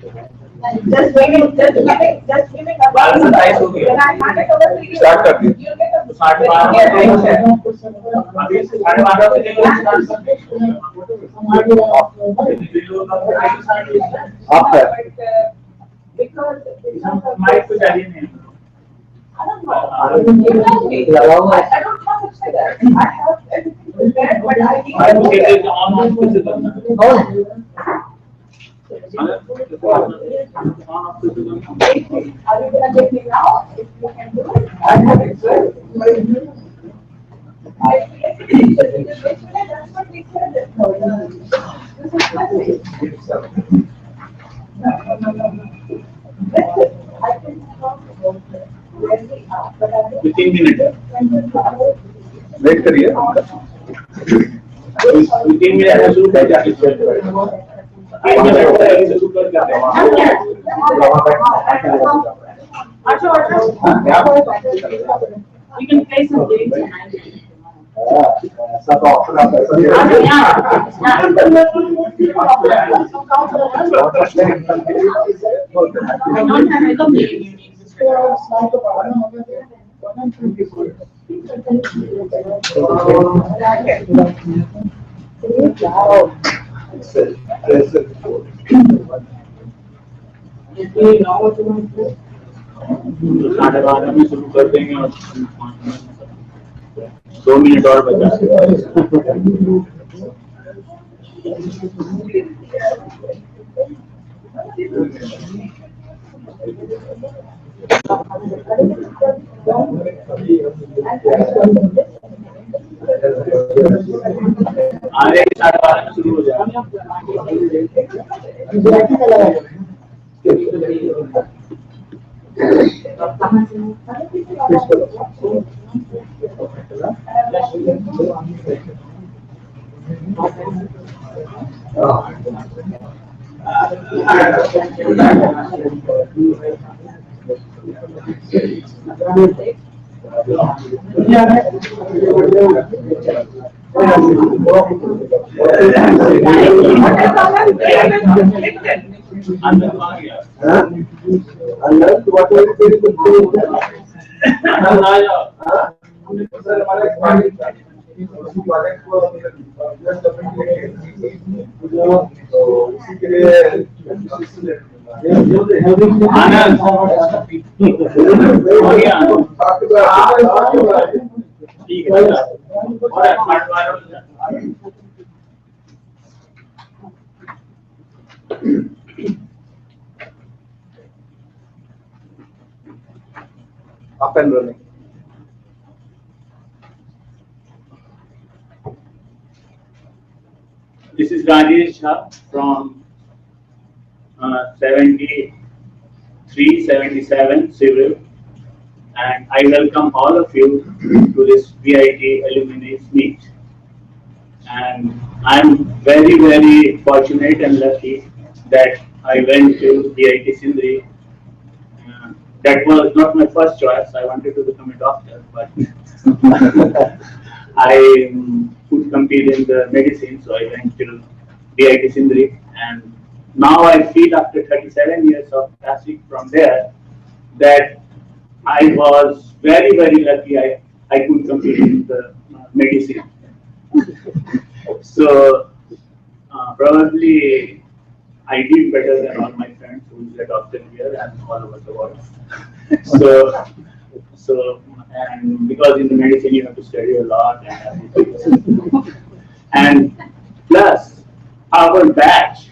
Just give me a Start कर दिए। Mic को चाहिए नहीं। I don't have to say that. I have everything prepared, but I need I will get it on physical. Are you gonna take me now? If you can do it, I have it. That's what we said. This is funny. No. I can talk about where we are, but I don't. 15 minutes. Wait करिए। 15 minute में शुरू कर जाके You can play some games tonight. सब option आप ऐसा ही साढ़े 12 में शुरू कर देंगे और 2 मिनट और बचा। आगे 12:30 में शुरू हो जाएगा। up and running. This is Rajesh Shah from 73, 77 Civil, and I welcome all of you to this BIT Alumni meet. And I'm very, very fortunate and lucky that I went to BIT Sindri. That was not my first choice. I wanted to become a doctor, but I could compete in the medicine, so I went to BIT Sindri. And now I feel after 37 years of passing from there that I was very, very lucky I could compete in the medicine. So probably I did better than all my friends who is a doctor here and all over the world. So and because in the medicine you have to study a lot and everything. And plus our batch,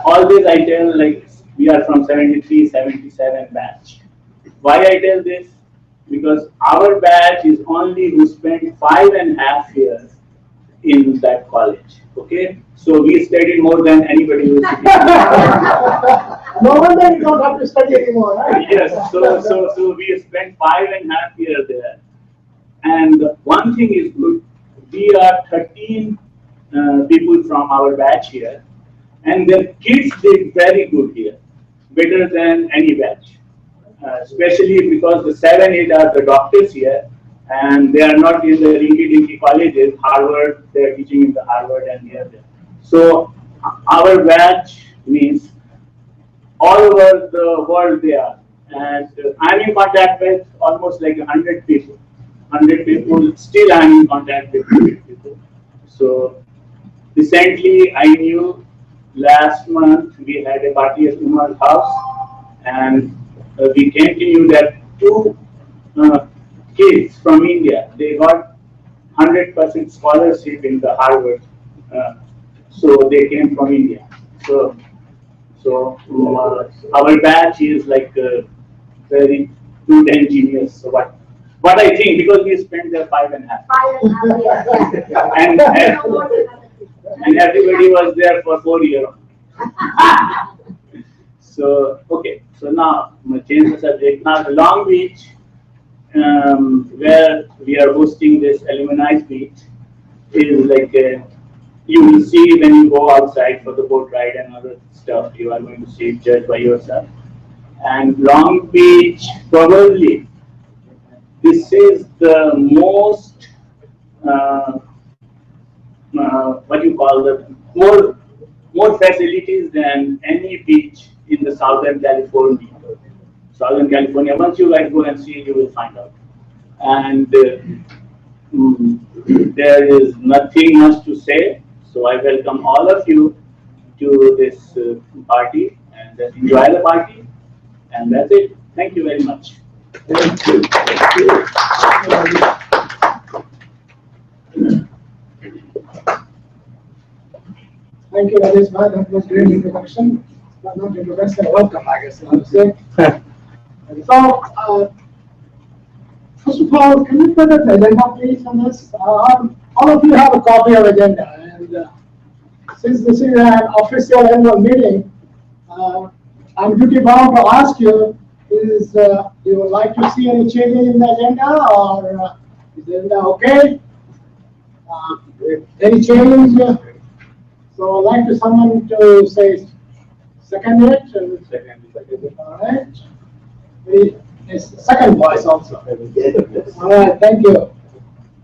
always I tell like we are from 73, 77 batch. Why I tell this? Because our batch is only who spent 5.5 years in that college. Okay, so we studied more than anybody who is No wonder you don't have to study anymore, right? Yes, so we spent 5.5 years there. And one thing is good, we are 13 people from our batch here, and the kids did very good here, better than any batch. Especially because the 7, 8 are the doctors here, and they are not in the rinky-dinky colleges. Harvard, they are teaching in the Harvard and here. So our batch means all over the world they are. And I'm in contact with almost like 100 people. 100 people, still I'm in contact with 100 people. So recently I knew last month we had a party at Umar's house, and we came to know that two kids from India, they got 100% scholarship in the Harvard. So they came from India. So our batch is like very good engineers. So what I think, because we spent there 5.5 and, and everybody was there for 4 years. So okay, so now I'm gonna change the subject. Now the Long Beach, where we are hosting this alumni beach, is like you will see when you go outside for the boat ride and other stuff. You are going to see it, judge by yourself. And Long Beach, probably this is the most what you call the more facilities than any beach in the Southern California. Southern California. Once you guys go and see, you will find out. And there is nothing much to say. So I welcome all of you to this party, and enjoy the party. And that's it. Thank you very much. Thank you. Thank you, Rajesh bhai. That was great introduction. Not introduction, welcome, I guess I would say. So, first of all, can you put an agenda, please, on this? All of you have a copy of agenda, and since this is an official annual meeting, I'm duty bound to ask you: is you would like to see any changes in the agenda, or is the agenda okay? Any change? So I'd like to someone to say second it. All right. Yes, second voice also. All right. Thank you.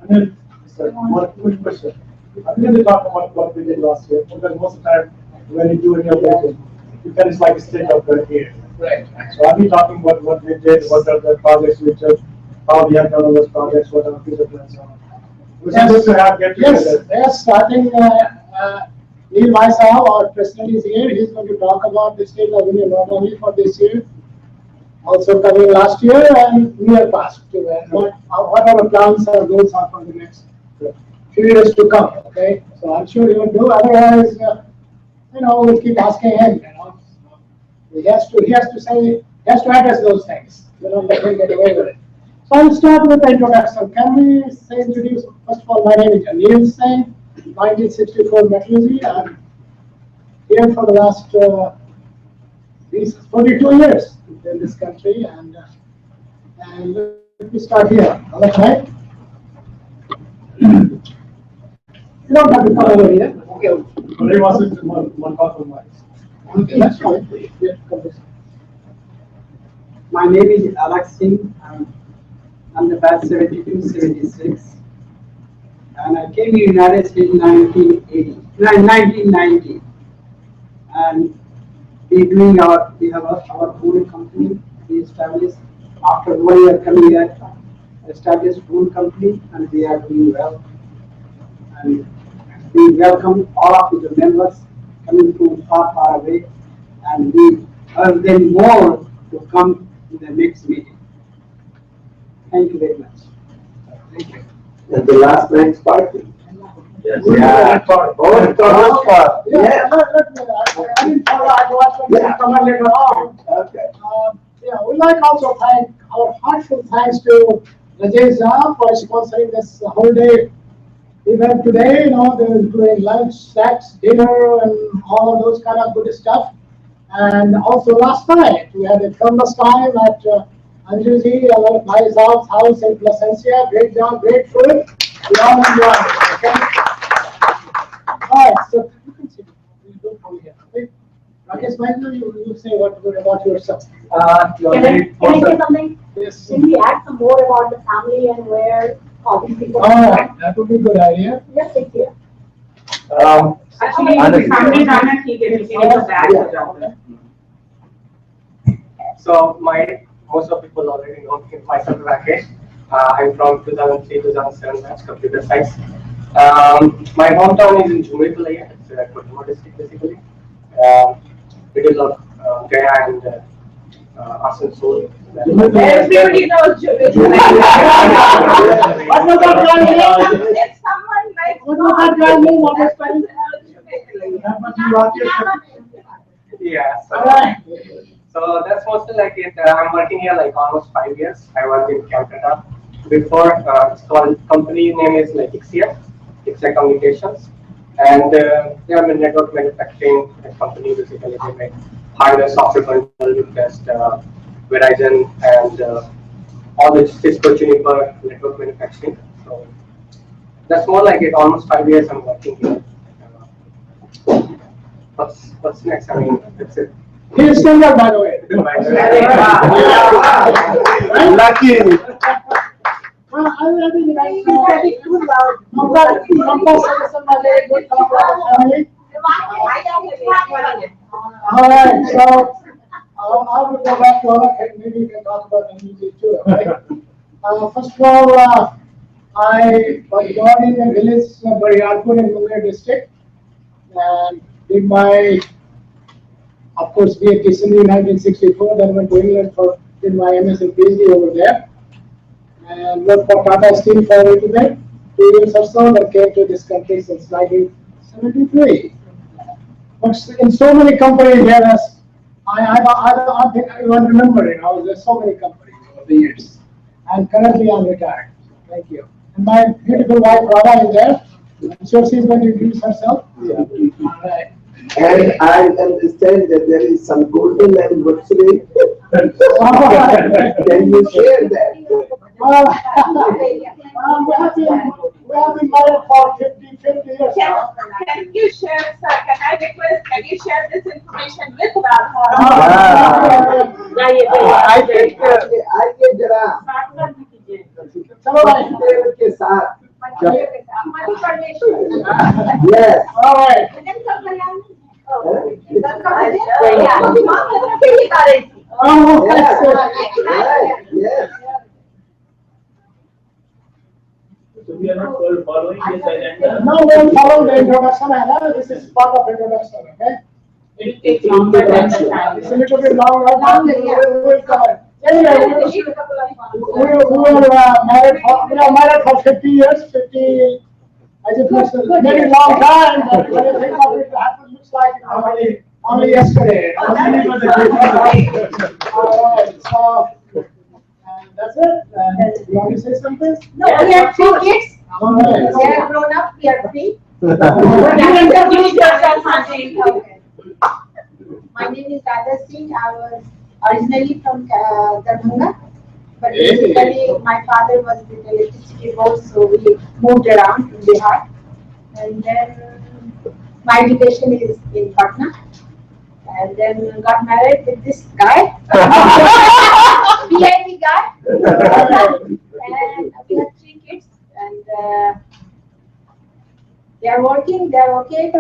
And then, sir, one quick question. I'm going to talk about what we did last year, because most of the time when you do any of that, you kind of like a state of the year. Right. So I'll be talking about what we did, what are the projects we took, how we have done all those projects, what are the future plans are. We're supposed to have get together. Yes, starting Neil Vaisal, our president, is here. He's going to talk about the state of India not only for this year, also coming last year and near past too, and what our plans or goals are for the next few years to come. Okay, so I'm sure he will do. Otherwise, we'll keep asking him. He has to address those things. Let him get away with it. So I'll start with the introduction. Can we introduce, first of all, my name is Anil Singh, 1964 Metallurgy. I'm here for the last these 42 years in this country, and let me start here. All right. You don't have to come over here. Okay. But he wants it one compromise. Okay, that's fine. Yeah, come this. My name is Alex Singh. I'm the batch 72-76, and I came to the United States in 1990, and we have our own company. We established after 1 year coming here, established own company, and we are doing well. And we welcome all of the members coming from far away, and we urge them more to come to the next meeting. Thank you very much. Thank you. And the last night's party. Yes. Yeah. Oh, it's a part. Yeah, I didn't follow. I watched them come on later on. Okay. We'd like also thank our heartfelt thanks to Rajesh for sponsoring this whole day event today. They're doing lunch, snacks, dinner, and all of those kind of good stuff. And also last night we had a tremendous time at Anjuji, my house in Placencia. Great job, great food. We all enjoyed it. Okay. All right, so you can see. We do from here. Okay. Rakesh, why don't you say what about yourself? Can I say something? Yes. Can we add some more about the family and where all these people All come right, from? that would be a good idea. Yes, it's here. Actually, the family dynamic he gave us back. Okay. So most of people already know myself, Rakesh. I'm from 2003-2007 batch, computer science. My hometown is in Jumri, it's Kottama district basically. It is of Gaya and Asansol. Everybody knows Julie. What was that girl name? If someone likes What was that girl name? What was spelling? Yeah, Alright. so that's mostly like it. I'm working here like almost 5 years. I worked in Calcutta before. It's called, company name is like Ixia Communications, and they are a network manufacturing company. Basically, they make hardware, software control, with test Verizon and all the Cisco, Juniper network manufacturing. So that's more like it. Almost 5 years I'm working here. What's next? I mean, that's it. He is still there, by the way. Lucky. Well, I think that's too loud. Alright, so I will go back to our, maybe we can talk about the music too, right? First of all, I was born in a village, Bariarpur in Munger district, and did my, of course, BA Sindri in 1964, then went to England did my MS and PhD over there, and worked for Tata Steel for a little bit, 2 years or so, then came to this country since 1973. But in so many companies here, as I think I don't remember it. There's so many companies over the years. And currently I'm retired. Thank you. And my beautiful wife Radha is there. I'm sure she's going to introduce herself. Yeah. All right. And I understand that there is some golden anniversary. Can you share that? We have been married for 50 years now. Can you share, sir, can I request, can you share this information with Radha? I get जरा चलो भाई. देव के साथ. Yes. Yes. All right. Oh, Yes. yes. Right. Yes. So we are not following this agenda. Now we will follow the introduction. This is part of introduction, okay? It will take longer than the time. It's a little bit long, right? We will cover. Anyway, we are married for 50 years, 50, I just mentioned, very long time, but when you think of it, it happened, looks like only yesterday. Oh, that is All right, so, and that's it. And you want to say something? No, we have 3 kids. All right. They are grown up, we are 3. You introduce yourself, Sindri. Okay. My name is Radha Singh. I was originally from Darbhanga, but basically my father was with the electricity board, so we moved around in Bihar. And then my education is in Patna. And then got married with this guy, VIP guy. And we have 3 kids, and they are working, they are okay.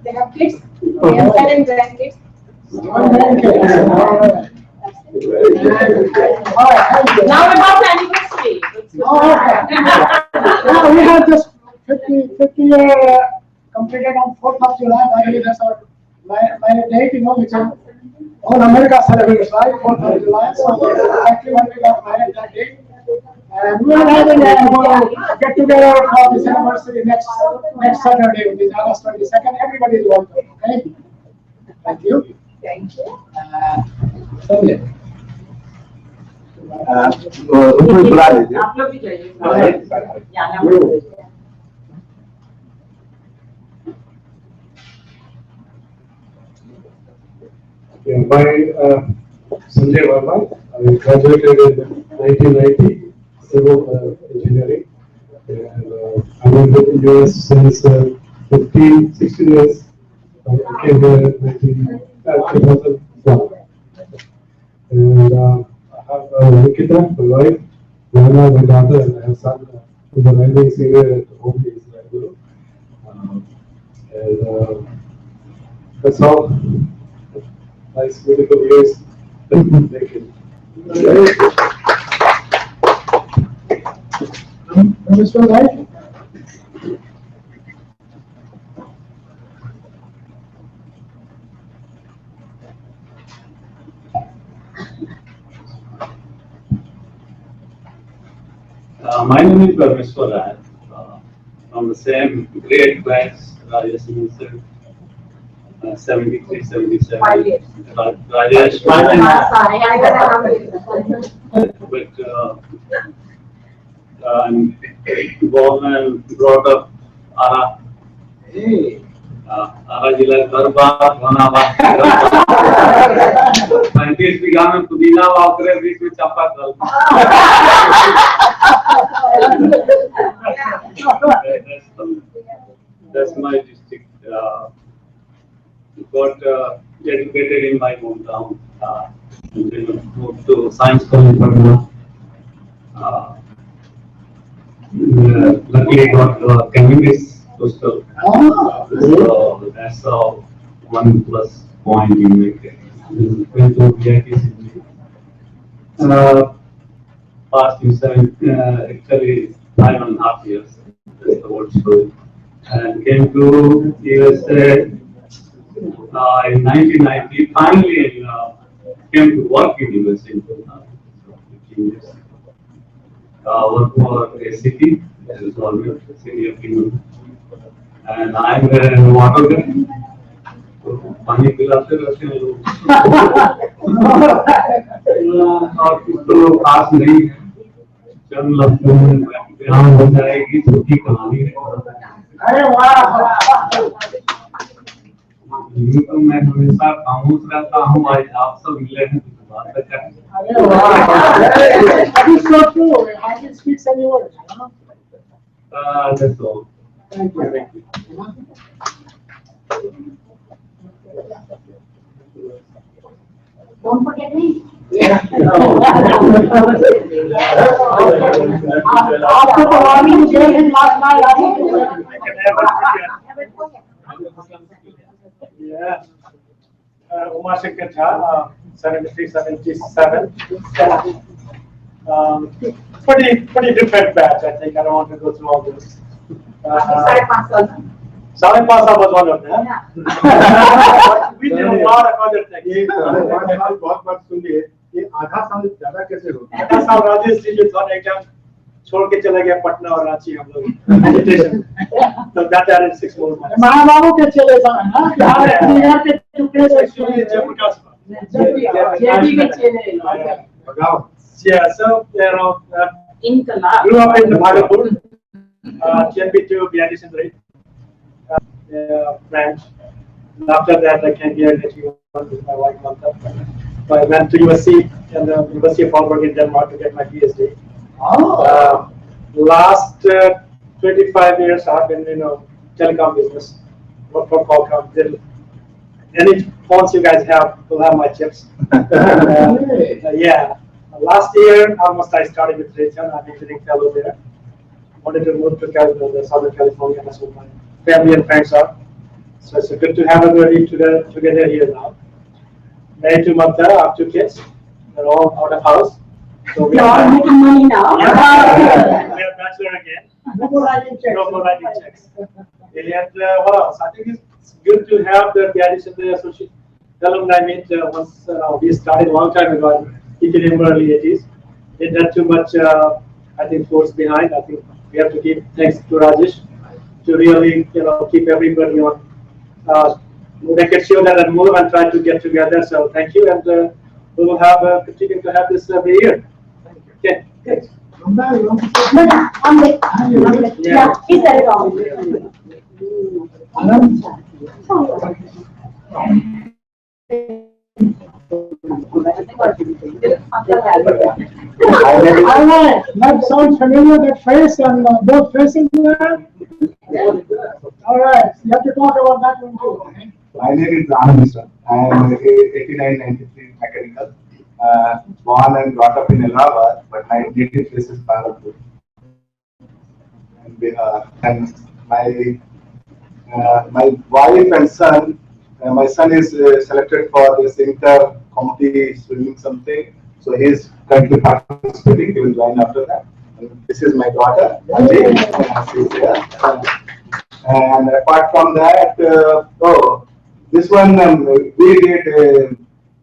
They have kids, we have 7 grandkids. Now about the anniversary. We have just 50 year completed on 4th of July. Finally, that's our my date, which is all America celebrates, right? 4th of July. So exactly when we got married that day. And we are having a get together for this anniversary next Saturday, which is August 22nd. Everybody is welcome. Okay. Thank you. Thank you. Sunday. बुला लीजिए. आप लोग भी जाइए. Yeah, my Sanjay Verma. I graduated in 1990 civil engineering, and I'm in the US since 16 years. I came here in 2001. And I have Nikita, my wife, Lana, my daughter, and I have son who's a rising senior at home. He's Guru. And that's all. Nice, beautiful years. Thank you. Mr. Right? My name is Mr. Raj. From the same grade class, Rajesh said, 73, 77. 5 years. Rajesh, but I'm born and brought up Ara. Hey. Ara जिला करबार धनाबाद 35 बीघा में पुदीना वावरे 20 में चापाकल that's my district. Got educated in my hometown. Then moved to science college Patna. Luckily got chemistry postal. So that's one plus point in my career. Went to BITSAANA. Past in actually 5.5 years. That's the whole story. And came to USA in 1990. Finally, came to work in USA in 15 years. Work for a city, that is government, city of England. And I'm a water guy. पानी पिलाते रहते हैं लोग और तो खास नहीं है चंद लफ्जों में बयान हो जाएगी छोटी कहानी है अरे वाह ये तो मैं हमेशा खामोश रहता हूँ आज आप सब मिले हैं तो बात करें अरे वाह that is so true. I hardly speak any words. that's all. Thank you. Don't forget me. आपको तो वार्निंग दिया है last night Yeah. Umar Shankar Jha, 73, 77. Pretty different batch, I think. I don't want to go through all this. Sale Pasa was one of them. But we did a lot of other things. बहुत बात सुनिए ये आधा साल ज्यादा कैसे हो गया That's how Rajesh ji जो था एग्जाम छोड़ के चला गया पटना और रांची हम लोग एजुकेशन तो that added 6 more months. माँ बाबू के चले जाए ना यार यार के टुकड़े से Actually, Jammu जेबी के चले लगाओ yeah, so you know, Inkalab. grew up in Bhagalpur, JP to BIT Sindri, branch. And after that, I came here with my wife Manta. So I went to USC and the University of Hamburg in Denmark to get my PhD. Last 25 years, I've been in telecom business. Work for Qualcomm. Any phones you guys have will have my chips. Yeah. Last year, almost I started with Raytheon. I'm engineering fellow there. Wanted to move to Southern California. That's where my family and friends are. So it's good to have everybody together here now. Married to Manta, I have 2 kids. They're all out of house. So we You're all are making money now. we are bachelor again. no more writing checks. No more writing checks. And what else? I think it's good to have the addition of the associate alumni meet once we started a long time ago. In the early 80s. Did not too much, I think, force behind. I think we have to give thanks to Rajesh to really, keep everybody on, make it sure that I move and try to get together. So thank you, and we will have continue to have this every year. Okay. Thanks. Yeah, he said it all. That sounds familiar, that face and both facing there. All right, you have to talk about that one too. My name is Anand sir. I am 89-93 mechanical. Born and brought up in Allahabad, but my native place is Bhagalpur. And my wife and son, my son is selected for this inter community swimming something. So he's currently participating. He will join after that. And this is my daughter, Anjali. She's here. And apart from that, this one we did a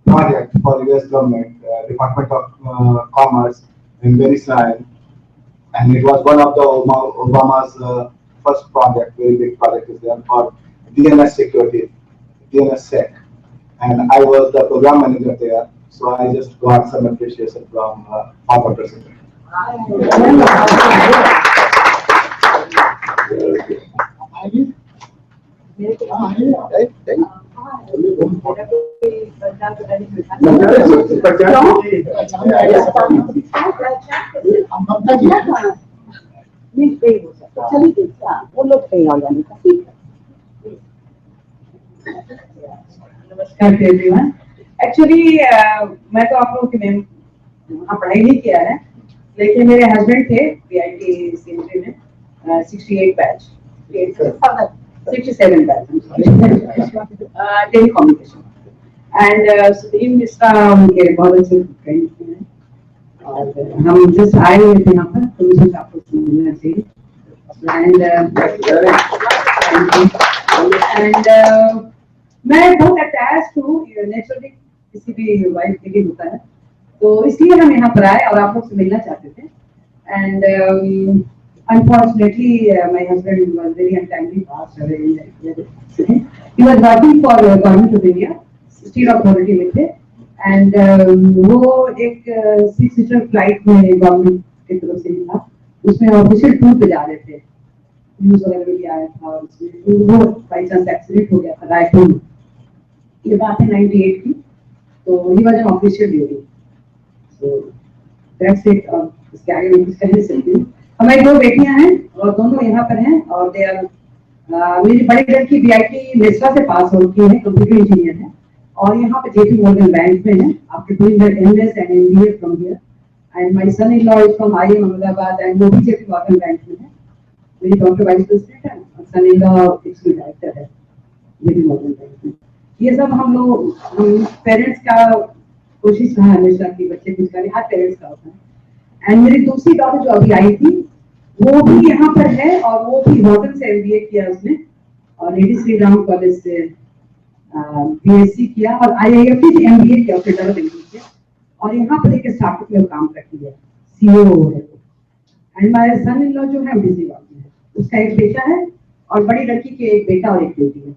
project for US government, Department of Commerce in Venezuela, and it was one of the Obama's first project, very big project is there for DNS security, DNS sec, and I was the program manager there, so I just got some appreciation from former president. नमस्कार to everyone. Actually, मैं तो आप लोगों की मैं वहाँ पढ़ाई नहीं किया है, लेकिन मेरे हस्बैंड थे BIT सिंद्री में 68 batch, 67 batch, telecommunication, and Sudhir Mishra उनके बहुत अच्छे फ्रेंड हैं, और हम जस्ट आए हुए थे यहाँ पर, तो मुझे आपको मिलना चाहिए, एंड मैं बहुत अटैच हूँ नेचुरली, किसी भी वाइफ के लिए होता है, तो इसलिए हम यहाँ पर आए और आप लोग से मिलना चाहते थे, and unfortunately my husband was very untimely passed away in that. He was working for government of India, steel authority में थे, and वो एक 6-seater flight में government की तरफ से ही था, उसमें ऑफिशियल टूर पे जा रहे थे, न्यूज़ वगैरह में भी आया था, और उसमें वो बाई चांस एक्सीडेंट हो गया था रायपुर में, ये बात है 98 की, तो he was an official duty, so that's it, और इसके आगे मैं कुछ कह नहीं सकती हूँ। हमारी 2 बेटियां हैं और दोनों यहाँ पर हैं, और दे आर मेरी बड़ी लड़की BIT मिश्रा से पास हो चुकी है, कंप्यूटर इंजीनियर है, और यहाँ पे JP Morgan बैंक में है, after doing that MS and MBA from here, and my son-in-law is from IIM Ahmedabad and वो भी JP Morgan बैंक में है, मेरी डॉक्टर वाइस प्रेसिडेंट है, और son-in-law एक्सिक्यूटिव डायरेक्टर है JP Morgan बैंक में। ये सब हम लोग पेरेंट्स का कोशिश रहा हमेशा कि बच्चे कुछ करें, हर पेरेंट्स का होता है, एंड मेरी दूसरी डॉटर जो अभी आई थी वो भी यहाँ पर है, और वो भी मॉडर्न से MBA किया उसने, और लेडी श्री राम कॉलेज से PSC किया, और IIFT से MBA किया, फिर डबल MBA किया, और यहाँ पर एक स्टार्टअप में काम करती है, CEO है, and my son in law जो है बिजी वर्क में है, उसका एक बेटा है, और बड़ी लड़की के एक बेटा और एक बेटी है,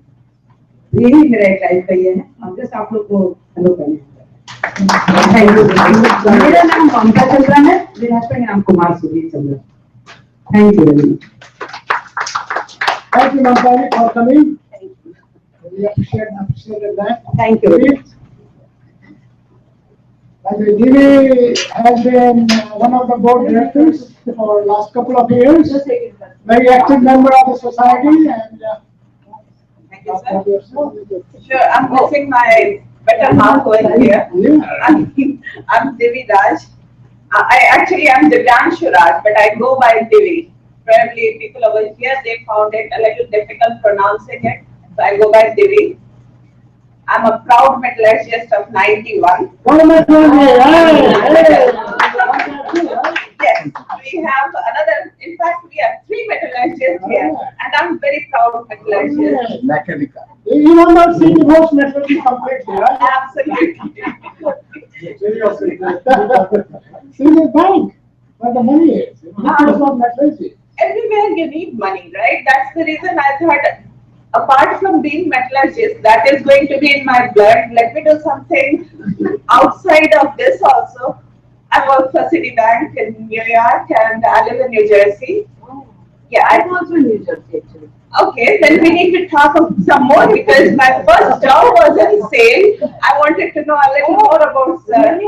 यही मेरा एक लाइफ का ये है, अब जस्ट आप लोग को हेलो करने। मेरा नाम ममता चंद्रा है, मेरे हस्बैंड का नाम Kumar Sudhir Chandra. Thank you very much. Thank you, Mamta, for coming. We appreciate that. Thank you very much. And Devi has been one of the board directors for last couple of years. Very active member of the society, and thank you, sir. Sure, I'm missing my better half over here. I'm Devi Raj. I actually am Divyanshu Raj, but I go by Devi. Probably people over here, they found it a little difficult pronouncing it, so I go by Devi. I'm a proud metallurgist of 91. Yes, we have another, in fact, we have 3 metallurgists here, and I'm very proud metallurgist. Mechanical. you will not see the most necessary completely, right? Absolutely. See the bank, where the money is. It's not metallurgy. Everywhere you need money, right? That's the reason I thought, apart from being metallurgist, that is going to be in my blood. Let me do something outside of this also. I work for Citibank in New York, and I live in New Jersey. Yeah, I'm also in New Jersey actually. Okay, then we need to talk some more, because my first job was in sales. I wanted to know a little more about sir.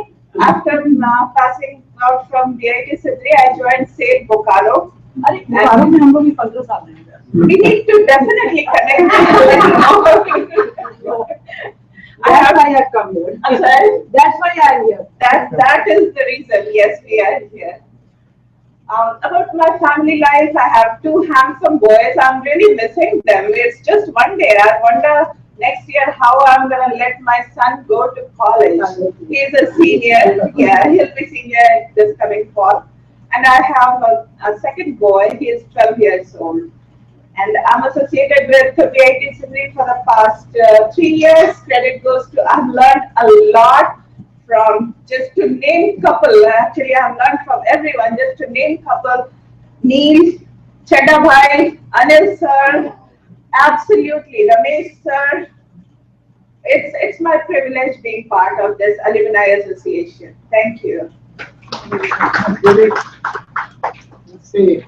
After now passing out from BIT Sindri, I joined sales Bokaro. We need to definitely connect. That's why I come here. I'm sorry? That's why I am here. That is the reason. Yes, we are here. About my family life, I have 2 handsome boys. I'm really missing them. It's just one day. I wonder next year how I'm gonna let my son go to college. He's a senior, yeah, he'll be senior this coming fall. And I have a second boy, he is 12 years old. And I'm associated with BITSAANA Sindri for the past 3 years. Credit goes to, I've learned a lot from, just to name couple, actually I've learned from everyone, just to name couple, Neil, Chedda Bhai, Anil sir, absolutely, Ramesh sir. It's my privilege being part of this alumni association. Thank you. Let's see.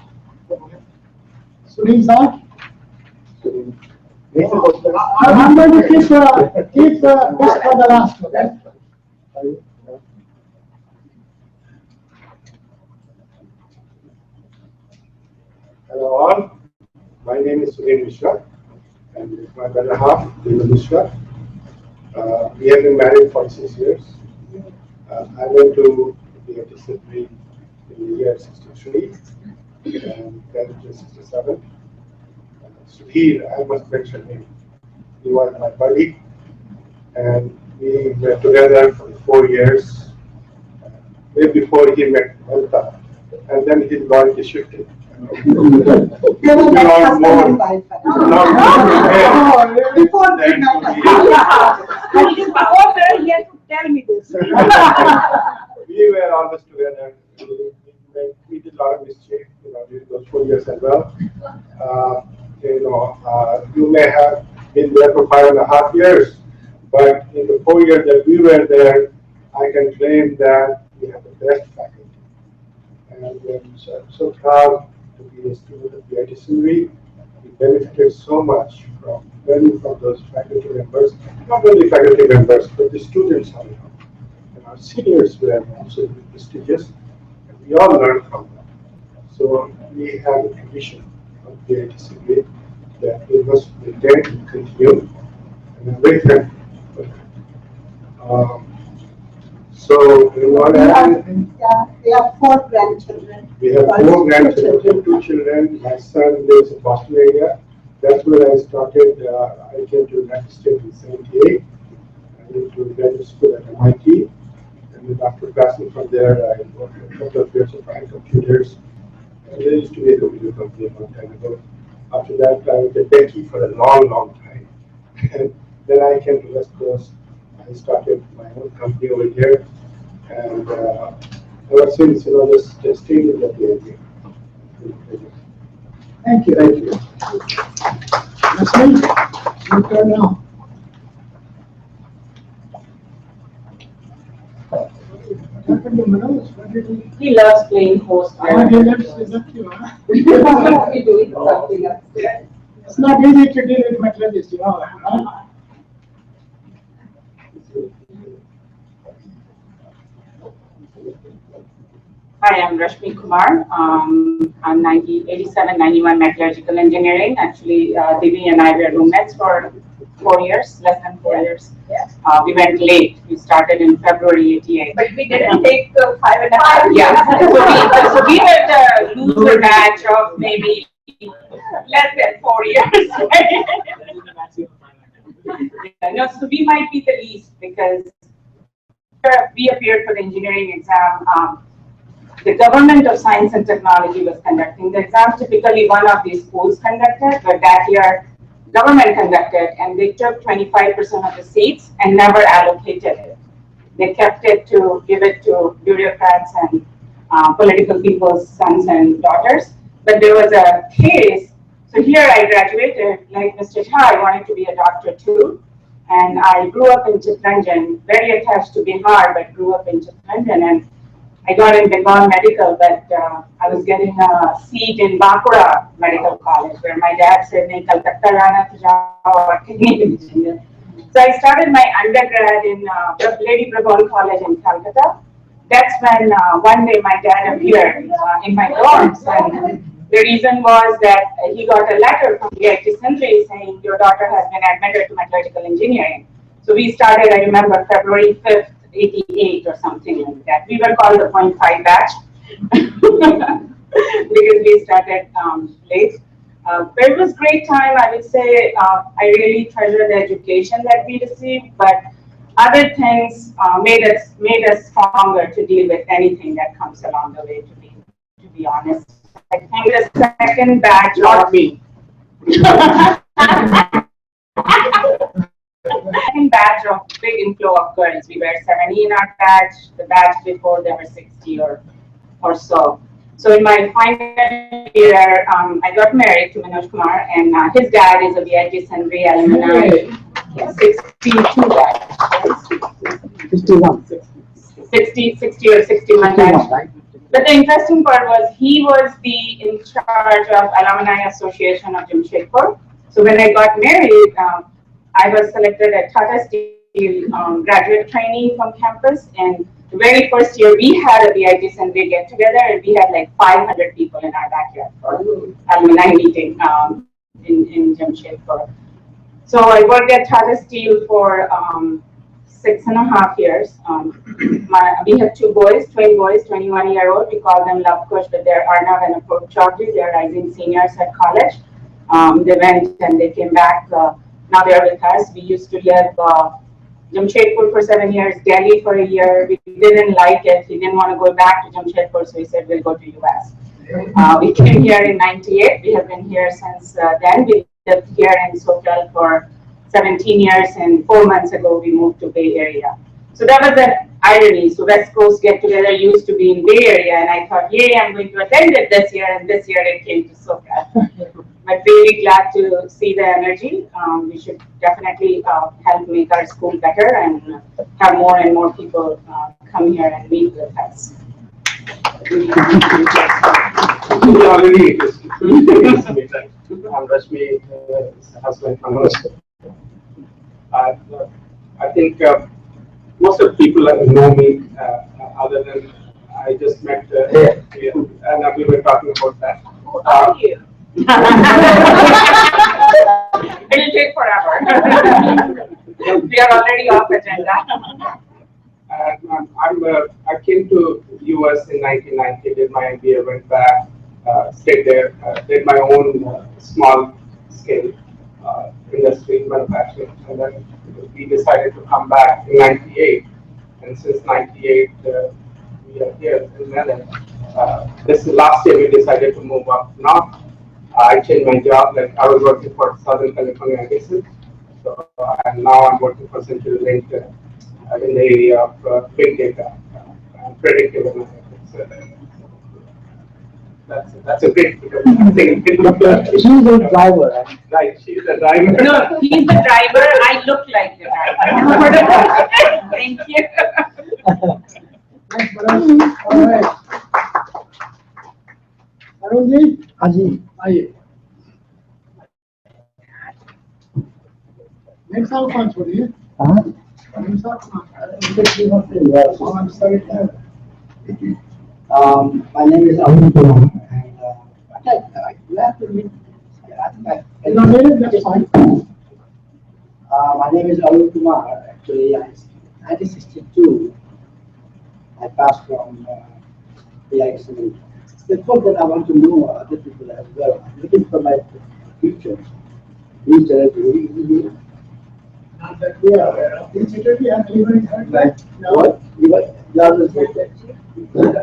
Sunil sir? I'm going to keep this for the last, okay? Hello all, my name is Sunil Mishra and with my better half, Deepa Mishra. We have been married for 6 years. I went to the Sindri in the year 63 and then in 67. Sudhir, I must mention him. He was my buddy and we were together for 4 years. Way before he met Malta and then his loyalty shifted. Before he had to tell me this. We were always together. We did a lot of mischief, during those 4 years as well. You may have been there for 5.5 years, but in the 4 years that we were there, I can claim that we have the best faculty. And I'm so proud to be a student of BIT Sindri. We benefited so much from learning from those faculty members, not only faculty members, but the students also. And our seniors were also prestigious, and we all learned from them. So we have a tradition of BIT Sindri that we must maintain and continue, and I'm very thankful for that. So, We have 4 grandchildren. we have 4 grandchildren, 2 children. My son lives in Boston area. That's where I started. I came to the United States in '78. I went to graduate school at MIT. And then after passing from there, I worked a couple of years at Prime Computers. And there used to be a computer company a long time ago. After that, I was at Becky for a long, long time. And then I came to West Coast. I started my own company over here. And ever since, just stayed in that area. Thank you. Thank you. Nasreen, your turn now. What happened to Manoj? What did he? He loves playing host. He left you, huh? We do something else. It's not easy to deal with metallurgists, huh? Hi, I'm Rashmi Kumar. I'm 87, 91 metallurgical engineering. Actually, Devi and I were roommates for 4 years, less than 4 years. We went late. We started in February '88. But we didn't take 5.5 years. Yeah. So we were the loser batch of maybe less than 4 years. No, so we might be the least because we appeared for the engineering exam. The Government of Science and Technology was conducting the exams. Typically, one of these schools conducted, but that year, government conducted, and they took 25% of the seats and never allocated it. They kept it to give it to bureaucrats and political people's sons and daughters. But there was a case. So here I graduated, like Mr. Jha, I wanted to be a doctor too. And I grew up in Chittranjan, very attached to Bihar, but grew up in Chittranjan. And I got in Bengal Medical, but I was getting a seat in Bankura Medical College, where my dad said, "Nahi, Calcutta rana to jao aur kehni engineer." So I started my undergrad in Lady Brabon College in Calcutta. That's when one day my dad appeared in my dorms, and the reason was that he got a letter from BIT Sindri saying, "Your daughter has been admitted to metallurgical engineering." So we started, I remember, February 5th. '88 or something like that. We were called the 0.5 batch because we started late. But it was great time. I would say I really treasure the education that we received, but other things made us stronger to deal with anything that comes along the way. To be honest, I think the second batch Not me. second batch of big inflow of girls. We were 70 in our batch. The batch before there were 60 or so. So in my final year, I got married to Manoj Kumar, and his dad is a BIT Sindri alumni. Yeah, 62 batch. 61. 60 or 61 batch. Right? But the interesting part was he was in charge of Alumni Association of Jamshedpur. So when I got married, I was selected at Tata Steel graduate trainee from campus. And the very first year we had a BIT Sindri get together, and we had like 500 people in our backyard for alumni meeting in Jamshedpur. So I worked at Tata Steel for 6.5 years. We have two boys, twin boys, 21-year-old. We call them Love Kush, but they're Arnav and Apurv Chaudhary. They're rising seniors at college. They went and they came back. Now they're with us. We used to live Jamshedpur for 7 years, Delhi for a year. We didn't like it. He didn't want to go back to Jamshedpur, so he said, we'll go to US. We came here in 98. We have been here since then. We lived here in SoCal for 17 years, and 4 months ago we moved to Bay Area. So that was an irony. So West Coast get together used to be in Bay Area, and I thought, yay, I'm going to attend it this year, and this year it came to SoCal. But really glad to see the energy. We should definitely help make our school better and have more and more people come here and meet with us. We already I'm Rashmi, husband Manoj. I think most of the people know me, other than I just met here, and we were talking about that. Who are you? It'll take forever. We are already off agenda. I came to US in 1990, did my MBA, went back, stayed there, did my own small scale industry manufacturing, and then we decided to come back in 98. And since 98, we are here in Netherlands. This last year we decided to move up north. I changed my job. Like I was working for Southern California Edison, so and now I'm working for CenturyLink in the area of big data and predictive analytics. That's a great thing. She's a driver. Right, she's the driver. No, he's the driver. I look like the driver. Thank you. Thanks, Manoj. All right. Arunji? Haji. Aye. Next out कौन छोड़ी है? Next out कौन? I'm sorry. My name is Alumni, and you have to meet. No, that's fine. My name is Alumni. Actually, in 1962, I passed from BITSAANA. Before that, I want to know other people as well. I'm looking for my future. Which direction? Not that we are aware of. Did you have anybody heard Like that? No. what? You are the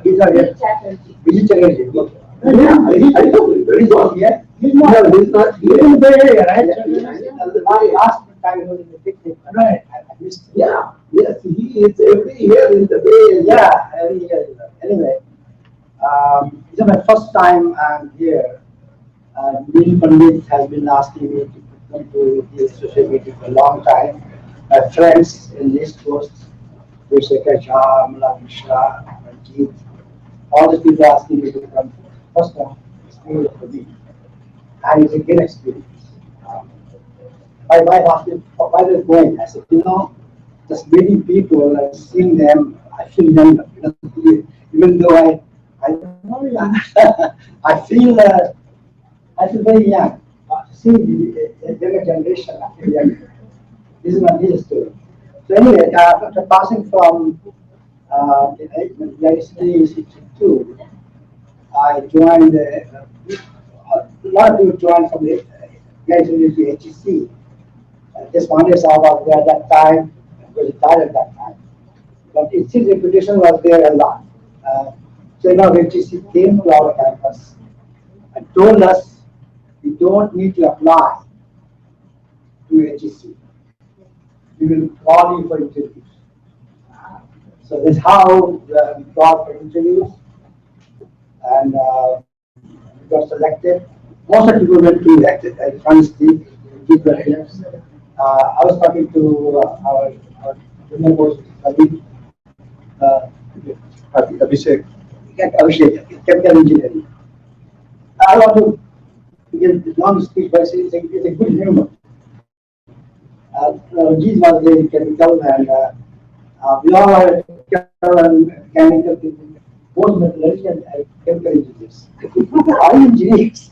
these are here. Visit Chatterjee. Yeah, He's not here. He's not. No, he's not here. He's in the Bay Area, right? My last time he was in the picnic. Right. I missed. Yeah. Yes, he is every year in the Bay Area. Yeah, every year. Anyway, this is my first time I'm here. Neil Pandit has been asking me to come to his social media for a long time. My friends in the East Coast, Visheka Jha, Mala Mishra, Ranjit, all the people asking me to come. First time, it's new for me. And it's a great experience. My wife asked me, why are you going? I said, just meeting people and seeing them, I feel young. Even though I feel very young. Seeing the younger generation, I feel young. This is my real story. So anyway, after passing from the 1962, I joined a lot of people joined from the graduated to HEC. Just wonders how was there at that time, was retired at that time. But its reputation was there a lot. Chairman of HEC came to our campus and told us we don't need to apply to HEC. We will call you for interviews. So that's how we got for interviews, and we got selected. Most of the people went to honestly, I was talking to our colleague, Abhishek, chemical engineering. I want to begin the long speech by saying it's a good humor. Jeez was very chemical, and we all are chemical and mechanical, both metallurgy and chemical engineers. Are engineers?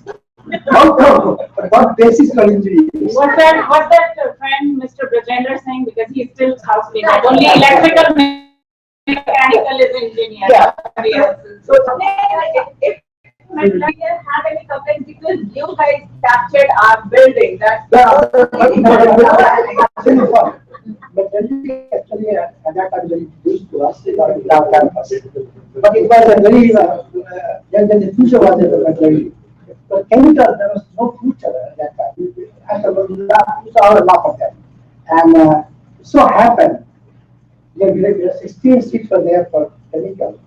How come? What basis for engineers? Was that friend Mr. Brajender saying, because he's still house leader, only electrical mechanical is engineer. Yeah. So if engineer have any complaints, because you guys captured our building, that's But then actually at that time very used to us in our campus. But it was a very then the future was a very but chemical there was no future at that time. I saw a lot of them. And so happened there are 16 seats were there for chemical.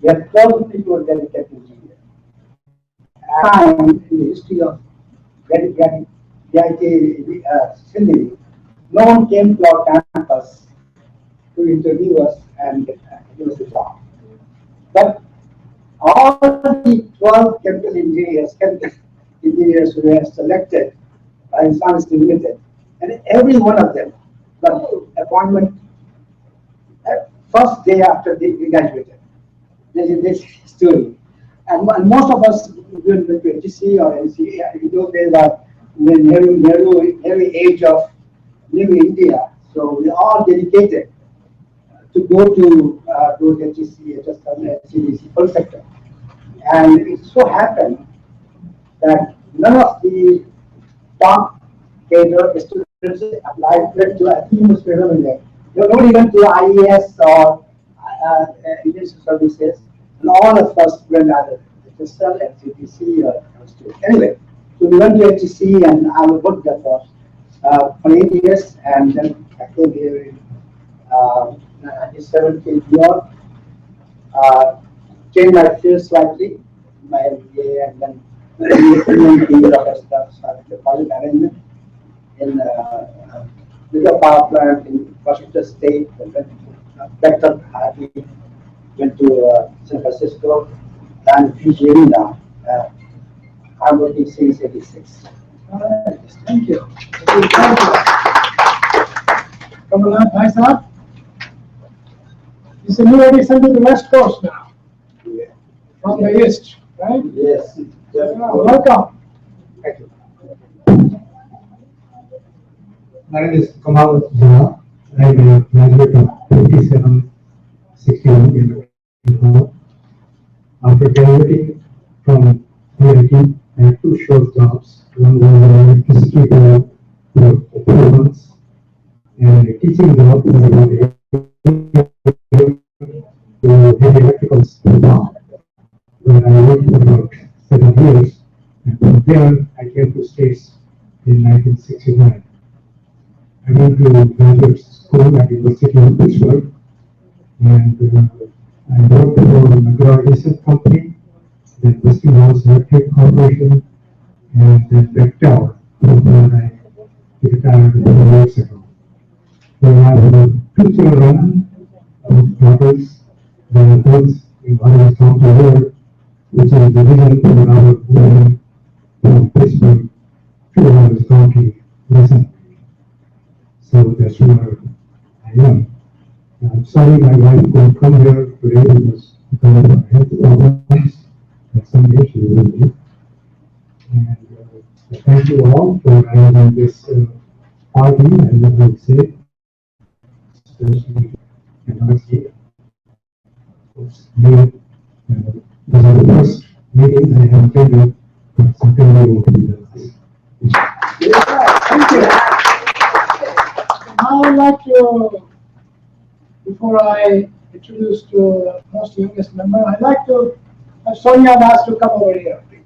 We had 12 people dedicated to engineering. And in the history of BIT Sindri, no one came to our campus to interview us and give us a job. But all the 12 chemical engineers who were selected by Science Limited, and every one of them got appointment first day after they graduated. This is this story. And most of us went to HEC or NCA. In those days, the heavy age of new India. So we all dedicated to go to HEC, HSC, full sector. And it so happened that none of the top cadre students applied to, I think, most in there. Nobody went to IES or Indian Services, and all of us went either HSL, FCTC, or anyway. So we went to HEC, and I worked there for 8 years, and then I came here in 1997 to New York. Changed my field slightly, my MBA, and then started the project management in bigger power plant in Washington State, and then Vector Hardy, went to San Francisco, and PGA now. I'm working since '86. Thank you. Come on, bhai sahab. This is a new addition to the West Coast now. Yeah. From the East, right? Yes. Welcome. Thank you. My name is Kamal Jha. I am a graduate of 2761 in Lahore. After graduating from BIT, I had two short jobs. One was an electricity job for 4 months and a teaching job for about 8 to heavy electricals where I worked for about 7 years. And from there, I came to States in 1969. I went to graduate school at the University of Pittsburgh, and I worked for the McGraw Research Company, then Westinghouse Electric Corporation, and then Bechtel, where I retired 4 years ago. So I have 2 children, daughters, that are both in Orange County Road, which is the division for our moving from Pittsburgh to Orange County recently. So that's where I am. I'm sorry my wife couldn't come here today because of health problems and some issues with me. And thank you all for having this party, and I would say, especially in last year. These are the first meetings I have attended since September before I introduce to the most youngest member, I'd like to have Sonia Das to come over here, please.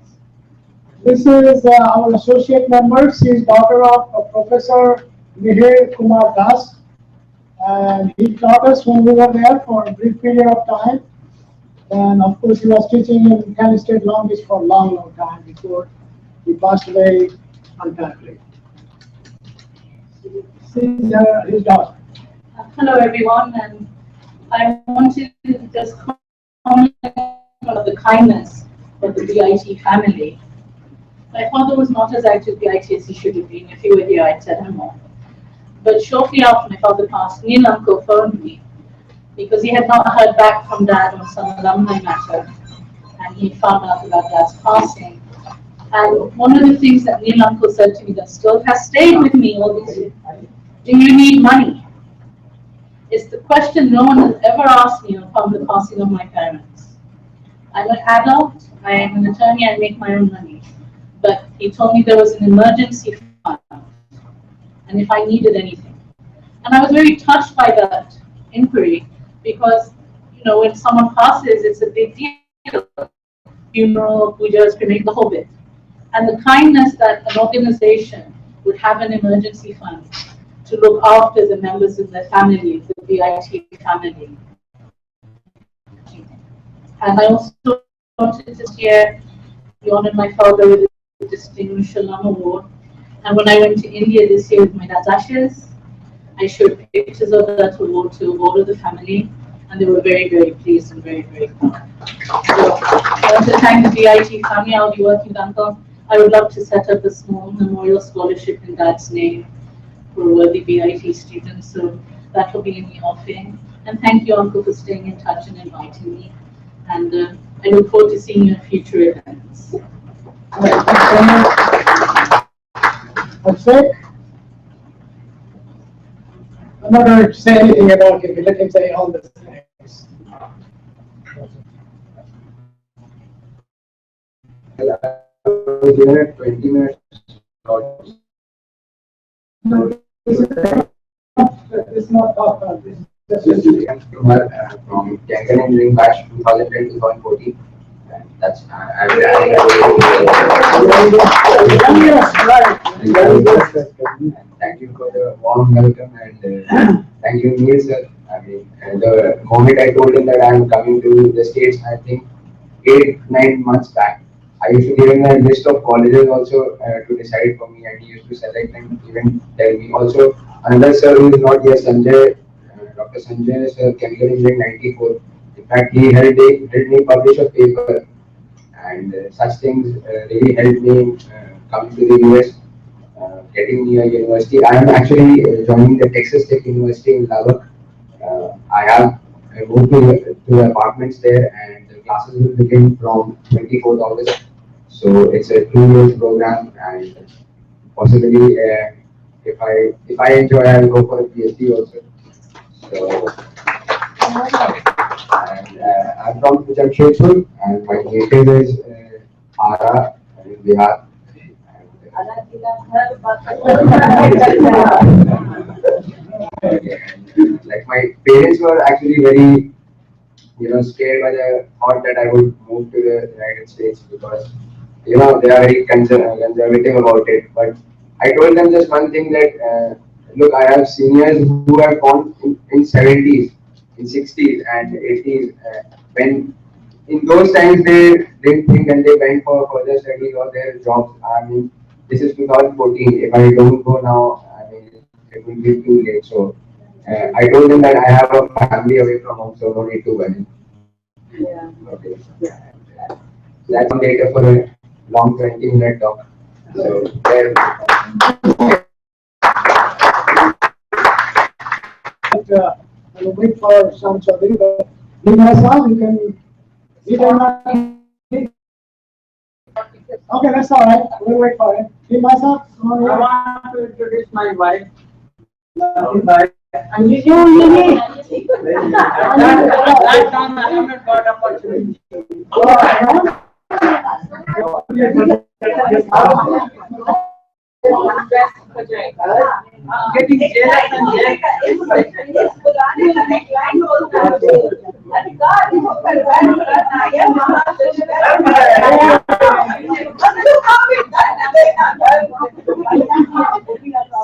This is our associate member. She is daughter of Professor Mihir Kumar Das, and he taught us when we were there for a brief period of time. And of course, he was teaching in Kent State Long Beach for a long, long time before he passed away untimely. This is his daughter. Hello everyone, and I wanted to just comment on the kindness of the BIT family. My father was not as active BIT as he should have been. If he were here, I'd tell him more. But shortly after my father passed, Neil uncle phoned me because he had not heard back from Dad on some alumni matter, and he found out about Dad's passing. And one of the things that Neil uncle said to me that still has stayed with me all these years, do you need money? It's the question no one has ever asked me upon the passing of my parents. I'm an adult, I am an attorney, I make my own money. But he told me there was an emergency fund, and if I needed anything. And I was very touched by that inquiry because, you know, when someone passes, it's a big deal. Funeral, pujas, cremate, the whole bit. And the kindness that an organization would have an emergency fund to look after the members of their family, the BIT family. And I also wanted to share, we honored my father with a Distinguished Alum Award. And when I went to India this year with my dad's ashes, I showed pictures of that award to all of the family, and they were very, very pleased and very, very proud. So I want to thank the BIT family. I'll be working with Uncle. I would love to set up a small memorial scholarship in Dad's name for worthy BIT students. So that will be in the offing. And thank you, Uncle, for staying in touch and inviting me. And I look forward to seeing you at future events. That's it. I'm not going to say anything about him. Let him say all the things. I was given a 20 minutes slot. It's not talk about this. From chemical engineering batch 2010-2014. That's thank you for the warm welcome and thank you, Neil sir. I mean, the moment I told him that I am coming to the States, I think 8-9 months back, I used to give him a list of colleges also to decide for me, and he used to select and even tell me. Also, another sir who is not here, Sanjay, Dr. Sanjay sir, chemical engineering 94. In fact, he helped me publish a paper, and such things really helped me come to the US, getting me a university. I am actually joining the Texas Tech University in Lubbock. I moved to the apartments there, and the classes will begin from 24th August. So it's a 2-year program, and possibly if I enjoy, I will go for a PhD also. So. And I'm from Jamshedpur, and my native is Ara in Bihar. Like my parents were actually very, scared by the thought that I would move to the United States because, they are very conservative about it. But I told them just one thing that, look, I have seniors who are born in 70s. In 60s and 80s, when in those times they didn't think and they went for further studies or their jobs. I mean, this is 2014. If I don't go now, I mean, it will be too late. So I told them that I have a family away from home, so no need to worry. Yeah. Okay. Yeah. That's on data for a long 20-minute talk. So there. I will wait for some Chaudhary, but you can read it. Okay, that's all right. We'll wait for it. I want to introduce my wife. And you That time I haven't got opportunity. Getting jealous and jealous.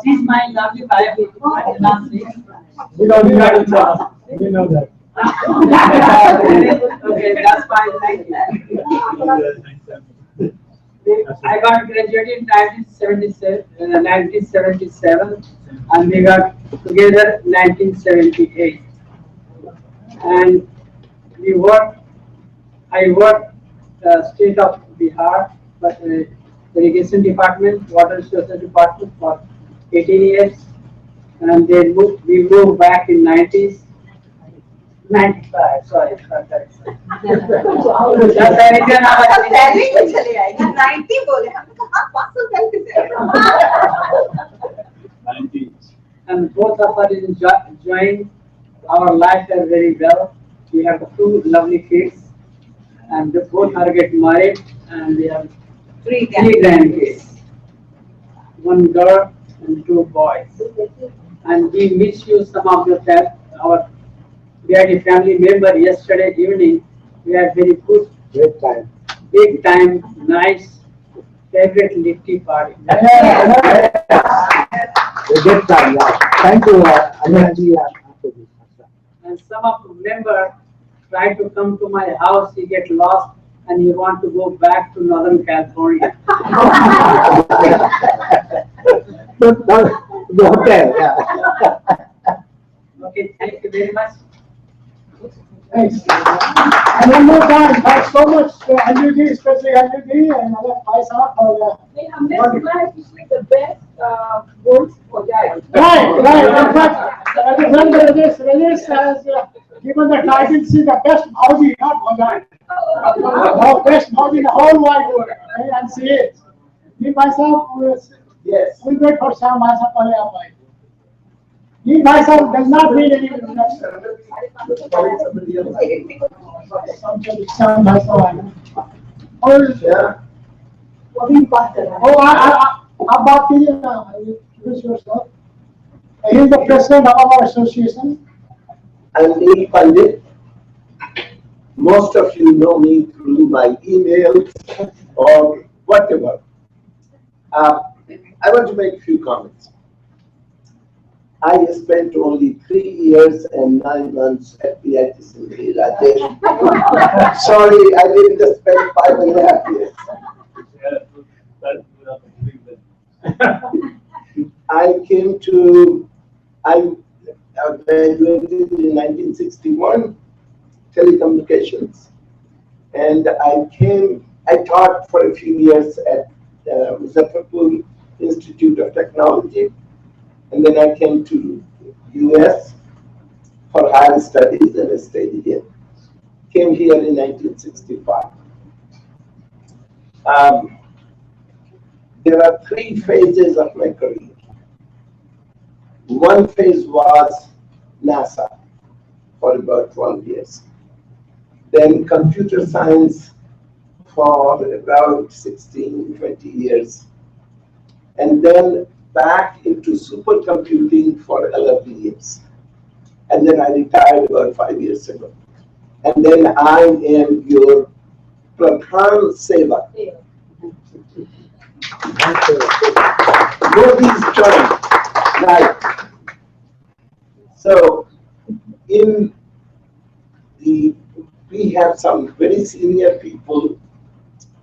She's my lovely wife. We know that. We know that. Okay, that's fine, thank you. I got graduated in 1977 and we got together 1978. And I worked state of Bihar, but irrigation department, water resources department for 18 years. And then we moved back in 90s. 95, sorry. That's the reason I was salary में चले आएगा 90 बोले हमने कहा 500 salary से and both of us enjoying our life very well. We have two lovely kids and they both are getting married and we have three grandkids. One girl and two boys. And we miss you, some of your our dear family member yesterday evening. We had very good, big time, nice, favorite lifty party. Good time, yeah. Thank you, Alumni. And some of the members try to come to my house, he get lost and he want to go back to Northern California. Okay, yeah. Okay, thank you very much. Thanks. And one more time, thanks so much to NUD, especially NUD and other Paisa for हमने सुना है पिछले the best goals हो जाए. Right. In fact, Rajesh has given the title, see the best Bhauji, not Bhauji. The best Bhauji in the whole wide world. And see it. Me myself, Yes. we wait for Sam myself. He myself does not need any introduction. Sam myself. आप बात कीजिए ना, introduce yourself. He is the president of our association. I'm Neil Pandit. Most of you know me through my emails or whatever. I want to make a few comments. I spent only 3 years and 9 months at Sindri, Rajesh. Sorry, I didn't spend 5.5 years. I graduated in 1961, telecommunications, and I taught for a few years at Muzaffarpur Institute of Technology, and then I came to US for higher studies and I stayed here. Came here in 1965. There are 3 phases of my career. One phase was NASA for about 12 years. Then computer science for about 16, 20 years. And then back into supercomputing for 11 years. And then I retired about 5 years ago. And then I am your Pradhan Seva. Know these terms, right? So, we have some very senior people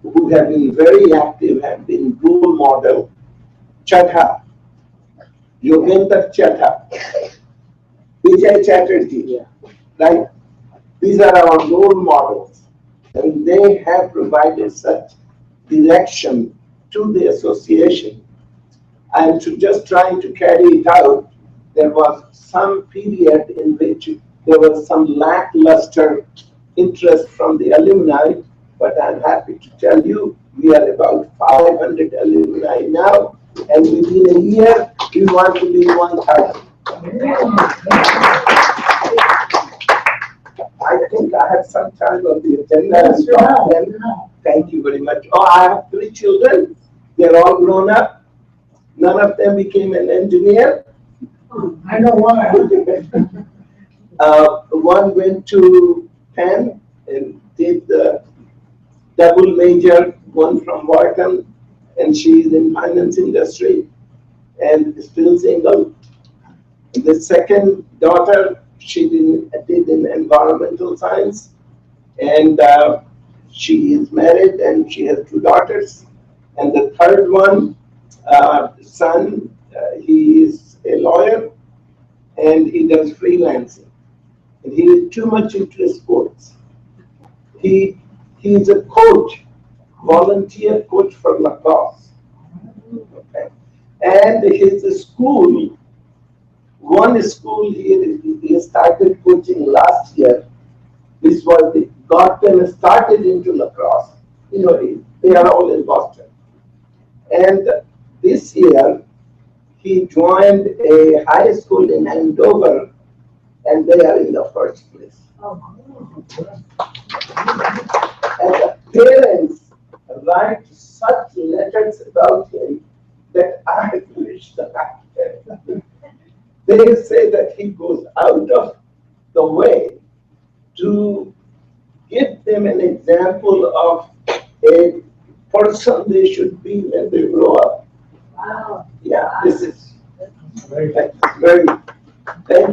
who have been very active, have been role model. Chatha, Yogendra Chatha, Vijay Chatterjee, right? These are our role models, and they have provided such direction to the association. And to just trying to carry it out, there was some period in which there was some lackluster interest from the alumni, but I'm happy to tell you, we are about 500 alumni now, and within a year, we want to be 1,000. I think I have some time on the agenda. Thank you very much. Oh, I have 3 children. They're all grown up. None of them became an engineer. I know why. one went to Penn and did the double major, one from Wharton, and she's in finance industry and still single. The second daughter, she did in environmental science, and she is married and she has 2 daughters. And the third one, son, he is a lawyer and he does freelancing. And he is too much into sports. He's a coach, volunteer coach for lacrosse. Okay. And his school, one school he started coaching last year. This was got them started into lacrosse. You know, they are all in Boston. And this year, he joined a high school in Andover, and they are in the first place. And the parents write such letters about him that I wish that I had. They say that he goes out of the way to give them an example of a person they should be when they grow up. Wow. Yeah, this is very, thank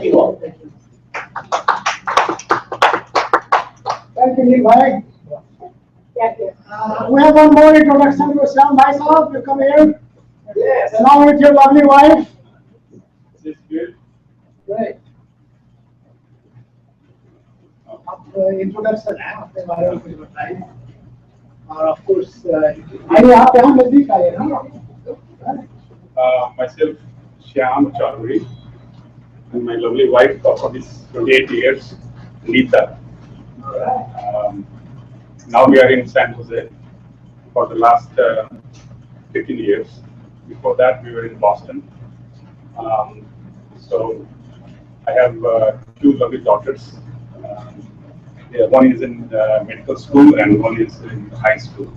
you all. Thank you, Levi. Thank you. We have one more introduction to Sam. Myself, you come here. Yes. Along with your lovely wife. Is this good? Great. Introduction आपके बारे में कुछ बताइए. और of course, आइए आप यहाँ नजदीक आइए ना. Myself, Shyam Chaudhary, and my lovely wife of these 28 years, Neeta. Now we are in San Jose for the last 15 years. Before that, we were in Boston. So I have 2 lovely daughters. One is in medical school and one is in high school.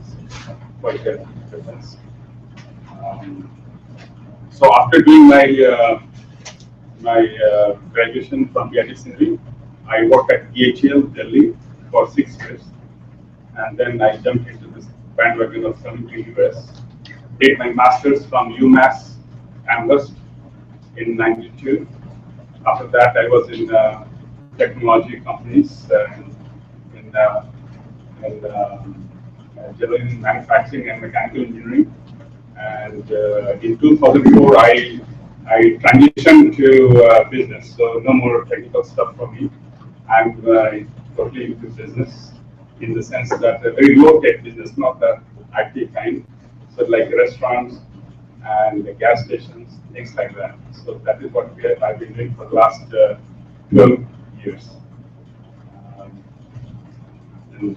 Quite a difference. So after doing my graduation from Sindri, I worked at DHL Delhi for 6 years, and then I jumped into this bandwagon of coming to US. Did my master's from UMass Amherst in '92. After that, I was in technology companies in general manufacturing and mechanical engineering. And in 2004, I transitioned to business, so no more technical stuff for me. I'm totally into business in the sense that a very low-tech business, not the IT kind, so like restaurants and gas stations, things like that. So that is what I've been doing for the last 12 years. And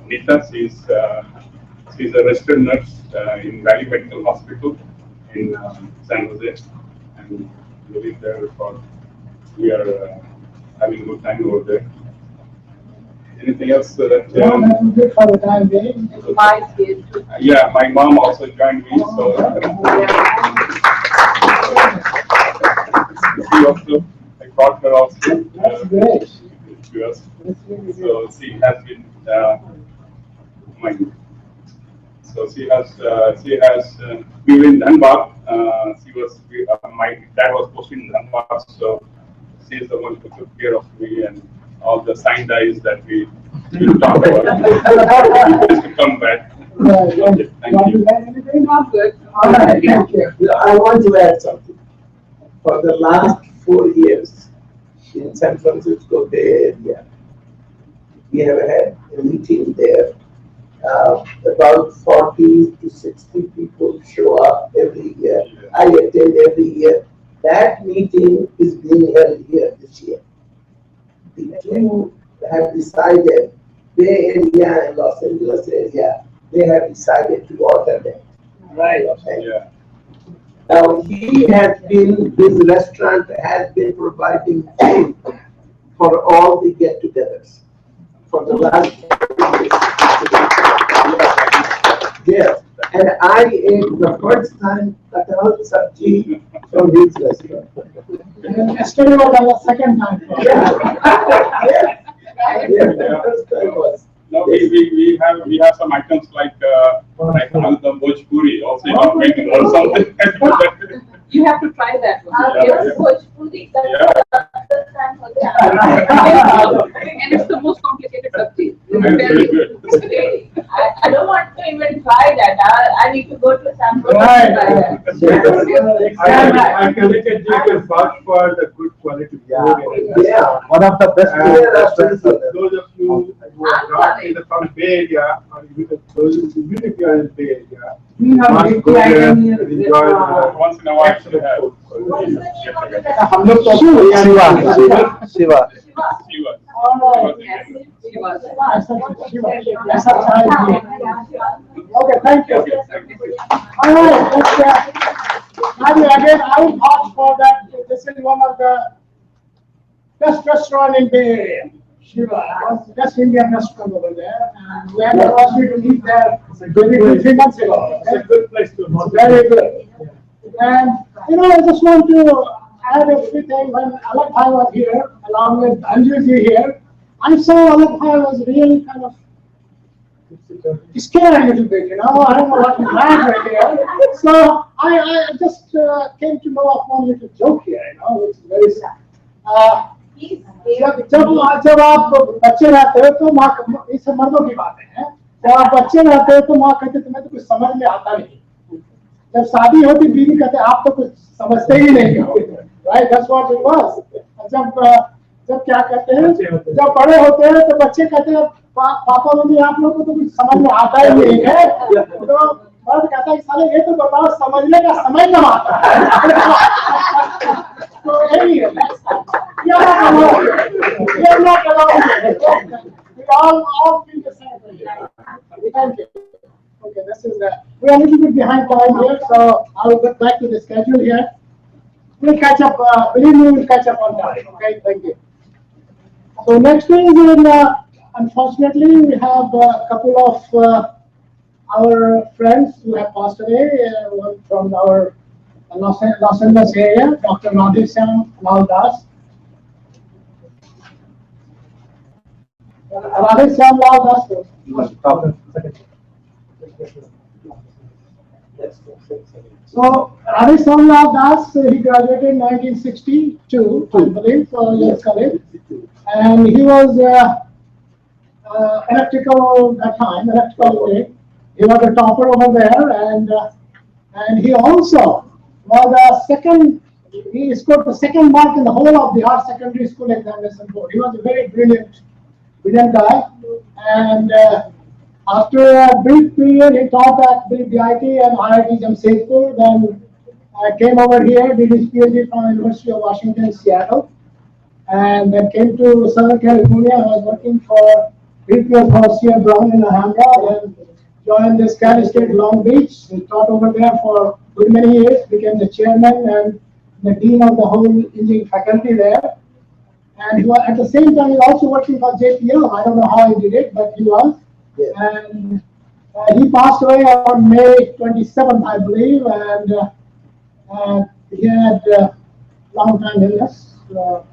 Neeta, she's a registered nurse in Valley Medical Hospital in San Jose, and living there we are having a good time over there. Anything else that? No, that was good for the time being. Yeah, my mom also joined me, so she also, I brought her also. That's great. To us. So she has been So she has we were in Dhanbad. My dad was posted in Dhanbad, so she is the one who took care of me and all the sign dies that we talk about. Just to come back. Okay, thank you. Not good. All right, thank you. I want to add something. For the last 4 years in San Francisco Bay Area, we have had a meeting there. About 40 to 60 people show up every year. I attend every year. That meeting is being held here this year. The two have decided, Bay Area and Los Angeles area, they have decided to alternate. Right. Okay. Yeah. Now his restaurant has been providing food for all the get-togethers for the last 10 years. Yes, and I ate the first time katal sabji from his restaurant. And yesterday was our second time. Yeah. No, we have some items like the Bhojpuri also you are making or something. You have to try that one. Yeah. Bhojpuri, that's And it's the most complicated subject. That's very good. I don't want to even try that. I need to go to San Francisco. I can look at you vouch for the good quality. Yeah, one of the best restaurants. Those of you who are not either from Bay Area or even if you are in Bay Area, We have must go great there idea. and enjoy the Once in a while you have. हम लोग तो Shiva Shiva Shiva. Okay, thank you. All right, again, I would vouch for that. This is one of the best restaurant in Bay Area. Shiva was the best Indian restaurant over there, and we had the opportunity to eat there maybe 3 months ago. It's a good place to It's very good. And I just want to add a few things. When Alak Bhai was here, along with Anjuji here, I saw Alak Bhai was really kind of scared a little bit, I don't know what to add right here. So I just came to know of one little joke here, which is very sad. जब आप बच्चे रहते हो तो माँ, इस मर्दों की बातें हैं, जब आप बच्चे रहते हो तो माँ कहते तुम्हें तो कुछ समझ में आता नहीं, जब शादी होती बीवी कहते आप तो कुछ समझते ही नहीं हो, right? That's what it was. जब क्या कहते हैं, जब बड़े होते हैं तो बच्चे कहते हैं पापा मम्मी आप लोग को तो कुछ समझ में आता ही नहीं है, तो मर्द कहता है साले ये तो बताओ समझने का समय कब आता है। तो यही है, we all feel the same way. Thank you. Okay, this is we're a little bit behind time here, so I'll get back to the schedule here. We'll catch up. Believe me, we'll catch up on time. Okay, thank you. So next is unfortunately we have a couple of our friends who have passed away. One from our Los Angeles area, Dr. Radheshyam Lal Das. Radheshyam Lal Das. So Radheshyam Lal Das, he graduated in 1962, I believe, yes, correct. And he was electrical at that time, electrical engineering. He was a topper over there, and he also was the second. He scored the second mark in the whole of the Bihar Secondary School Examination Board. He was a very brilliant guy, and after a brief period, he taught at BIT and IIT Jamshedpur. Then came over here, did his PhD from University of Washington, Seattle, and then came to Southern California. I was working for VP of Garcia Brown in Alhambra, then joined this Cal State Long Beach. He taught over there for good many years, became the chairman and the dean of the whole engineering faculty there. And he was, at the same time, he was also working for JPL. I don't know how he did it, but he was. Yeah. And he passed away on May 27th, I believe, and he had long time illness. So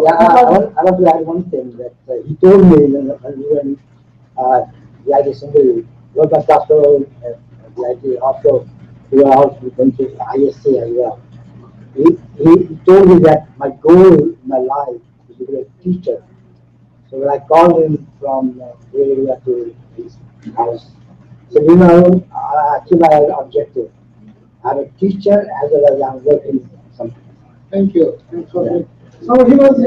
yeah, I want to add one thing that he told me when we were in BIT Sindri, work at Castro, BIT offshore, we were also going to ISC as well. He told me that my goal in my life is to be a teacher. So when I called him from the area to his house, so I achieved my objective. I'm a teacher as well as I'm working something. Thank you. Thanks for that. So he was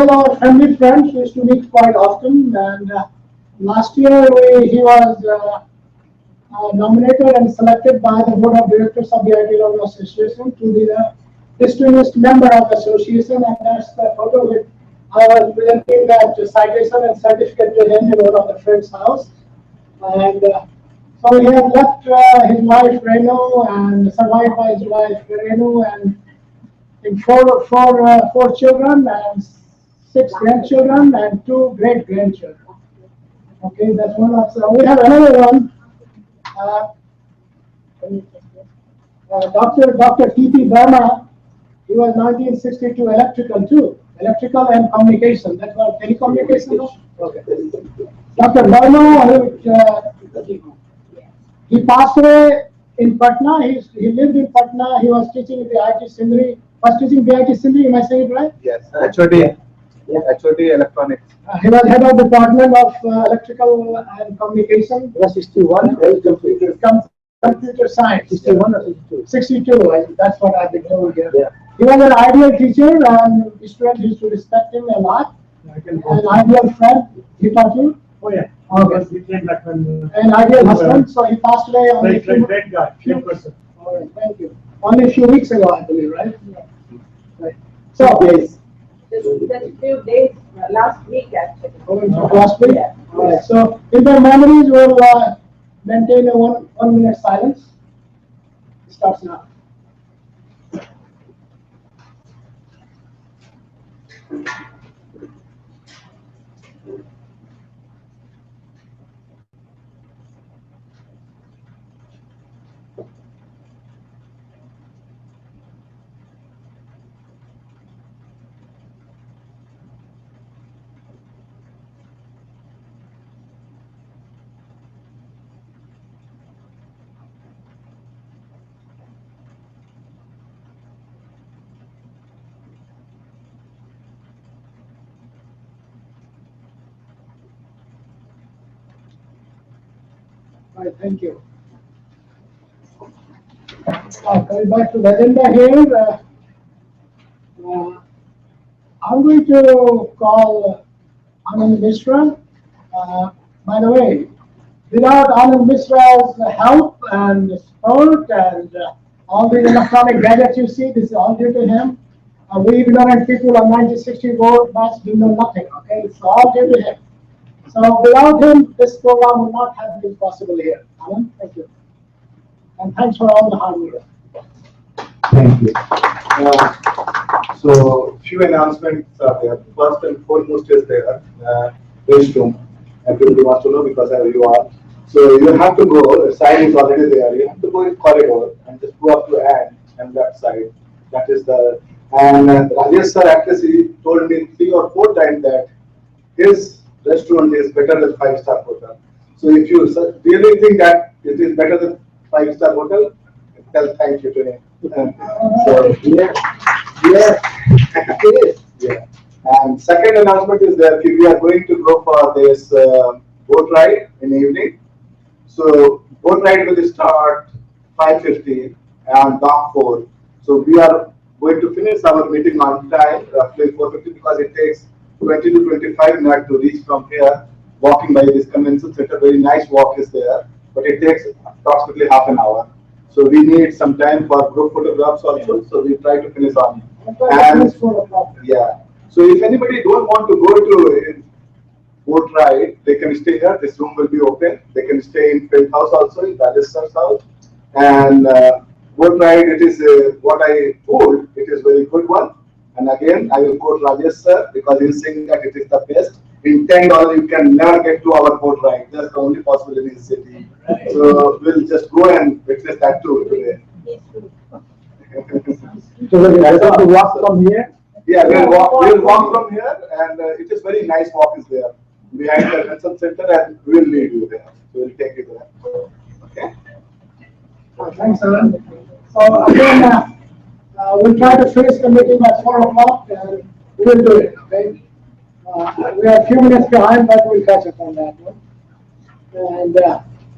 our family friend. We used to meet quite often, and last year he was nominated and selected by the board of directors of the BIT Alumni Association to be the distinguished member of the association, and that's the photo with I was presenting that citation and certificate to him in one of the friend's house, and so he had left his wife Renu and survived by his wife Renu and four children and 6 grandchildren and 2 great-grandchildren. Okay, that's one of. So we have another one. Dr. T.P. Burma. He was 1962 electrical too, electrical and communication. That's what telecommunication. Okay. Dr. Barno, he passed away in Patna. He lived in Patna. He was teaching at the IIT Sindri. Was teaching BIT Sindri. Am I saying it right? Yes. HOD. HOD electronics. He was head of department of electrical and communication. Was 61, Computer science. 61 or 62? 62. That's what I've been told here. Yeah. He was an ideal teacher, and students used to respect him a lot. An ideal friend. He taught you? Oh yeah. Okay. We came back when. An ideal husband. So he passed away only Great guy. Great person. All right, thank you. Only a few weeks ago, I believe, right? Right. So, Just few days, last week actually. last week? Yeah. All right. So, in their memories, we'll maintain a 1 minute silence. It starts now. All right, thank you. Coming back to the agenda here, I'm going to call Anand Mishra. By the way, without Anand Mishra's help and support and all these electronic gadgets you see, this is all due to him. We ignorant people of 1960 vote batch do know nothing, okay? It's all due to him. So without him, this program would not have been possible here. Alan, thank you. And thanks for all the hard work. Thank you. So, few announcements are there. First and foremost is there, restroom. Everybody wants to know because you are. So, you have to go, the sign is already there. You have to go in corridor and just go up to end and left side. That is the, and Rajesh sir actually told me 3 or 4 times that his restaurant is better than 5-star hotel. So, if you really think that it is better than 5-star hotel, tell thank you to him. So, yeah. Yeah. And second announcement is that we are going to go for this boat ride in the evening. So boat ride will start 5:50 and dock 4. So we are going to finish our meeting on time, roughly 4:50, because it takes 20 to 25 minutes to reach from here, walking by this convention center. Very nice walk is there, but it takes approximately half an hour. So we need some time for group photographs also. So we try to finish on. And yeah. So if anybody don't want to go to boat ride, they can stay here. This room will be open. They can stay in Field House also, in Rajasthan's house. And boat ride, it is what I told. It is very good one. And again, I will quote Rajesh sir because he is saying that it is the best. In $10 you can never get to our boat ride. That's the only possibility in the city. Right. So we'll just go and witness that too today. So we have to walk from here? Yeah, we'll walk from here, and it is very nice walk is there behind the convention center, and we'll lead you there. So we'll take you there. Okay. Thanks, Alan. So again, we'll try to finish the meeting at 4 o'clock, and we will do it. Okay. We are a few minutes behind, but we'll catch up on that one. And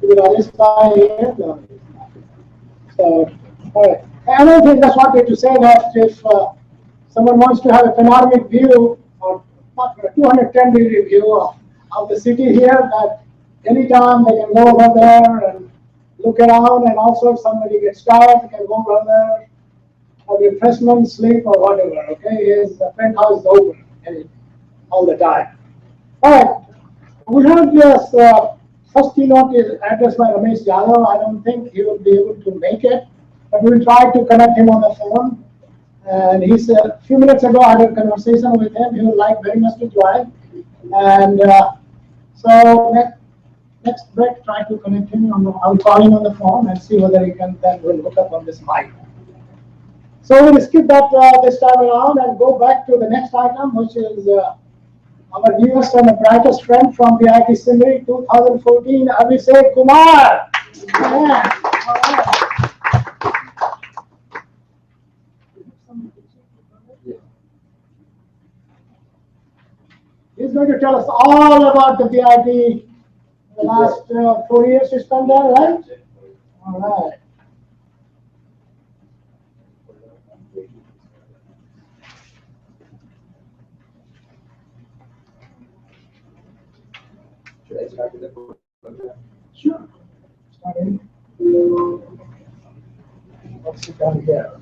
we are this by here. So, all right. Another thing I just wanted to say that if someone wants to have a panoramic view or 210-degree view of the city here, that anytime they can go over there and look around, and also if somebody gets tired, they can go over there, or refreshment, sleep, or whatever. Okay, his penthouse is open all the time. All right, we have this first keynote is addressed by Ramesh Yadav. I don't think he will be able to make it, but we'll try to connect him on the phone. And he said a few minutes ago I had a conversation with him. He would like very much to join. And so next break, try to connect him on the, I'll call him on the phone and see whether he can then will hook up on this mic. So we'll skip that this time around and go back to the next item, which is our newest and brightest friend from the IT Sindri 2014, Abhishek Kumar. Yeah. All right. He's going to tell us all about the BIT. The last 4 years you spent there, right? All right. Should I start with the program? Sure. Start in. Let's sit down here.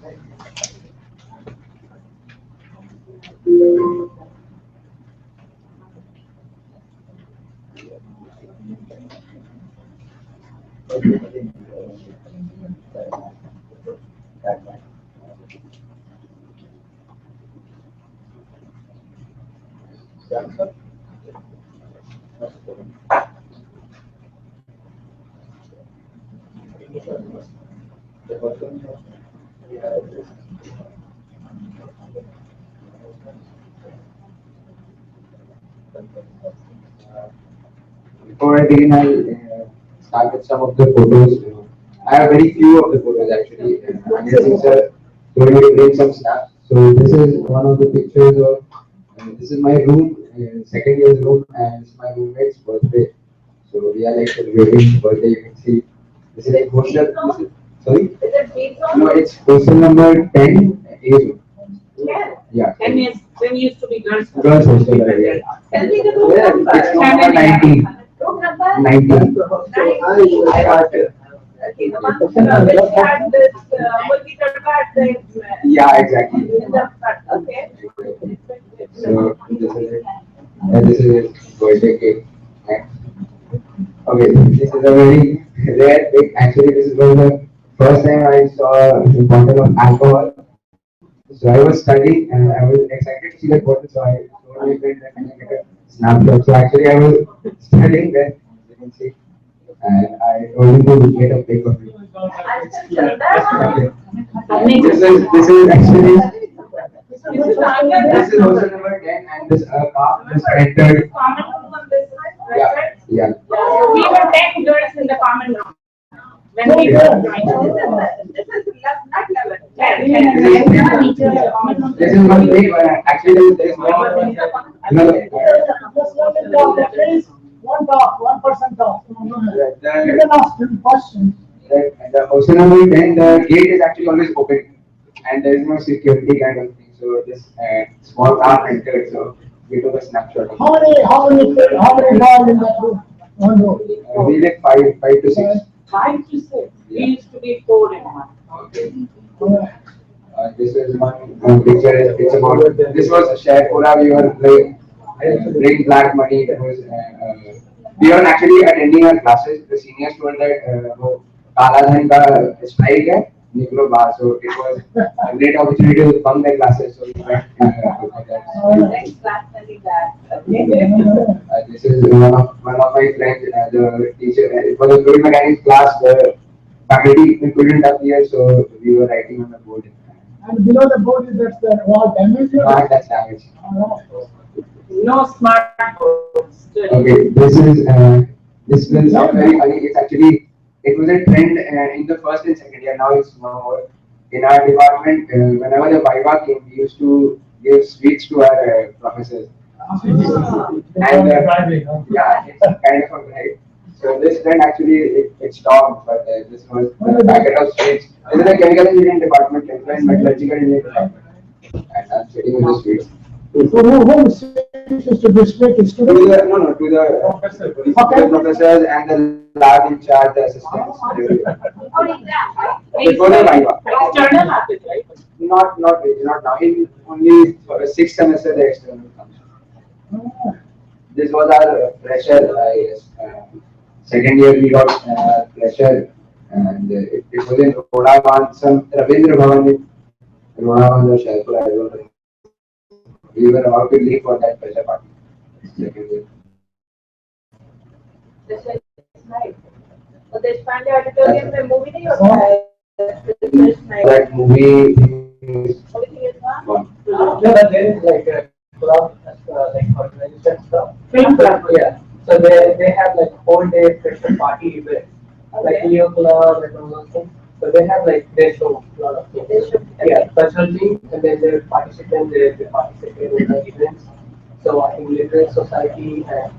Before I begin, I'll start with some of the photos. I have very few of the photos actually. I guess it's going to bring some snaps. So this is one of the pictures of. This is my room, second year's room, and this is my roommate's birthday. So we are like celebrating his birthday. You can see this is like hostel. Sorry? Is it B zone? No, it's hostel number 10, A zone. Yeah. 10 used to be girls. Girls hostel. Yeah. Tell me the room Yeah, number. it's number 19. Room number? 19. I got it. Okay, the one which had this multi-targa at the Yeah, exactly. in the front. Okay. So this is it. And this is his birthday cake. Okay, this is a very rare cake. Actually, this is one of the first time I saw the bottle of alcohol. So I was studying and I was excited to see that bottle. So I told my friend that I can get a snapshot. So actually, I was studying there. You can see. And I told him to get a pic of it. Okay. This is actually. This is also number 10 and this car just entered. Yeah, yeah. We were 10 girls in the common room. When we were joining. This is not 11. This is one big one. Actually, there is no. One talk, one person talk. You can ask him questions. The hostel number 10, the gate is actually always open and there is no security kind of thing. So this small car entered, so we took a snapshot. How many guys in that room? One room. We like 5 to 6. 5 to 6. We used to be 4 in one. This is one picture. It's about this was Sharekura. We were like bring black money. It was we were actually attending our classes. The seniors told that वो काला धन का strike है निकलो बाहर. So it was a great opportunity to bunk the classes. So we went. This is one of my friends. The teacher. It was a fluid mechanics class. The faculty couldn't appear, so we were writing on the board. And below the board is that the wall damage? Not that's damage. No smart boards. Okay, this will sound very funny. It's actually it was a trend in the first and second year. Now it's more in our department. Whenever the Viva came, we used to give sweets to our professors. And yeah, it's kind of a bribe. So this trend actually it stopped, but this was a packet of sweets. This is a chemical engineering department, chemical and metallurgical engineering department, and I'm sitting with the sweets. So who is to distribute to students? To the professors and the lab in charge, the assistants. Before the Viva. External happens, right? Not really, not now. In only for a 6th semester the external comes. This was our fresher, I guess. Second year we got fresher, and it was in Rodavan, some Ravindra Bhavan, Rodavan or Sharekura, I don't know. We were about to leave for that fresher party. Second year. This is nice. So this Pandey auditorium में movie नहीं होता है. That movie No, but there is like a club, like organization stuff. Film club. Yeah. So they have like whole day fresher party event, like Leo Club and all those things. So they have like they show a lot of things. Yeah, cultural things, and then their participants they participate in the events. So I think Literary Society and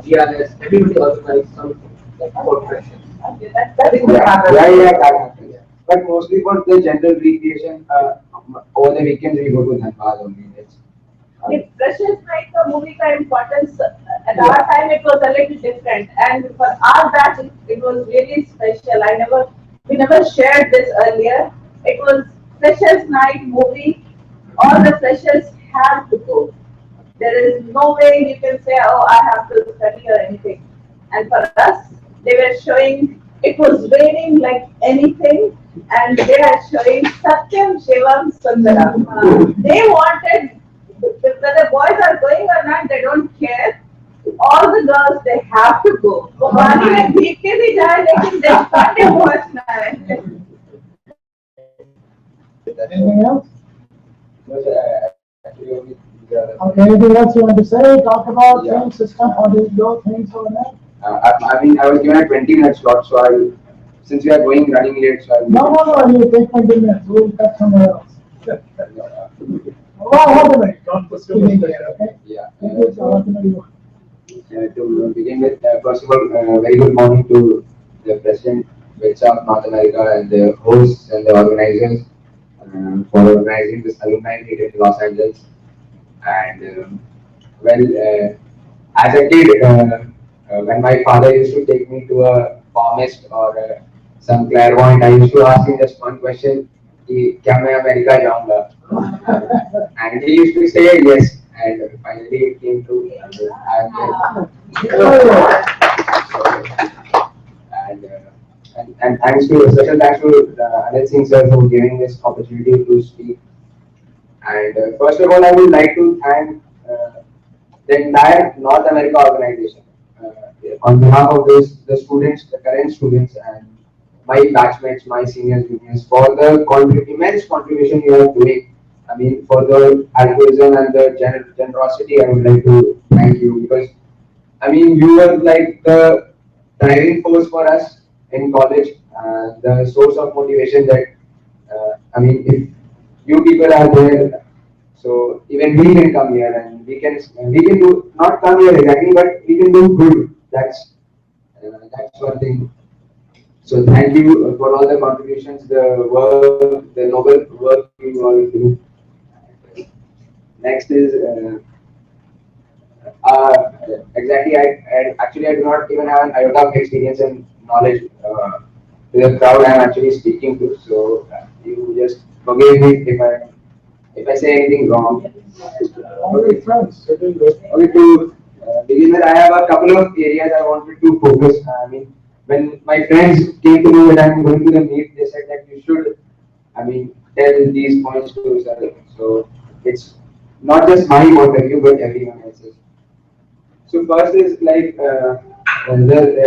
GRS, everybody organize something like for freshers. Yeah, yeah, that happens. But mostly for the general recreation, over the weekends we go to Dhanbad only. If Freshers Night the movie ka importance at our time it was a little different, and for our batch it was really special. We never shared this earlier. It was Freshers Night movie. All the freshers have to go. There is no way you can say, oh, I have to study or anything. And for us, they were showing, it was raining like anything, and they are showing Satyam Shivam Sundaram. They wanted, whether boys are going or not, they don't care. All the girls, they have to go. वो पानी में भीग के भी जाए, लेकिन देशपांडे पहुंचना है. Anything else? Actually, only Okay, anything else you want to say? Talk about things, system, how do you go, things over there? I mean, I was given a 20-minute slot, so since we are running late, so No, you take 20 minutes, we'll cut somewhere else. Well, hold a minute, don't put too many there, okay? Yeah. To to begin with, first of all, very good morning to the President, BITSAANA of North America, and the hosts and the organizers for organizing this alumni meet in Los Angeles. And as a kid, when my father used to take me to a palmist or some clairvoyant, I used to ask him just one question: कि क्या मैं America जाऊंगा? And he used to say yes. And finally it came to and thanks to special thanks to Anil Singh sir for giving this opportunity to speak. And first of all, I would like to thank the entire North America organization on behalf of the students, the current students, and my batchmates, my seniors, juniors, for the immense contribution you are doing. I mean, for the altruism and the generosity, I would like to thank you, because I mean, you were like the driving force for us in college, the source of motivation that, I mean, if you people are there, so even we can come here and we can do, not come here exactly, but we can do good. That's one thing. So thank you for all the contributions, the work, the noble work you all do. Next is exactly. I do not even have an iota of experience and knowledge to the crowd I am actually speaking to. So you just forgive me if I say anything wrong. Okay, friends. Okay, to begin with, I have a couple of areas I wanted to focus. I mean, when my friends came to know that I am going to the meet, they said that you should, I mean, tell these points to us. So it's not just my point of view, but everyone else's. So first is like the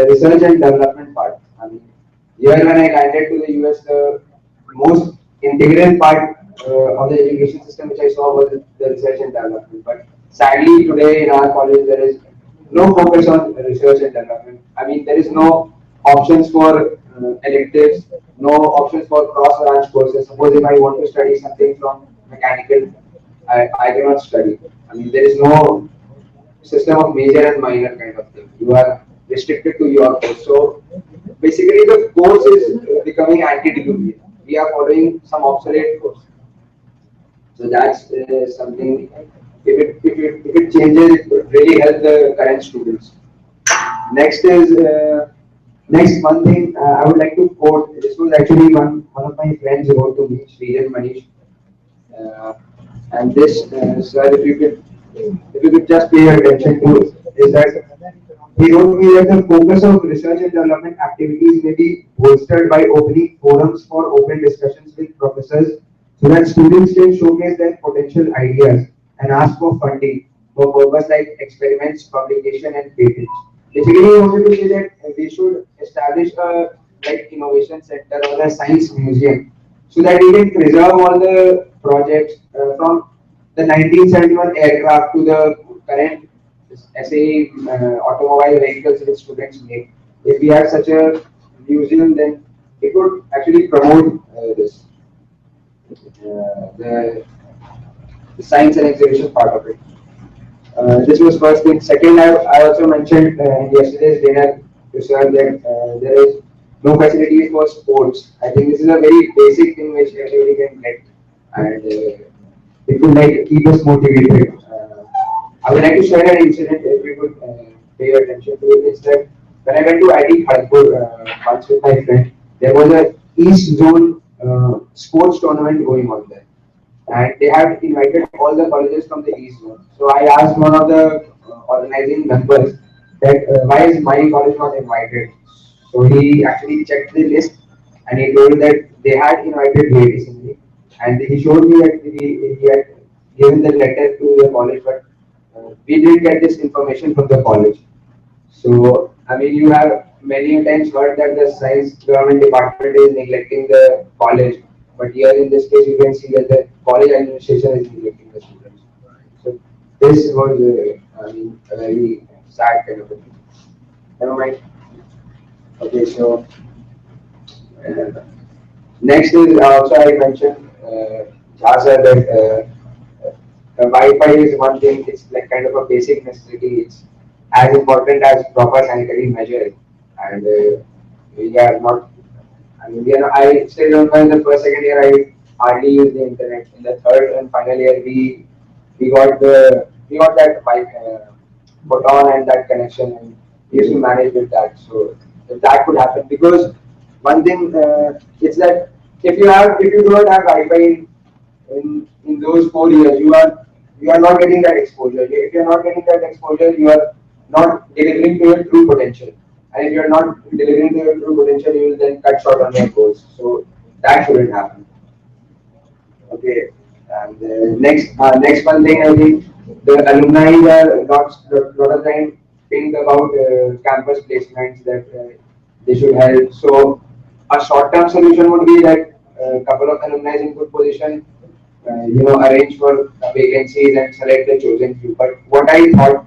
research and development part. I mean, here when I landed to the US, the most integral part of the education system which I saw was the research and development. But sadly, today in our college there is no focus on research and development. I mean, there is no options for electives, no options for cross-branch courses. Suppose if I want to study something from mechanical, I cannot study. I mean, there is no system of major and minor kind of thing. You are restricted to your course. So basically, the course is becoming anti-diluvian. We are following some obsolete course. So that's something. If it changes, it would really help the current students. Next is next one thing I would like to quote. This was actually one of my friends wrote to me, Sridhar Manish. And this, sir, if you could just pay attention to it, is that he wrote me that the focus of research and development activities may be bolstered by opening forums for open discussions with professors so that students can showcase their potential ideas and ask for funding for purposes like experiments, publication, and patents. Basically, he wanted to say that we should establish a like innovation center or a science museum so that we can preserve all the projects from the 1971 aircraft to the current SA automobile vehicles that students make. If we have such a museum, then it would actually promote this the science and exhibition part of it. This was first thing. Second, I also mentioned in yesterday's dinner to sir that there is no facilities for sports. I think this is a very basic thing which everybody can get, and it would like keep us motivated. I would like to share an incident if we could pay attention to it. Is that when I went to IIT Kharagpur once with my friend, there was a East Zone sports tournament going on there, and they had invited all the colleges from the East Zone. So I asked one of the organizing members that why is my college not invited? So he actually checked the list and he told that they had invited BITSAANA Sindri, and he showed me that he had given the letter to the college, but we didn't get this information from the college. So, I mean, you have many times heard that the science government department is neglecting the college, but here in this case, you can see that the college administration is neglecting the students. So, this was, I mean, a very sad kind of a thing. Never mind. Okay, so next is also I mentioned, Jasa, that Wi-Fi is one thing. It's like kind of a basic necessity. It's as important as proper sanitary measure, and we are not. I mean, we are. I still remember in the first, second year I hardly used the internet. In the third and final year, we got that put on and that connection, and we used to manage with that. So if that could happen, because one thing it's that if you don't have Wi-Fi in those 4 years, you are not getting that exposure. If you are not getting that exposure, you are not delivering to your true potential. And if you are not delivering to your true potential, you will then cut short on your goals. So that shouldn't happen. Okay. And next one thing, I think the alumni are lot of time think about campus placements that they should help. So a short-term solution would be that a couple of alumni in good position, arrange for vacancies and select the chosen few. But what I thought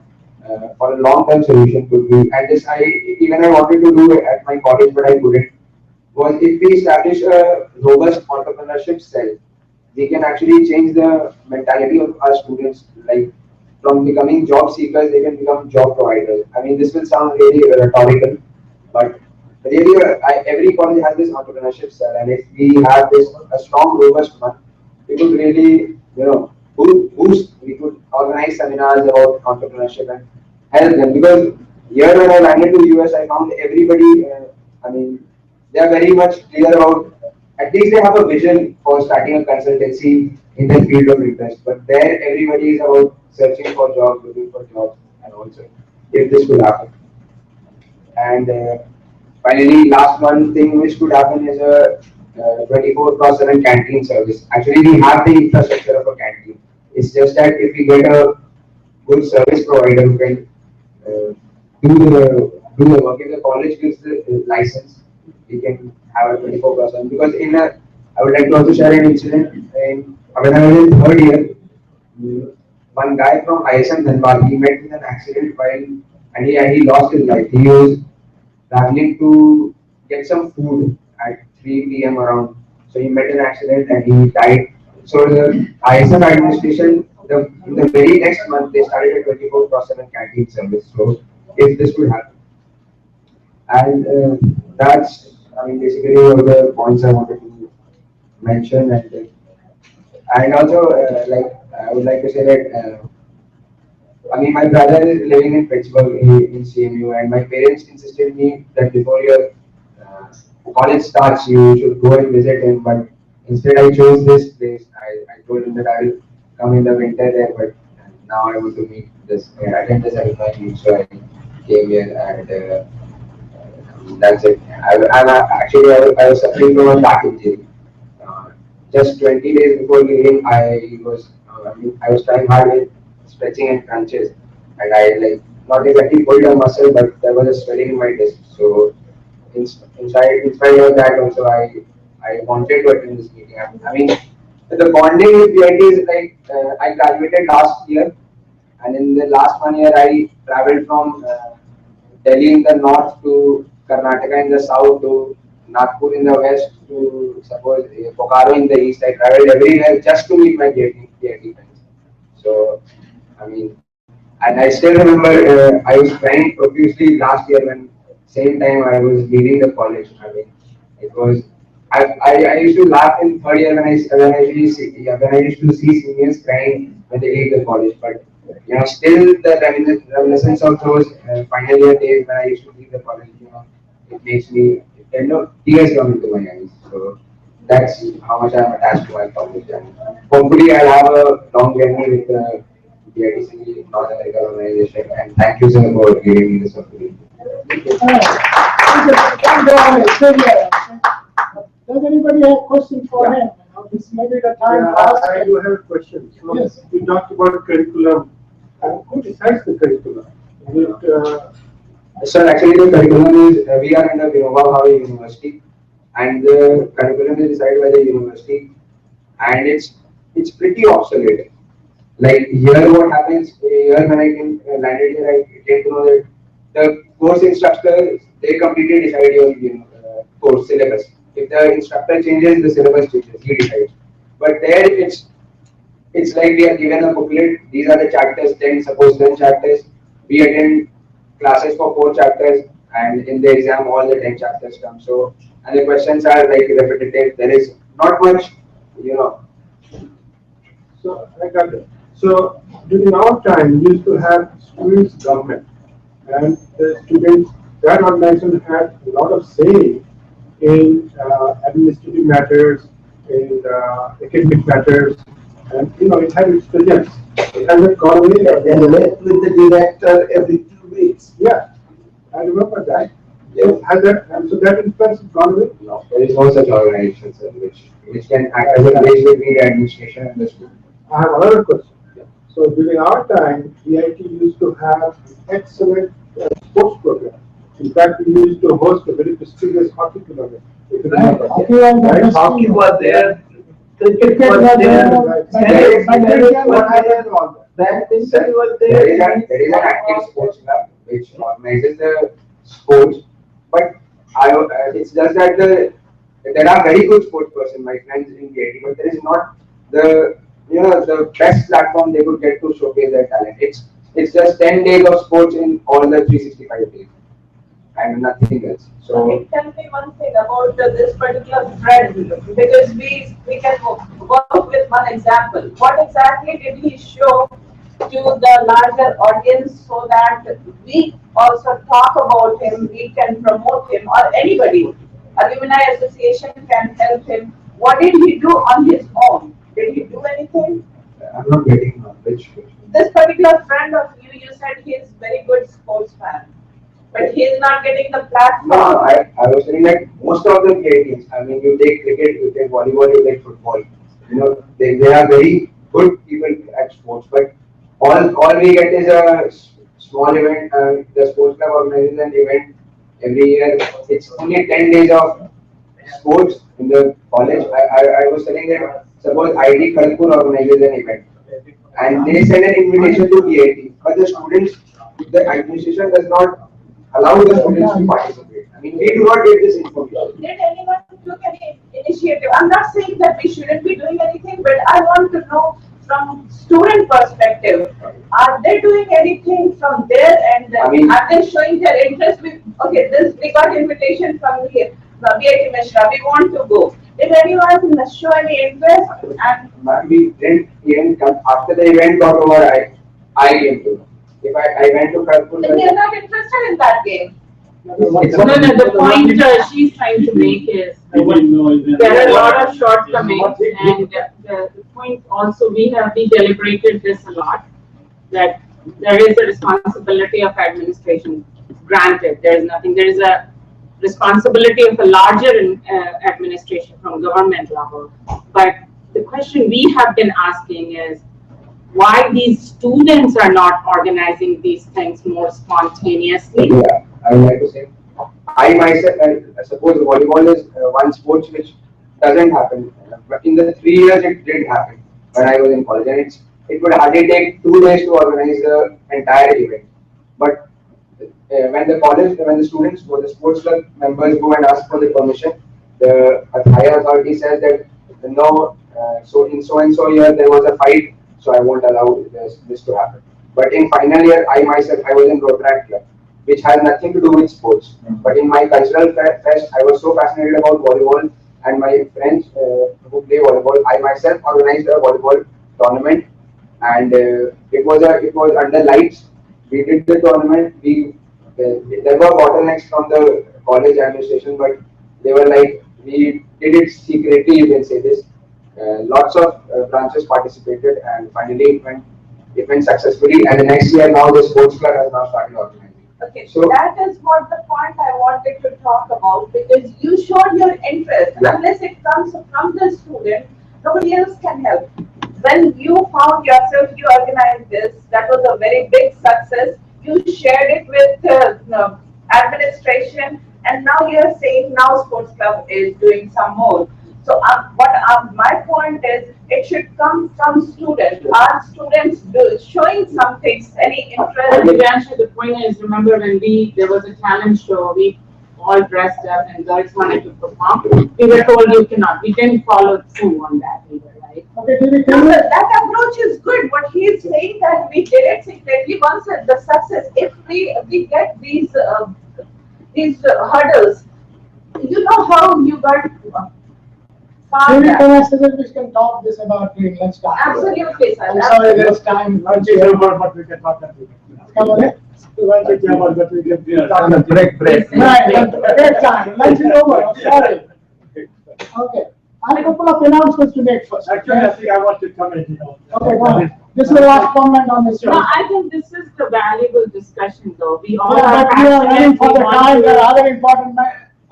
for a long-term solution could be, and this I wanted to do it at my college, but I couldn't, was if we establish a robust entrepreneurship cell, we can actually change the mentality of our students, like from becoming job seekers, they can become job providers. I mean, this will sound really rhetorical, but really, every college has this entrepreneurship cell, and if we have this a strong, robust one, we could really, boost. We could organize seminars about entrepreneurship and help them. Because here, when I landed to US, I found everybody. I mean, they are very much clear about. At least they have a vision for starting a consultancy in their field of interest. But there, everybody is about searching for jobs, looking for jobs, and also if this could happen. And finally, last one thing which could happen is a 24/7 canteen service. Actually, we have the infrastructure of a canteen. It's just that if we get a good service provider who can uh, do the work, if the college gives the license, we can have a 24/7. Because I would like to also share an incident. When I was in third year, one guy from ISM Dhanbad, he met with an accident and he lost his life. He was traveling to get some food at 3 p.m. around. So he met an accident and he died. So the ISM administration, in the very next month, they started a 24/7 canteen service. So if this could happen. And that's, I mean, basically all the points I wanted to mention. And also, I would like to say that I mean, my brother is living in Pittsburgh in CMU, and my parents insisted me that before your college starts, you should go and visit him. But instead, I chose this place. I told him that I will come in the winter there, but now I want to meet this, attend this alumni meet, so I came here, and that's it. I was suffering from a back injury. Just 20 days before leaving, I was trying hard with stretching and crunches, and I like not exactly pulled a muscle, but there was a swelling in my disc. So in spite of that, also I wanted to attend this meeting. I mean, The bonding with BIT is like I graduated last year, and in the last 1 year I traveled from Delhi in the north to Karnataka in the south to Nagpur in the west to suppose Bokaro in the east. I traveled everywhere just to meet my BIT friends. So I mean, and I still remember I was crying profusely last year when same time I was leaving the college. I mean, it was I used to laugh in third year when I used to see, yeah, when I used to see seniors crying when they leave the college. But still the reminiscence of those final year days when I used to leave the college, it makes me tears come into my eyes. So that's how much I'm attached to my college, and hopefully I'll have a long journey with the BITC North America organization. And thank you, sir, for giving me this opportunity. Does anybody have questions for him? This may be the time. I do have a question. So Yes. we talked about the curriculum. Who decides the curriculum? Sir, actually the curriculum is, we are under Vinoba Bhave University, and the curriculum is decided by the university, and it's pretty obsolete. Like here what happens, here when I landed here, I came to know that the course instructor, they completely decide your course syllabus. If the instructor changes, the syllabus changes, he decides. But there it's like we are given a booklet, these are the chapters, 10, suppose 10 chapters, we attend classes for 4 chapters, and in the exam all the 10 chapters come. So, and the questions are like repetitive, there is not much, So I got it. So during our time, we used to have students' government, and the students, that organization had a lot of say in administrative matters, in academic matters, and it had its presence. It hasn't gone away. They met with the director every 2 weeks. Yeah, I remember that. Has that, so that influence has gone away? No, there is no such organization, sir, which can act as a bridge between the administration and the student. I have another question. So during our time, BIT used to have excellent sports program. In fact, we used to host a very prestigious hockey tournament. If you remember. Right? Hockey was there, cricket was was there, there, badminton was there. There is an active sports club which organizes the sports, but it's just that there are very good sports persons, my friends in BIT, but there is not the the best platform they could get to showcase their talent. It's just 10 days of sports in all the 365 days and nothing else. So tell me one thing about this particular friend, because we can work with one example. What exactly did he show to the larger audience so that we also talk about him, we can promote him, or anybody, Alumni Association can help him? What did he do on his own? Did he do anything? I'm not getting which. This particular friend of you said he is very good sports fan, but he is not getting the platform. No, I was saying that most of the teams, I mean, you take cricket, you take volleyball, you take football. They are very good people at sports, but all we get is a small event. The sports club organizes an event every year. It's only 10 days of sports in the college. I was telling that suppose ID Kharagpur organizes an event and they send an invitation to BIT, but the students, the administration does not allow the students to participate. I mean, we do not get this information. Did anyone took any initiative? I'm not saying that we shouldn't be doing anything, but I want to know from student perspective, are they doing anything from their end? Are they showing their interest? Okay, we got invitation from here. BIT Mishra, we want to go. Did anyone show any interest? And we didn't even come after the event got over. I came to know. If I went to Kharagpur, they are not interested in that game. No, the point she's trying to make is there are a lot of shortcomings, and the point also we deliberated this a lot, that there is a responsibility of administration. Granted, there is a responsibility of a larger administration from government level, but the question we have been asking is why these students are not organizing these things more spontaneously. Yeah, I would like to say, I myself, I suppose volleyball is one sport which doesn't happen. But in the 3 years, it did happen when I was in college, and it would hardly take 2 days to organize the entire event. But when the students or the sports club members go and ask for the permission, the higher authority says that no, so in so and so year there was a fight, so I won't allow this to happen. But in final year, I myself, I was in Rotaract Club, which has nothing to do with sports. But in my cultural fest, I was so fascinated about volleyball, and my friends who play volleyball, I myself organized a volleyball tournament, and it was under lights. We did the tournament. There were bottlenecks from the college administration, but they were like, we did it secretly, you can say this. Lots of branches participated, and finally it went successfully. And the next year, now the sports club has now started organizing. Okay, so that is what the point I wanted to talk about, because you showed your interest. Yeah. Unless it comes from the student, nobody else can help. When you found yourself, you organized this, that was a very big success. You shared it with administration, and now you're saying now sports club is doing some more. So my point is, it should come from students. Are students showing something, any interest? Actually, the point is, remember when there was a talent show, we all dressed up and girls wanted to perform. We were told you cannot. We didn't follow through on that either, right? Okay, No, that approach is good. What he is saying that we did it secretly. Once the success, if we get these hurdles, you know how you got. Maybe can I suggest we can talk this about during lunch time? Absolutely, sir. I'm sorry, there's time. Lunch is over, but we can talk at the Come on, lunch is over, but we can talk at break. Right, break time. Lunch is over. I'm sorry. Okay. I have a couple of announcements to make first. Actually, I think I want to comment, Okay, go ahead. This is the last comment on this. No, I think this is the valuable discussion though. We all Yeah, are but we are running passionate, for we the want time. There to- are other important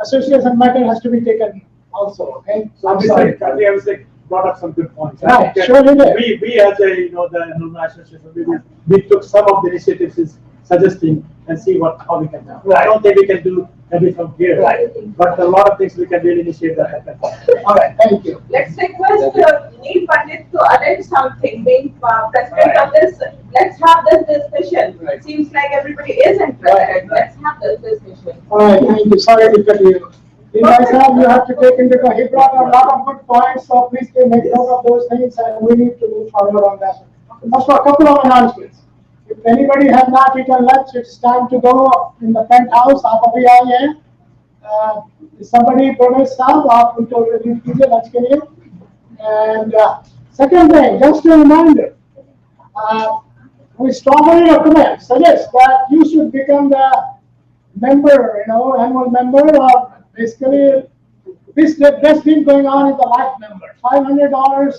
association matter has to be taken also, okay? So I'm sorry. I think I was like, brought up some good points. I Right, think, sure you did. We as a, the Alumni Association, we took some of the initiatives is suggesting and see how we can do. I don't think we can do everything from here. Right. But a lot of things we can really initiate that happen. All right, thank you. Let's request Neil Pandit to arrange something, being president of this. Let's have this discussion. Seems like everybody is interested. Let's have this discussion. All right, thank you. Sorry to cut you. Myself, you have to take into account. He brought a lot of good points, so please make note of those things, and we need to move forward on that. Just a couple of announcements. If anybody has not eaten lunch, it's time to go in the penthouse. आप अभी आए हैं. Somebody promised now. आप उनको release कीजिए lunch के लिए. And second thing, just a reminder. We strongly recommend, suggest that you should become the member, annual member of. Basically, this best thing going on is the life member. $500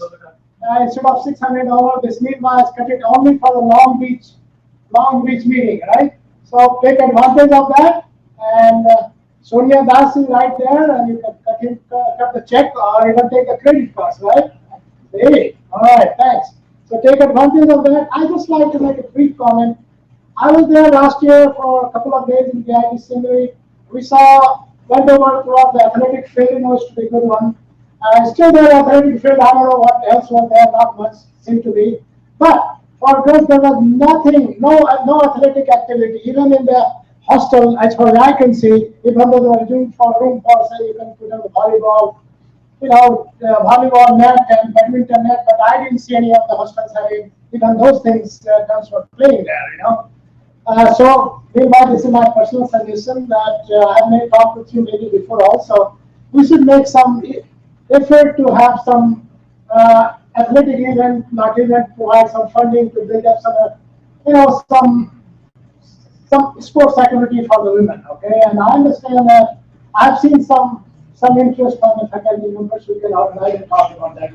instead of $600. This meanwhile has cut it only for the Long Beach meeting, right? So take advantage of that. And Sonia Das is right there, and you can cut the check or even take a credit card, right? Hey, all right, thanks. So take advantage of that. I just like to make a brief comment. I was there last year for a couple of days in BIT Sindri. We went over throughout the athletic field, it's to be a good one. Still there, athletic field, I don't know what else was there, not much seemed to be. But for girls, there was nothing, no athletic activity, even in the hostel, as far as I can see, even though they were doing room for, say, you can put on the volleyball, volleyball net and badminton net, but I didn't see any of the hostels having even those things, girls were playing there, So, this is my personal suggestion that I may talk with you maybe before also. We should make some effort to have some athletic event, not even provide some funding to build up some sports activity for the women. Okay, and I understand that I've seen some interest from the faculty members who can organize and talk about that.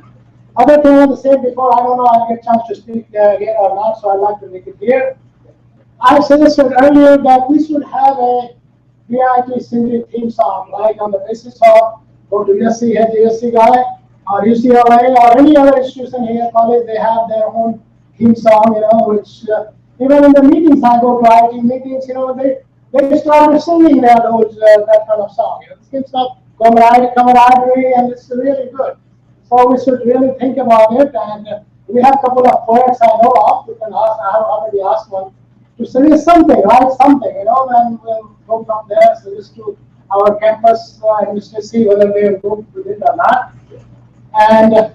Other thing I was saying before, I don't know I'll get a chance to speak here or not, so I'd like to make it clear. I suggested earlier that we should have a BIT Sindri theme song, like on the basis of go to USC, head the USC guy, or UCLA, or any other institution here, college, they have their own theme song, which even in the meetings, I go to IT meetings, they started singing that kind of song. This can stop camaraderie, and it's really good. So we should really think about it, and we have a couple of poets I know of. We can ask, I have already asked one to suggest something, write something, and we'll go from there, suggest to our campus and just see whether they will go with it or not. And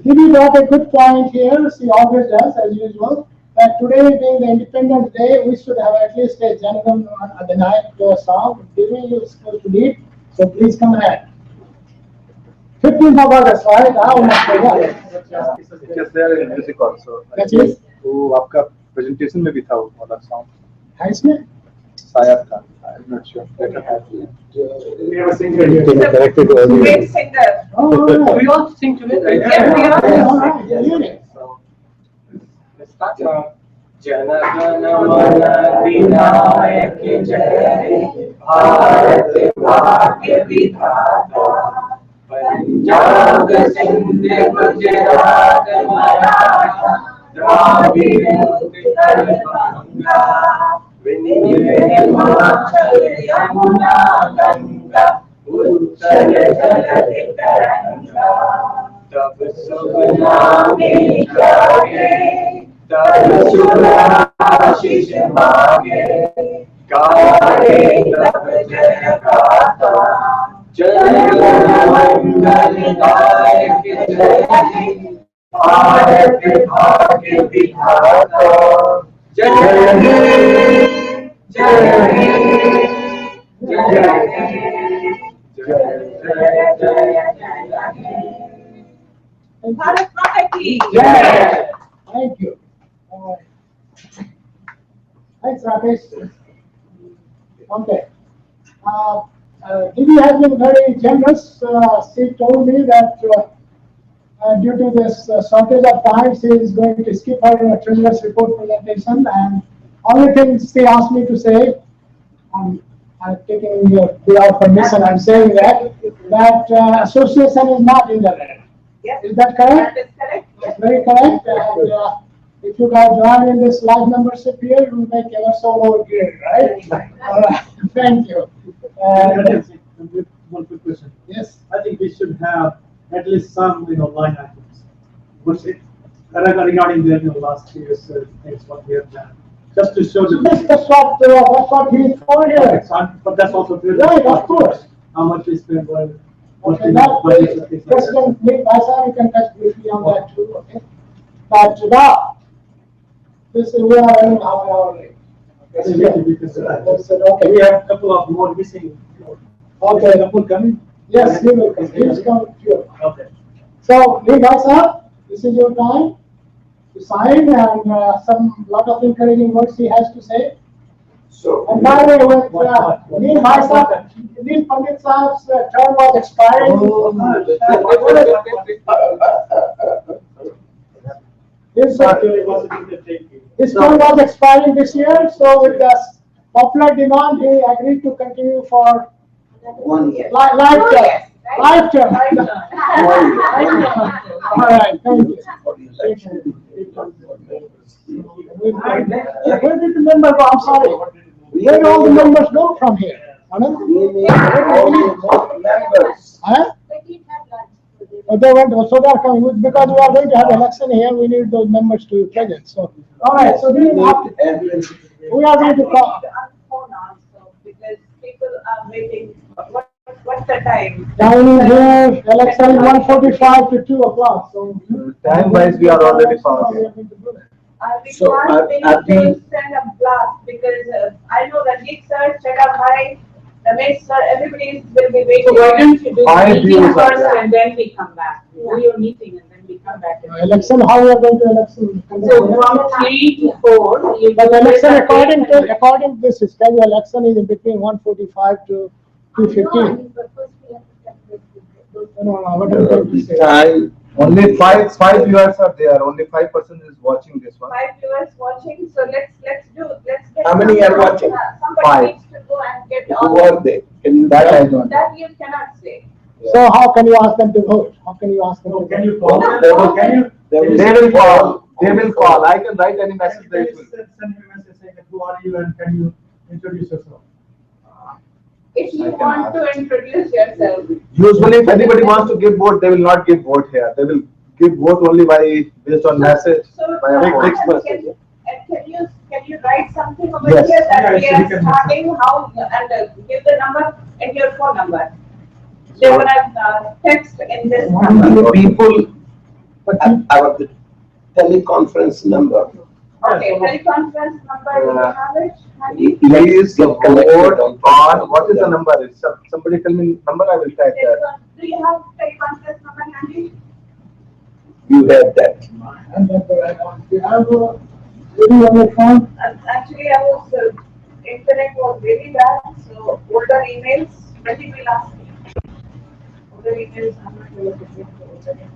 Didi brought a good point here, she always does, as usual, that today being the Independence Day, we should have at least a Janagam at the night song. Didi, you're supposed to lead, so please come ahead. 15th of August, right? It's there in music also. That is? वो आपका presentation में भी था वो वाला song. है इसमें? शायद था. I'm not sure. Better have to. We have a singer here. Corrected earlier. Great singer. Oh, right. We all sing together. Yeah, we are. All right. Yeah. Let's start from Jana Gana Mana Vinayak Jai Bharat Bhagya Vidhata Punjab Sindh Gujarat Maratha Dravid Uttar Himachal Yamuna Ganga Uttar Jal Taranga Tab Subh Nami Jage Tab Subh Ashish Mage Gare Tab Jaya Gata Jai Mangal Dayak Jai Bharat Bhagya Vidhata Jai Bharat Mata ki. Yeah. Thank you. All right. Thanks, Rakesh. Okay. Didi has been very generous. She told me that due to this shortage of time, she is going to skip her treasurer's report presentation. And only thing she asked me to say, I'm taking your permission, I'm saying that association is not in the red. Yes. Is that correct? That is correct. That's very correct. And if you guys join in this live membership here, you will make ever so lower grade, right? Thank you. One quick question. Yes. I think we should have at least some, line items. What's it regarding the last year's things what we have done, just to show the. That's what he's for here. But that's also good. Right, of course. How much we spend on. Okay, now, President Basa, you can touch briefly on that too, okay? But now, this is we are running half an hour late. Okay. We have a couple of more missing. Okay. Is a couple coming? Yes, he will come. He is coming here. Okay. So, Basa, this is your time to sign and some lot of encouraging words he has to say. So, And by the way, with Neil Pandit Sahab's term was expiring. His term was expiring this year, so with the popular demand, he agreed to continue for 1 year. Lifetime. Lifetime. All right, thank you. Where did the members go? I'm sorry. Where did all the members go from here? Members. Huh? Oh, they went, so they are coming because we are going to have election here. We need those members to be present. So, all right. So we are going to call. Phone also, because people are waiting. What's the time? Time is here. Election is 1:45 to 2 o'clock. So Time wise, we are already past. We So, can't really I've been- send a blast because I know that Nick sir, Cheta Bhai, Ramesh sir, everybody will be waiting. So why don't you do the Five meeting views are first there. and then we come back? Do your meeting and then we come back. election, how we are going to election? So from 3 to 4, you. But election according to the system, election is in between 1:45 to 2:15. No, what I'm trying to say. Only five viewers are there. Only 5% is watching this one. 5 viewers watching, so let's get. How many are watching? Somebody 5. needs to go and get Who all. are they? Can you That I don't know. That you cannot say. So how can you ask them to vote? How can you ask them to vote? Can you call them? They will- Can you? they will- They will call. They will call. I can write any message. They will. Send me a message saying, who are you and can you introduce yourself? If you I can want to ask. introduce yourself. Usually, if anybody wants to give vote, they will not give vote here. They will give vote only by based on message, So, by a text Anand, message. can you write something over Yes. here that Yeah, we actually, are can- starting, how, and give the number and your phone number. They will have text in this number. People, our teleconference number. Okay, teleconference number, do you have it? Handy? Please Get vote connected on, what is the number? Somebody tell me number, I will type that. Do you have teleconference number handy? You have that. And that's the right one. You have maybe on your phone? Actually, I was, internet was really bad, so older emails, Pratik will ask me. Older emails, I'm not able to get the older emails.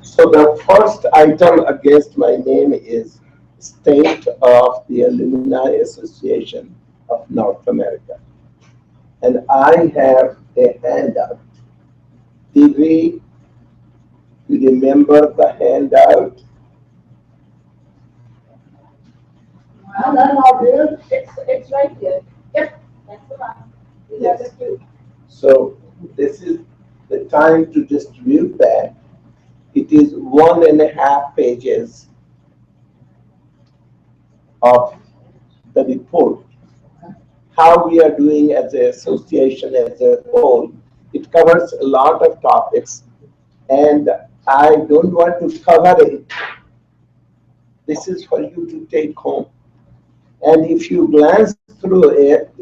So the first item against my name is State of the Alumni Association of North America. And I have a handout. Did we remember the handout? No, no, no, it's right here. Yep, that's the one. These are the two. So this is the time to distribute that. It is 1.5 pages of the report. How we are doing as an association as a whole. It covers a lot of topics, and I don't want to cover it. This is for you to take home. And if you glance through it,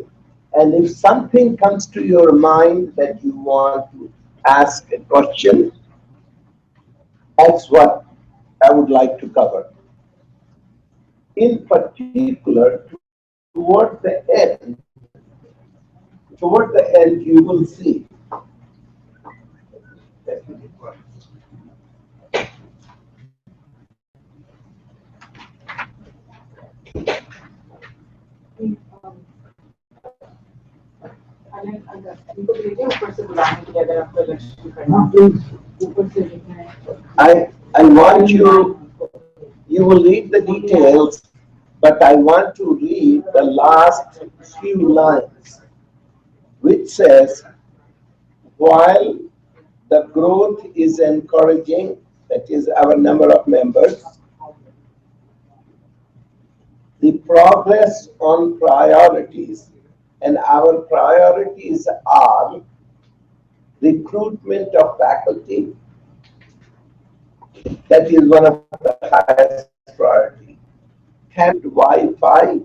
and if something comes to your mind that you want to ask a question, that's what I would like to cover. In particular, toward the end, you will see. I want you will read the details, but I want to read the last few lines, which says, while the growth is encouraging, that is our number of members, the progress on priorities, and our priorities are recruitment of faculty, that is one of the highest priority, and Wi-Fi,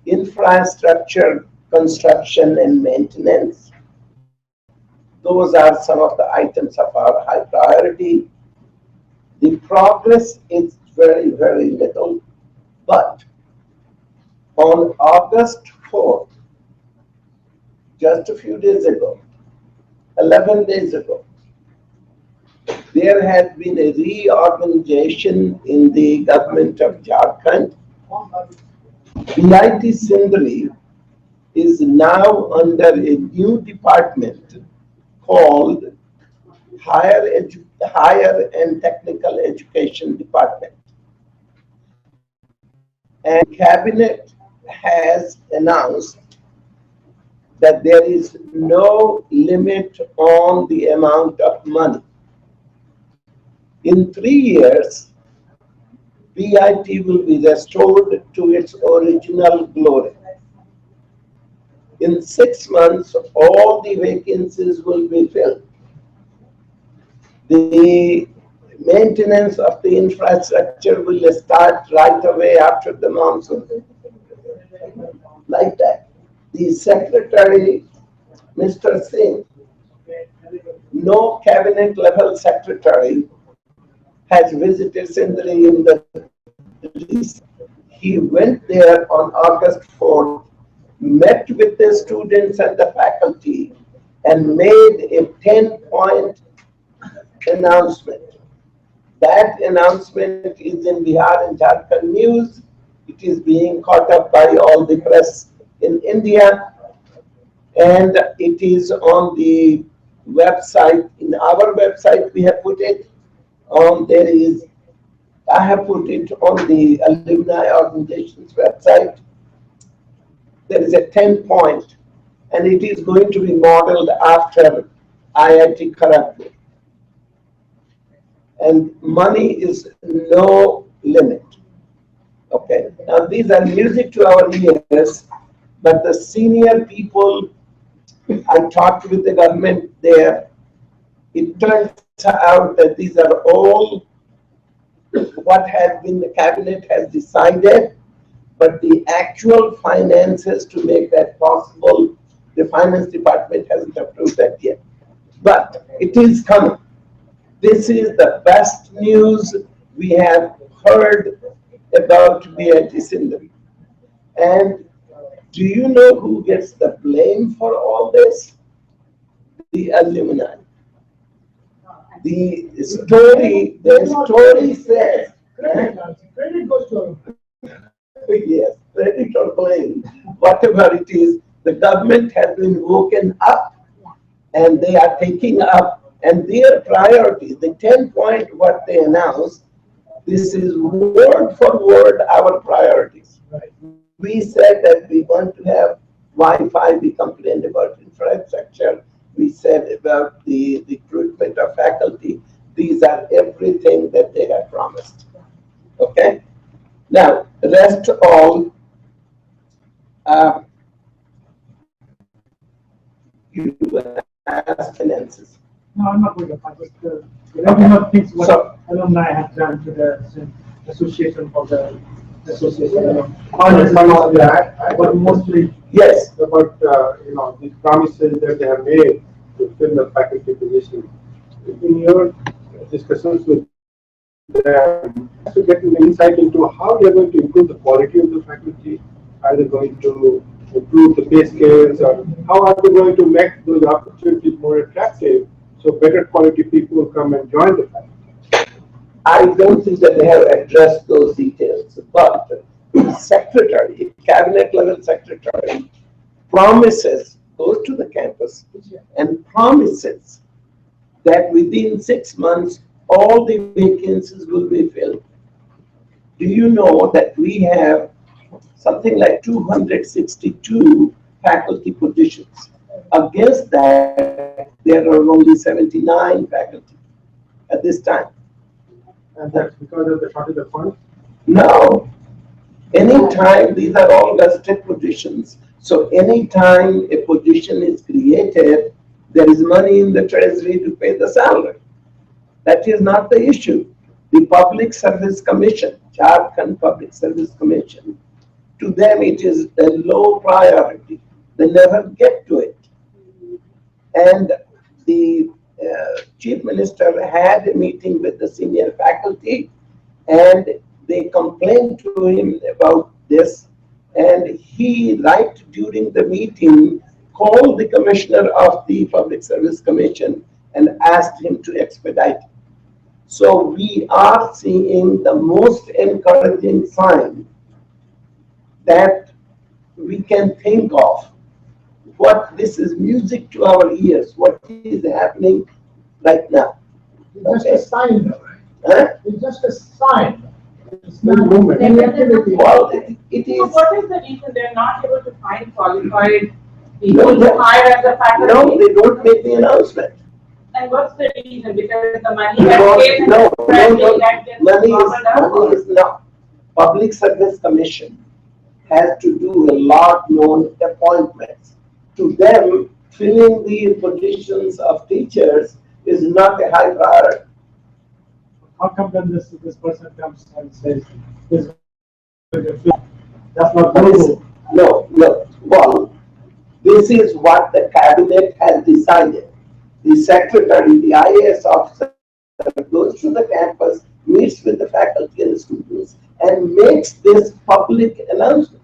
infrastructure construction and maintenance. Those are some of the items of our high priority. The progress is very, very little, but on August 4th, just a few days ago, 11 days ago, there has been a reorganization in the government of Jharkhand. BIT Sindri is now under a new department called Higher and Technical Education Department. And Cabinet has announced that there is no limit on the amount of money. In 3 years, BIT will be restored to its original glory. In 6 months, all the vacancies will be filled. The maintenance of the infrastructure will start right away after the monsoon. Like that. The secretary, Mr. Singh, no cabinet level secretary has visited Sindri in the recent. He went there on August 4th, met with the students and the faculty, and made a 10-point announcement. That announcement is in Bihar and Jharkhand news. It is being caught up by all the press in India, and it is on the website. In our website, we have put it on. I have put it on the alumni organization's website. There is a 10-point and it is going to be modeled after IIT Kharagpur. And money is no limit. Okay, now these are music to our ears, but the senior people, I talked with the government there, it turns out that these are all what has been the cabinet has decided, but the actual finances to make that possible, the finance department hasn't approved that yet. But it is coming. This is the best news we have heard about BIT Sindri. And do you know who gets the blame for all this? The alumni. The story says, Credit goes to yes, credit or blame, whatever it is, the government has been woken up and they are taking up and their priorities, the 10-point what they announced, this is word for word our priorities. We said that we want to have Wi-Fi, we complained about infrastructure, we said about the recruitment of faculty. These are everything that they have promised. Okay? Now, the rest all, you ask finances. No, I'm not going to. I just, let me know things what alumni have done to the association for the association. But mostly, yes, about the promises that they have made to fill the faculty position. In your discussions with them, to get an insight into how they are going to improve the quality of the faculty, are they going to improve the pay scales, or how are they going to make those opportunities more attractive so better quality people will come and join the faculty? I don't think that they have addressed those details, but the secretary, cabinet level secretary, promises, goes to the campus and promises that within 6 months all the vacancies will be filled. Do you know that we have something like 262 faculty positions? Against that, there are only 79 faculty at this time. And that's because of the shortage of funds? No. Anytime, these are all vested positions. So anytime a position is created, there is money in the treasury to pay the salary. That is not the issue. The Public Service Commission, Jharkhand Public Service Commission, to them it is a low priority. They never get to it. And the Chief Minister had a meeting with the senior faculty and they complained to him about this, and he, right during the meeting, called the Commissioner of the Public Service Commission and asked him to expedite. So we are seeing the most encouraging sign that we can think of. What this is music to our ears, what is happening right now. It's just a sign, though, right? Huh? It's just a sign. It's not movement. Well, it is. So what is the reason they're not able to find qualified people to hire as a faculty? No, they don't make the announcement. And what's the reason? Because the money that came No, money money is not. Public Service Commission has to do a lot more appointments. To them, filling the positions of teachers is not a high priority. how come then this person comes and says, this that's not doable? No. Well, this is what the cabinet has decided. The secretary, the IAS officer, goes to the campus, meets with the faculty and the students, and makes this public announcement.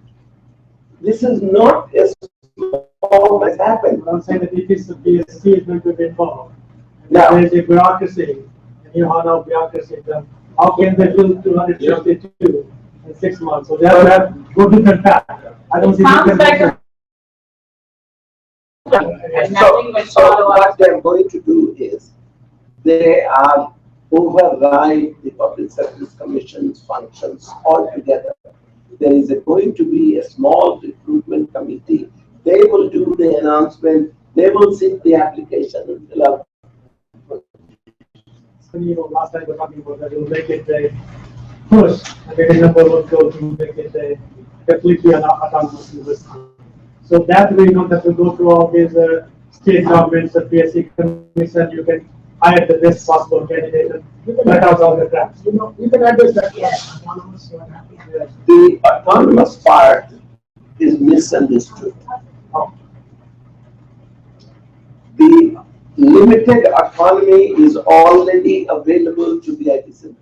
This is not a small has happened. I'm saying that if it's the PST is going to be involved, Now, there is a bureaucracy, and you have no bureaucracy, then how can they fill 262 in 6 months? So they have to have go different path. I don't see Sounds like a So what they're going to do is they are override the Public Service Commission's functions altogether. There is going to be a small recruitment committee They will do the announcement. They will sit the application and fill out. So, last time we were talking about that, you'll make it a push, and then the number will go to make it a completely autonomous university. So that way you don't have to go through all these state governments, the PSC commission, you can hire the best possible candidate and cut out all the cracks. You can address that. Autonomous, what happens there. The autonomous part is misunderstood. The limited autonomy is already available to the IT center.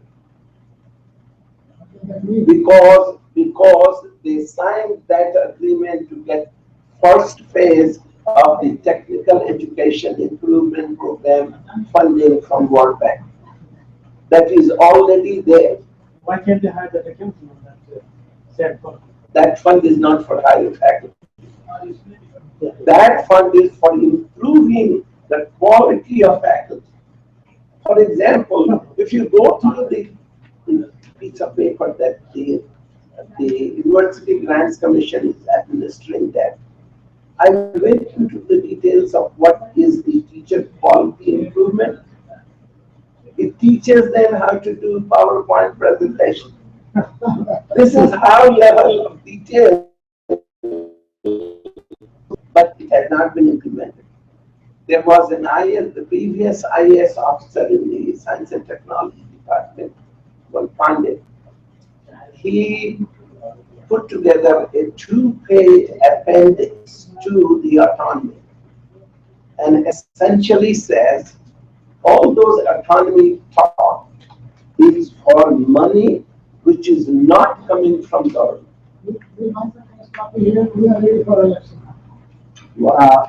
Because they signed that agreement to get first phase of the technical education improvement program funding from World Bank. That is already there. Why can't they hire the accountant on that same fund? That fund is not for hiring faculty. That fund is for improving the quality of faculty. For example, if you go through the piece of paper that the University Grants Commission is administering that, I went into the details of what is the teacher quality improvement. It teaches them how to do PowerPoint presentation. This is how level of detail, but it has not been implemented. There was an IS, the previous IS officer in the Science and Technology Department, one Pandit. He put together a 2-page appendix to the autonomy and essentially says all those autonomy talk is for money which is not coming from government.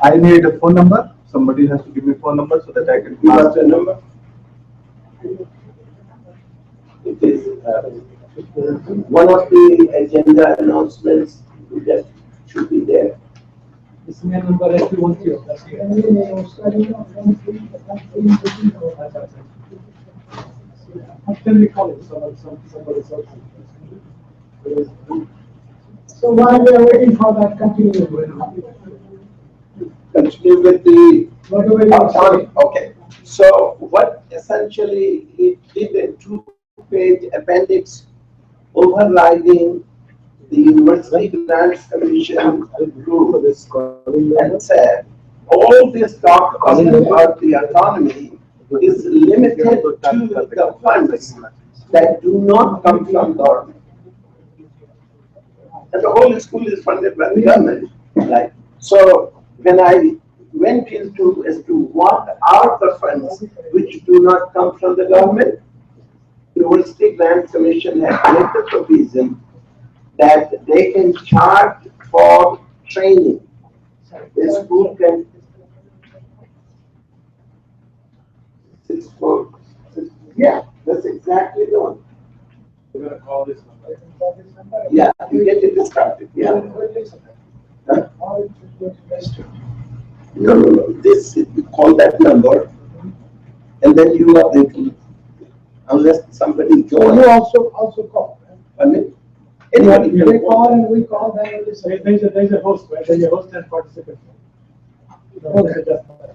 I need a phone number. Somebody has to give me a phone number so that I can. You have the number? It is one of the agenda announcements that should be there. This main number is 210. That's it. How can we call it? Somebody else. So while we are waiting for that, continue. Continue with the autonomy. Okay. So what essentially he did a 2-page appendix overriding the University Grants Commission rule and said all this talk about the autonomy is limited to the funds that do not come from government. And the whole school is funded by the government. Right? So when I went into as to what are the funds which do not come from the government, the University Grants Commission has made the provision that they can charge for training. The school can yeah, that's exactly the one. We're going to call this number. Yeah, you get it started. Yeah. Huh? No. This you call that number, and then you are thinking, unless somebody joins. You also call. I mean, anybody can They call and we call them. There's a host, right? There's a host and participant. Okay.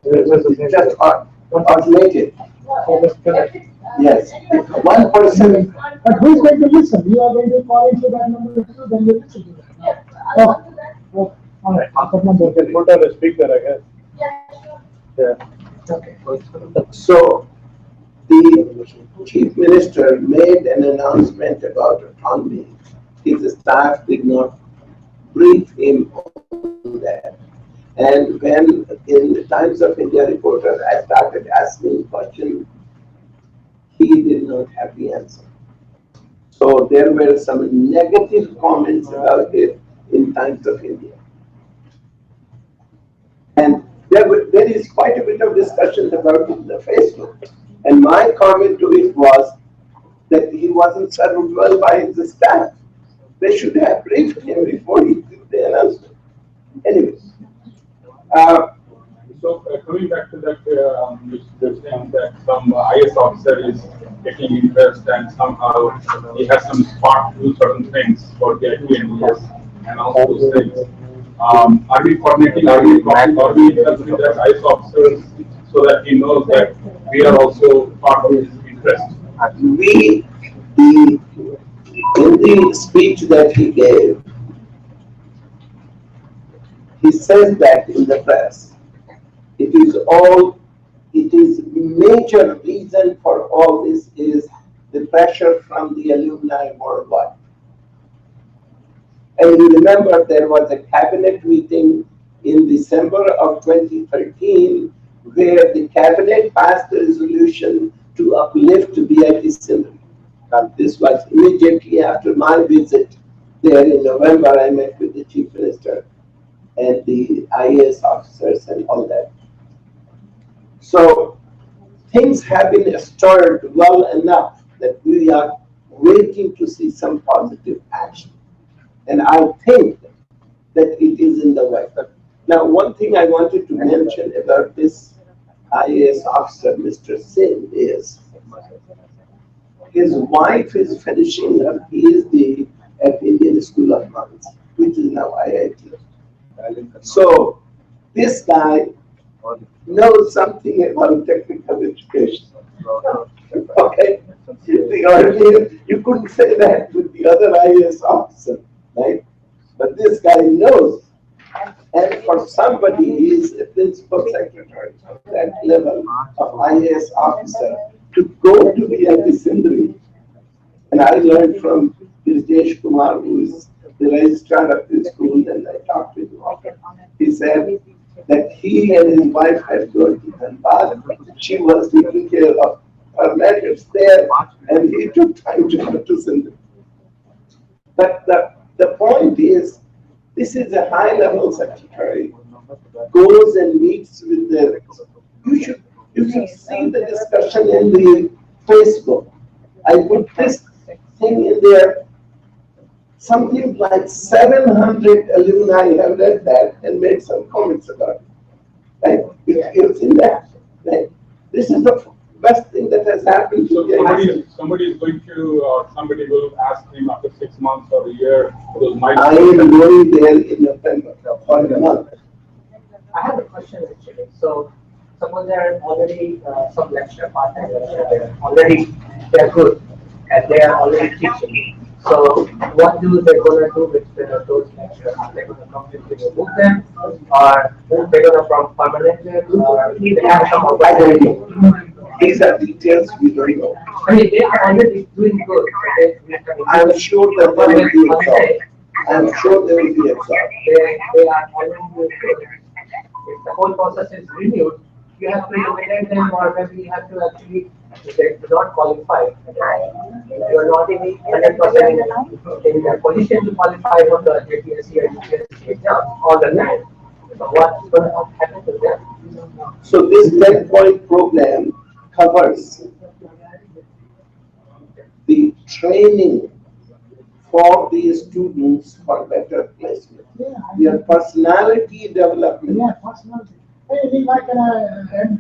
It's just automated. Yes, one person. But who's going to listen? You are going to call into that number too, then you listen to that. Oh, all right. You can put on a speaker, I guess. Yeah. Okay. So the chief minister made an announcement about autonomy. His staff did not brief him on that. And when in the Times of India reporter, I started asking questions, he did not have the answer. So there were some negative comments about it in Times of India. And there is quite a bit of discussion about it in the Facebook. And my comment to it was that he wasn't served well by his staff. They should have briefed him before he did the announcement. Anyways. So coming back to that, you're saying that some IS officer is taking interest and somehow he has some spark to do certain things for the IT and all those things. Are we coordinating? Are we talking? Are we considering that IS officers so that he knows that we are also part of his interest? We, in the speech that he gave, he says that in the press, it is major reason for all this is the pressure from the alumni worldwide. And you remember there was a cabinet meeting in December of 2013 where the cabinet passed a resolution to uplift BIT Sindri. This was immediately after my visit there in November. I met with the chief minister and the IAS officers and all that. So things have been stirred well enough that we are waiting to see some positive action. And I think that it is in the way. Now, one thing I wanted to mention about this IAS officer, Mr. Singh, is his wife is finishing her PhD at Indian School of Mines, which is now IIT. So this guy knows something about technical education. Okay? You couldn't say that with the other IAS officer, right? But this guy knows. And for somebody, he is a principal secretary of that level of IAS officer to go to BIT Sindri. And I learned from Hitesh Kumar, who is the registrar of the school, and I talked with him. He said that he and his wife had gone to Dhanbad. She was taking care of her matters there, and he took time to go to Sindri. But the point is, this is a high-level secretary, goes and meets with the, you should see the discussion in the Facebook. I put this thing in there, something like 700 alumni have read that and made some comments about it. Right? It's in there. Right? This is the best thing that has happened to me. Somebody is going to, or somebody will ask him after 6 months or a year for those I am going there in November for a month. I have a question actually. So, suppose there are already some lecture, part-time lecture, they're good, and they are already teaching. So, what do they gonna do with those lecturers? Are they gonna completely remove them, or they're gonna from permanently, or they have some advisory? These are details we don't know. I mean, they are already doing good. I'm sure that they will be absorbed. I'm sure they will be absorbed. They are already doing good. If the whole process is renewed, you have to eliminate them, or maybe you have to actually, if they do not qualify, you are not in 100% in the position to qualify for the JPSC or UPSC exam all the time. So what's going to happen to them? So this 10-point program covers the training for these students for better placement. Their personality development. Yeah, personality. Hey, Lee, can I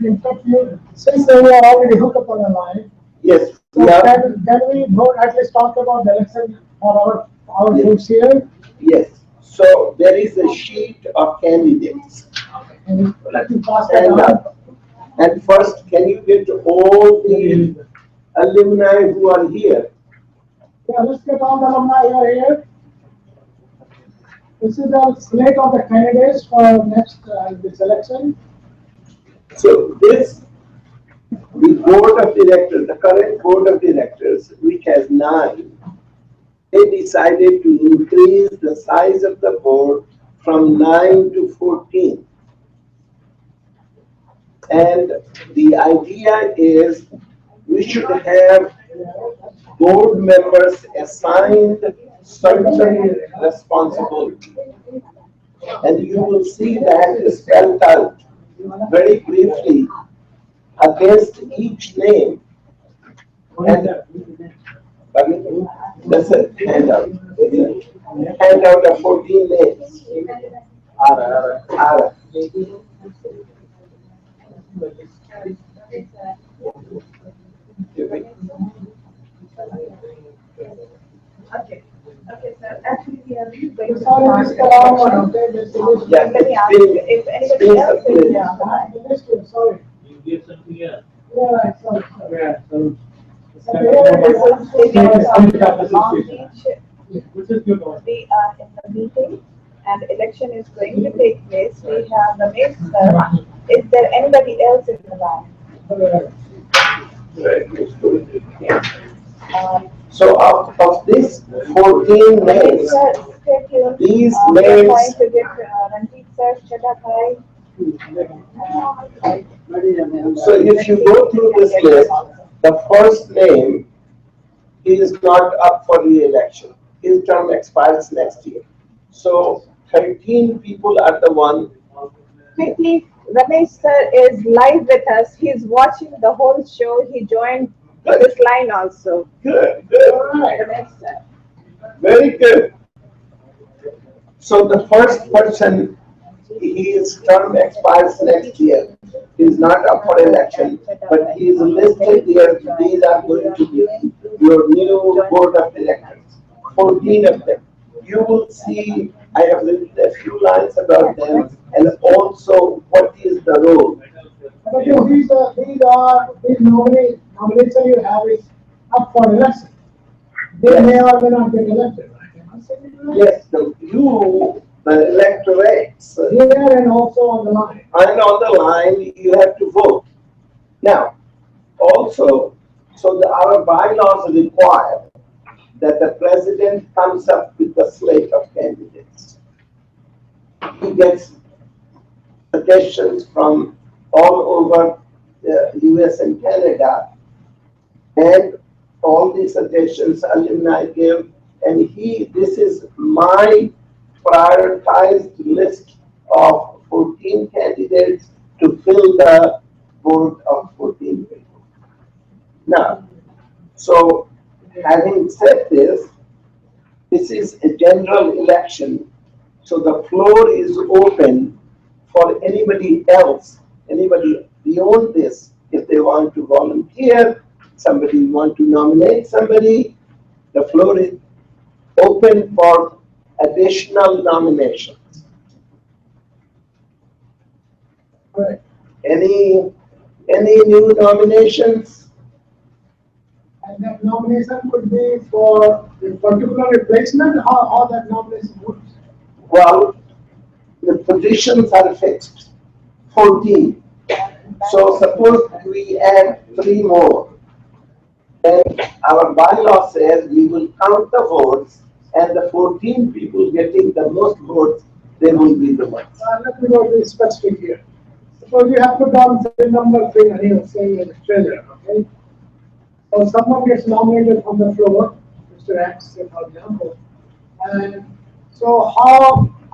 interrupt you? Since we are already hooked up on the line, yes, so can we at least talk about the election for our groups here? Yes. So there is a sheet of candidates. And let me pass Stand that up. And first, can you get all the alumni who are here? Yeah, let's get all the alumni who are here. This is the slate of the candidates for next this election. So this, the board of directors, the current board of directors, which has 9, they decided to increase the size of the board from 9 to 14. And the idea is we should have board members assigned certain responsibility. And you will see that spelled out very briefly against each name. And that's a handout. Handout of 14 names. Ara. Okay, sir. Actually, we are going to start on, okay, just finish. Yeah, Let me ask if anybody else is there. Sorry. You give something here. Yeah, right, sorry. Yeah, so. This is Long Beach. Which is good one. We are in the meeting and election is going to take place. We have the minister. Is there anybody else in the line? So of this 14 names, Sir, stay tuned. these We are names, going to get Ranjit sir, Chadakai. so if you go through this list, the first name is not up for re-election. His term expires next year. So 13 people are the one. Quickly, Ramesh sir is live with us. He's watching the whole show. He joined this line also. Good, good. Ramesh sir. Very good. So the first person, his term expires next year. He's not up for election, but he's listed here. These are going to be your new board of directors. 14 of them. You will see, I have written a few lines about them and also what is the role. But these nomination you have is up for election. They may or may not get elected. Yes, you, the electorates. Here and also on the line. And on the line, you have to vote. Now, also, so our bylaws require that the president comes up with a slate of candidates. He gets suggestions from all over the US and Canada, and all these suggestions Alumni give, and this is my prioritized list of 14 candidates to fill the board of 14 people. Now, so having said this, this is a general election, so the floor is open for anybody else, anybody beyond this, if they want to volunteer, somebody want to nominate somebody, the floor is open for additional nominations. Right. Any new nominations? And that nomination could be for a particular replacement, how that nomination works. Well, the positions are fixed, 14. So suppose we add 3 more. And our bylaw says we will count the votes, and the 14 people getting the most votes, they will be the ones. Let me go to the specific here. Suppose you have put down the number 3 and you saying in Australia, okay? So someone gets nominated from the floor, Mr. X, for example, and so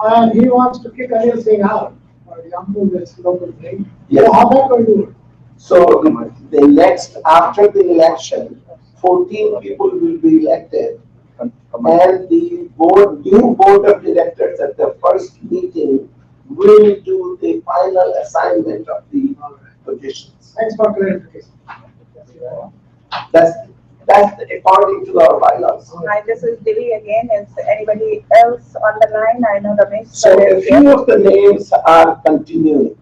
and he wants to kick Anil Singh out, for example, this local thing. Yes. So how that going to work? So after the election, 14 people will be elected, and the new board of directors at the first meeting will do the final assignment of the positions. Thanks for clarification. That's according to our bylaws. Hi, this is Divi again. Is anybody else on the line? I know Ramesh So sir a is few here. of the names are continuing,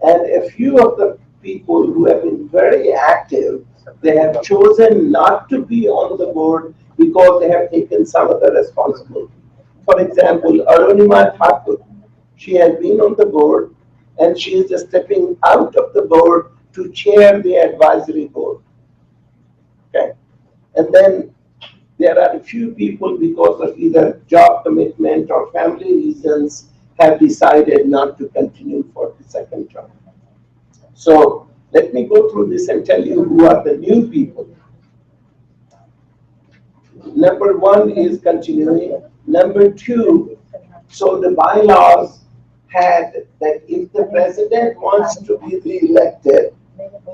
and a few of the people who have been very active, they have chosen not to be on the board because they have taken some other responsibility. For example, Arunima Thakur, she has been on the board and she is just stepping out of the board to chair the advisory board. Okay. And then there are a few people, because of either job commitment or family reasons, have decided not to continue for the second term. So let me go through this and tell you who are the new people. Number 1 is continuing. Number 2, so the bylaws had that if the president wants to be re-elected,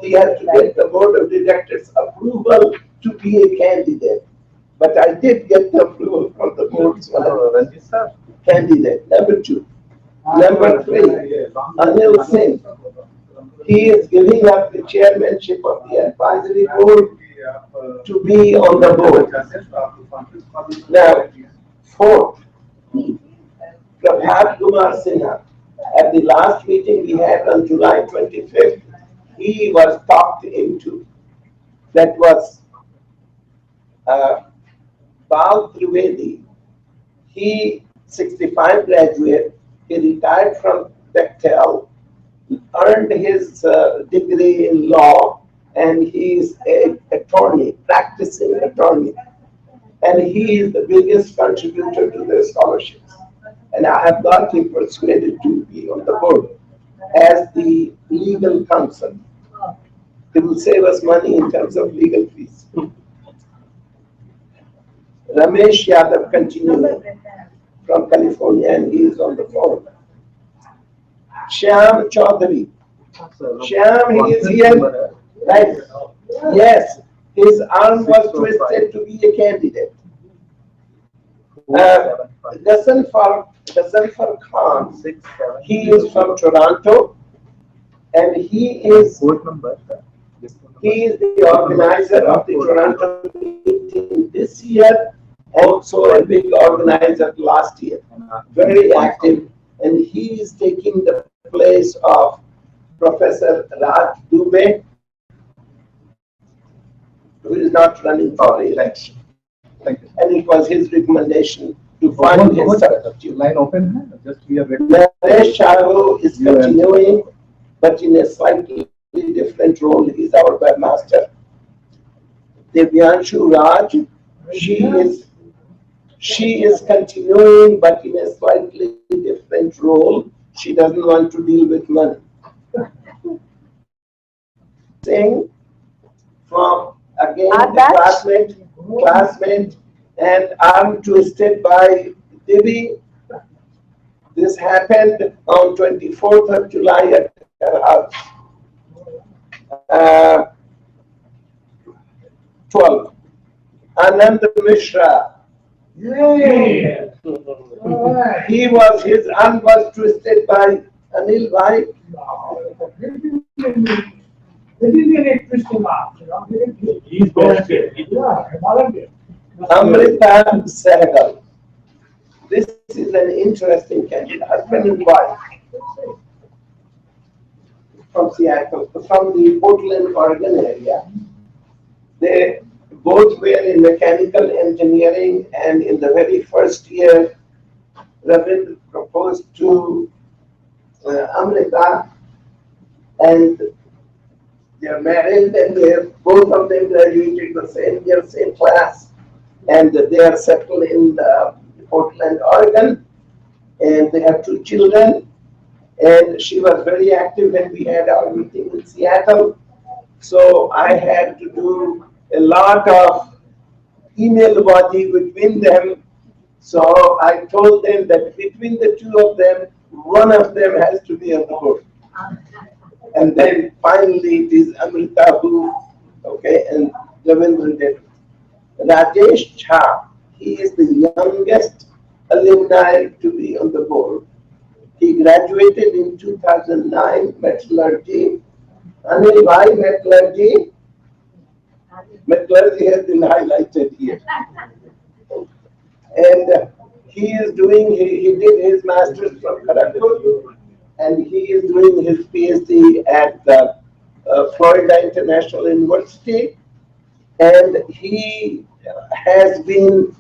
he has to get the board of directors approval to be a candidate. But I did get the approval from the board's candidate. Number 2. Number 3, Anil Singh. He is giving up the chairmanship of the advisory board to be on the board. Now, 4th, Prabhat Kumar Sinha. At the last meeting we had on July 25th, he was talked into. That was Bal Trivedi. He, 65 graduate, he retired from Bechtel, earned his degree in law, and he is an attorney, practicing attorney. And he is the biggest contributor to the scholarships. And I have got him persuaded to be on the board as the legal counsel. He will save us money in terms of legal fees. Ramesh Yadav continuing from California, and he is on the phone. Shyam Chaudhary. Shyam, he is here. Right. Yes, his arm was twisted to be a candidate. Ghazzalfar Khan, he is from Toronto, and he is the organizer of the Toronto meeting this year, also a big organizer last year. Very active, and he is taking the place of Professor Raj Dubey, who is not running for re-election. And it was his recommendation to find his substitute. Line open, just we are ready. Naresh Shahu is continuing, but in a slightly different role. He's our webmaster. Divyanshu Raj, she is continuing, but in a slightly different role. She doesn't want to deal with money. Singh from again the classmate, and arm twisted by Divi. This happened on 24th of July at her house. 12. Anand Mishra. Yay! His arm was twisted by Anil Bhai. They didn't get twisting arms, you know. He's volunteer. Yeah, volunteer. Amrita Sehgal. This is an interesting candidate, husband and wife from Seattle, from the Portland, Oregon area. They both were in mechanical engineering, and in the very first year, Ravind proposed to Amrita, and they are married, and both of them graduated the same year, same class, and they are settled in Portland, Oregon, and they have 2 children. And she was very active when we had our meeting in Seattle. So I had to do a lot of email body between them. So I told them that between the 2 of them, one of them has to be on the board. And then finally it is Amrita who, okay, and Ravindra did. Rajesh Jha, he is the youngest alumni to be on the board. He graduated in 2009, metallurgy. Anil Bhai, metallurgy. Metallurgy has been highlighted here. And he is doing, he did his master's from Kharagpur, and he is doing his PhD at Florida International University. And he has been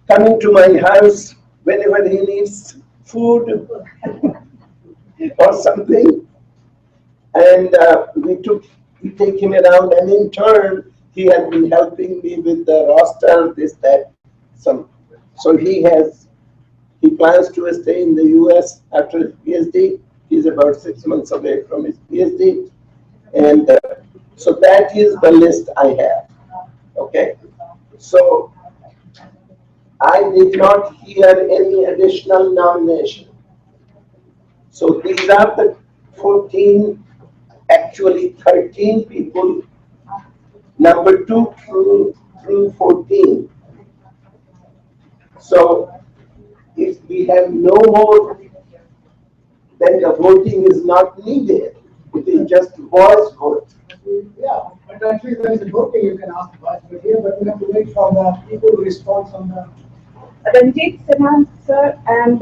coming to my house whenever he needs food or something. And we take him around, and in turn, he has been helping me with the roster, this, that, some. So he plans to stay in the US after his PhD. He's about 6 months away from his PhD. And so that is the list I have. Okay. So I did not hear any additional nomination. So these are the 14, actually 13 people, number 2 through 14. So if we have no more, then the voting is not needed. It is just voice vote. Yeah, but actually there is a voting you can ask the voice vote here, but we have to wait for the people to respond on the. Ranjit Sinha, sir, and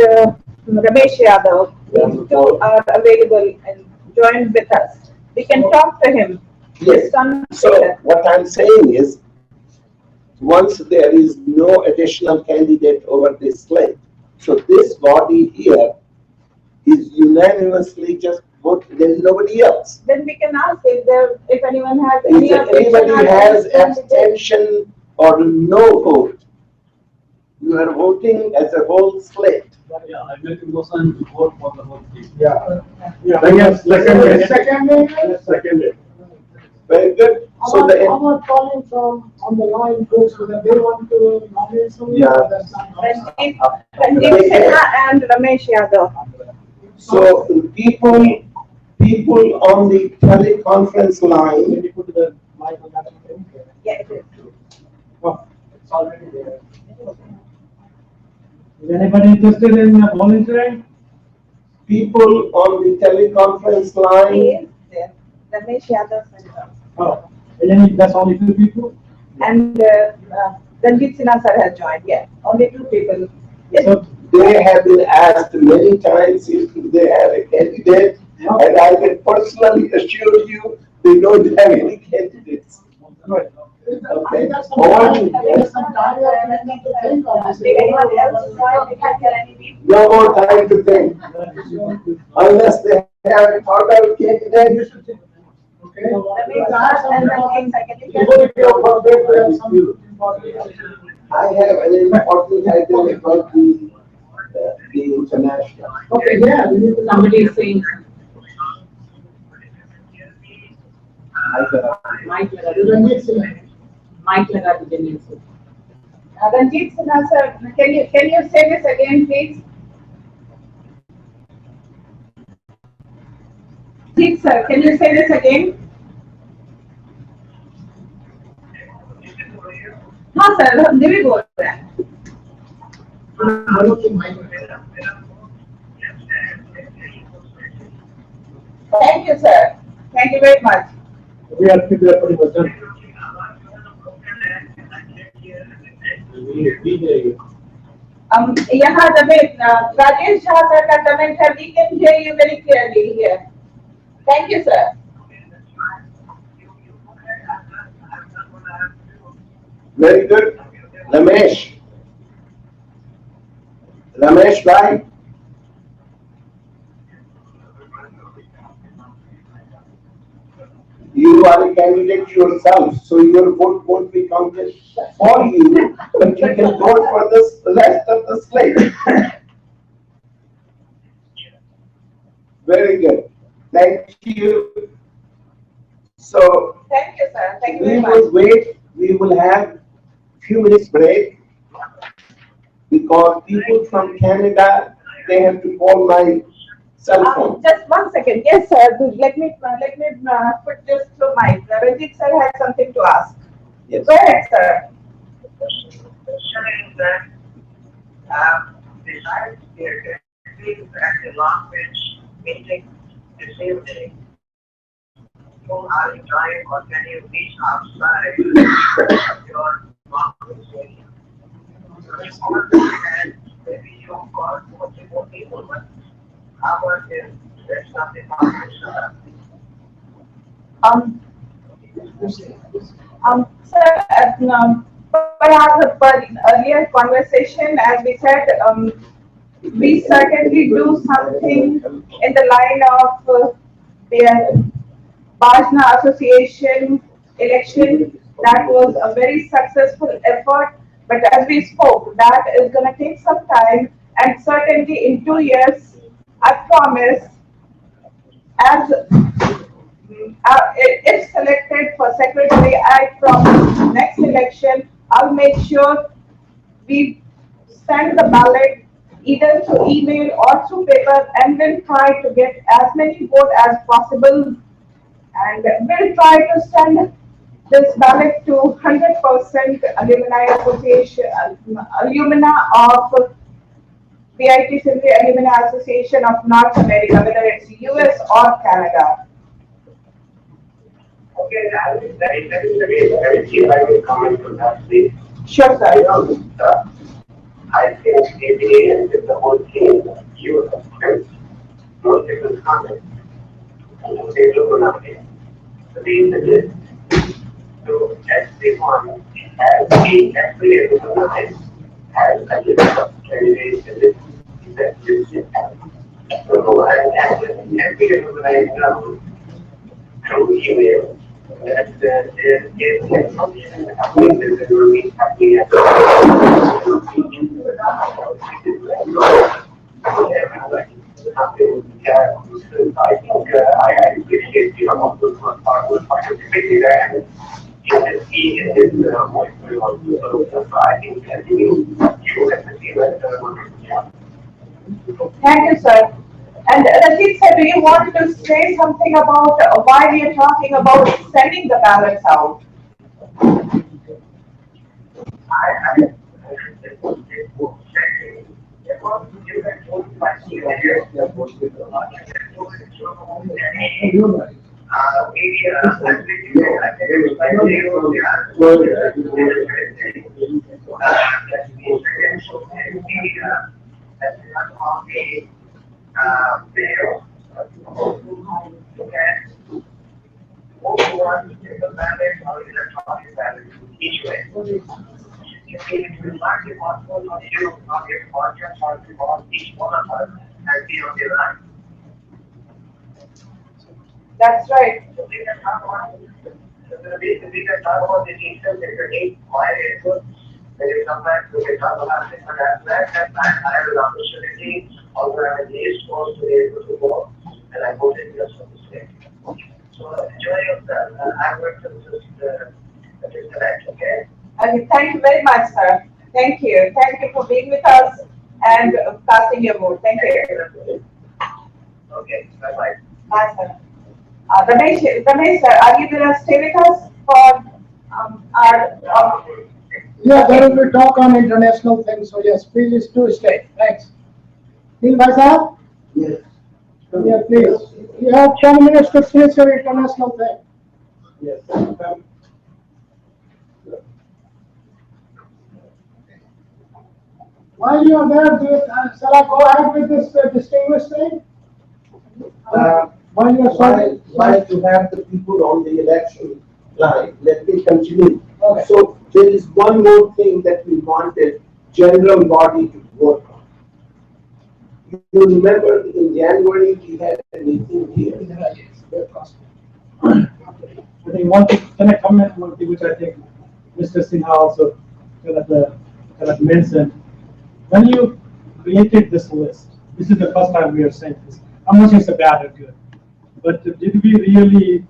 Ramesh Yadav. These two are available and joined with us. We can talk to him. Yes. So what I'm saying is, once there is no additional candidate over this slate, so this body here is unanimously just vote. There is nobody else. Then we can ask if anyone has If any objection. anybody has abstention or no vote, you are voting as a whole slate. Yeah, I make a motion to vote for the whole thing. Yeah. Seconded. Very good. So Our calling from on the line groups whether they want to nominate someone. Yeah. Ranjit Sinha and Ramesh Yadav. So people on the teleconference line. Yeah, it is. It's already there. Is anybody interested in volunteering? People on the teleconference line. He is there. Ramesh Yadav Oh, and that's only 2 people? and Ranjit Sinha sir has joined. Yeah, only 2 people. So they have been asked many times if they have a candidate, and I can personally assure you they don't have any candidates. Okay. No more time to think. Unless they have a thought out candidate. I have an important item about the international. Okay, yeah. Somebody is saying. Mike लगा दीजिए से. Ranjit Sinha sir, can you say this again, please? Ranjit sir, can you say this again? हाँ sir, हम भी बोल रहे हैं. Thank you, sir. Thank you very much. We are pretty much done. यहाँ Rajesh Jha sir का comment है. We can hear you very clearly here. Thank you, sir. Very good. Ramesh bhai. You are a candidate yourself, so your vote won't be counted for you, but you can vote for the rest of the slate. Very good. Thank you. So Thank you, sir. Thank you we very much. will wait. We will have few minutes break because people from Canada, they have to call my cell phone. Just 1 second. Yes, sir. Let me put this through mic. Ranjit sir has something to ask. Yes. Go ahead, sir. Besides their at the long range meeting this evening, who are enjoying or can you reach outside your conversation? So it's hard to understand maybe you call 40 more people, but how about this? There's nothing on Sir, perhaps per earlier conversation, as we said, we certainly do something in the line of the Bajna Association election. That was a very successful effort, but as we spoke, that is going to take some time, and certainly in 2 years, I promise, as if selected for secretary, I promise next election, I'll make sure we send the ballot either through email or through paper, and we'll try to get as many votes as possible, and we'll try to send this ballot to 100% alumni association, alumna of BIT Sindri Alumni Association of North America, whether it's US or Canada. Okay, that is very cheap. I will comment on that, please. Sure, sir. I think maybe if the whole team, you have multiple comments, and say, look at it. The reason is, so everyone has been every has a little candidate that is so every through email that there is a function happening that the will be happening at I think I appreciate you also participating there and you can see in this point so I think that you have to see that Thank you, sir. And Rajit sir, do you want to say something about why we are talking about sending the ballots out? That's right. We can talk about the details that you need, why it is. Maybe sometimes we can talk about different aspects, and I had an opportunity, although I'm in the East Coast, to be able to go, and I voted just for the state. So enjoy yourself. I'm going to just disconnect, okay? Okay, thank you very much, sir. Thank you. Thank you for being with us and casting your vote. Thank you. Okay, bye-bye. Bye, sir. Ramesh, sir, are you going to stay with us for our... Yeah, there will be talk on international things, so yes, please do stay. Thanks. Neil Bhai Sahab? Yes. Yeah, please. You have 10 minutes to finish your international thing. Yes. While you are there, shall I go ahead with this distinguished thing? While you are sorry. While to have the people on the election line, let me continue. Okay. So there is one more thing that we wanted general body to work on. You remember in January we had a meeting here. I think one thing, can I comment one thing which I think Mr. Sinha also kind of mentioned. When you created this list, this is the first time we are saying this. I'm not saying it's a bad or good, but did we really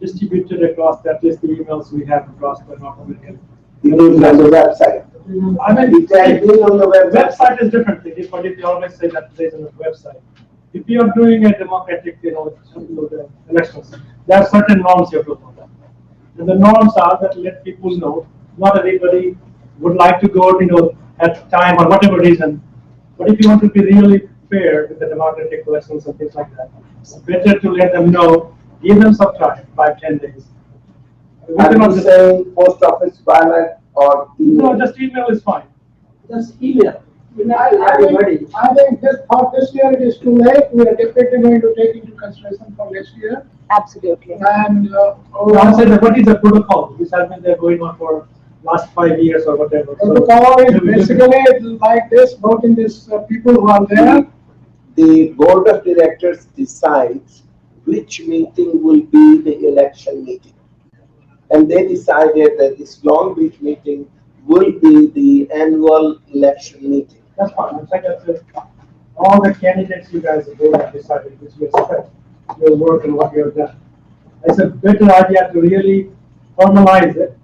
distribute it across that list, the emails we have across the North American? You mean on the website? I mean, it has been on the website is different thing. But if you always say that plays on the website, if you are doing a democratic, the elections, there are certain norms you have to follow. And the norms are that let people know. Not everybody would like to go, at time or whatever reason. But if you want to be really fair with the democratic elections and things like that, it's better to let them know. Give them some time, 5-10 days. Are you saying post office ballot or email? No, just email is fine. Just email. I think this year it is too late. We are definitely going to take into consideration for next year. Absolutely. And I said, what is the protocol? This has been there going on for last 5 years or whatever. Protocol is basically like this, voting these people who are there. The board of directors decides which meeting will be the election meeting. And they decided that this Long Beach meeting will be the annual election meeting. That's fine. That's all the candidates you guys have decided, which we expect your work and what you have done. It's a better idea to really formalize it.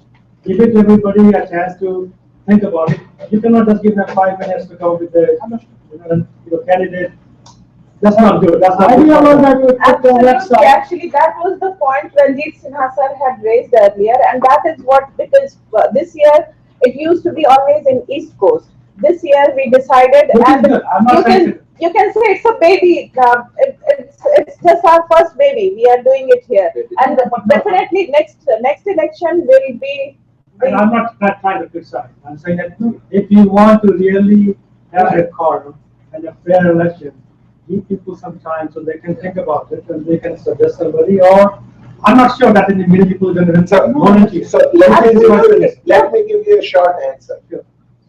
Give it to everybody a chance to think about it. You cannot just give them 5 minutes to come with the candidate. That's not good. That's not good. Absolutely. Actually, that was the point Ranjit Sinha sir had raised earlier, and that is what, because this year it used to be always in East Coast. This year we decided, and you can say it's a baby. It's just our first baby. We are doing it here, and definitely next election will be And I'm not trying to criticize. I'm saying that if you want to really have a quorum and a fair election, give people some time so they can think about it and they can suggest somebody. Or I'm not sure that many people are going to volunteer. So let me give you a short answer.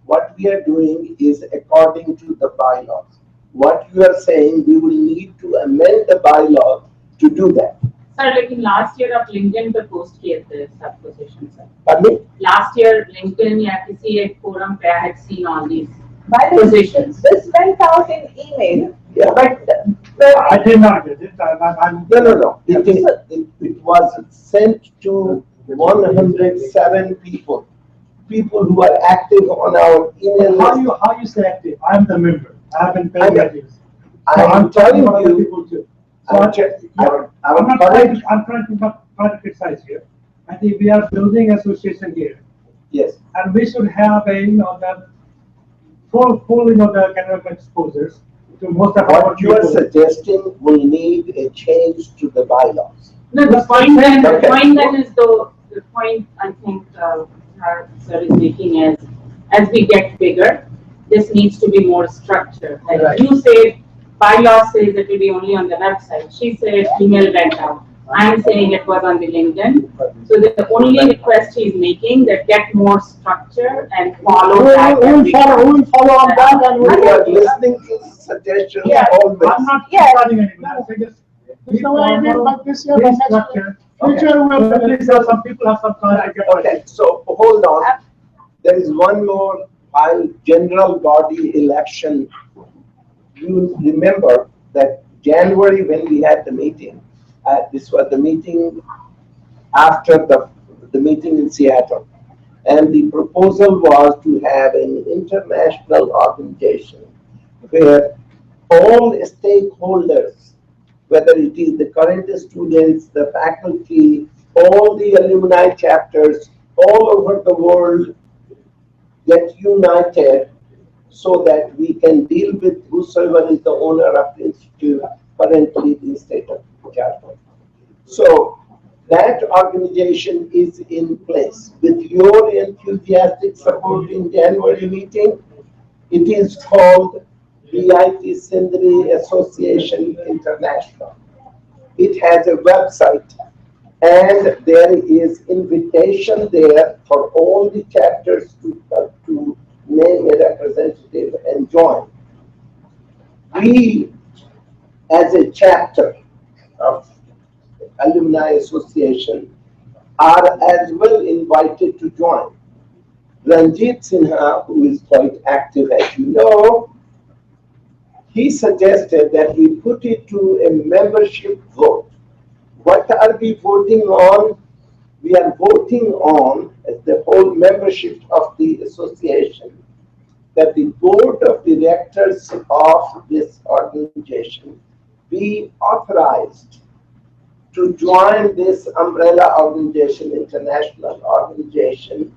What we are doing is according to the bylaws. What you are saying, we will need to amend the bylaws to do that. Sir, like in last year of LinkedIn पे post किए थे सब position sir. Pardon me? Last year LinkedIn या किसी एक forum पे I had seen all these By the way, positions. this went out in email, Yeah. but I did not get it. No. It was sent to 107 people. People who are active on our email list. How you say active? I'm the member. I haven't paid my dues. I'm telling you. People too. So I'm trying to not try to criticize here. I think we are building association here. Yes. And we should have a that full the kind of exposures to most of our What you are suggesting will need a change to the bylaws. No, the point then is the point I think our sir is making is as we get bigger, this needs to be more structured. Like Right. you say, bylaw says it will be only on the website. She said email went out. I'm saying it was on the LinkedIn. So the only request she's making that get more structure and follow that. We will follow on that and we We are listening to suggestions always. I'm not starting anything. I'm saying just It's the way it is, but this year, please but next structure. future will At least some people have some time to get Okay, so hold on. There is one more while general body election. You remember that January when we had the meeting, this was the meeting after the meeting in Seattle. And the proposal was to have an international organization where all stakeholders, whether it is the current students, the faculty, all the alumni chapters all over the world get united so that we can deal with whosoever is the owner of the institute, currently the state of California. So that organization is in place. With your enthusiastic support in January meeting, it is called BIT Sindri Association International. It has a website and there is invitation there for all the chapters to name a representative and join. We, as a chapter of Alumni Association, are as well invited to join. Ranjit Sinha, who is quite active as you know, he suggested that we put it to a membership vote. What are we voting on? We are voting on the whole membership of the association, that the board of directors of this organization be authorized to join this umbrella organization, international organization,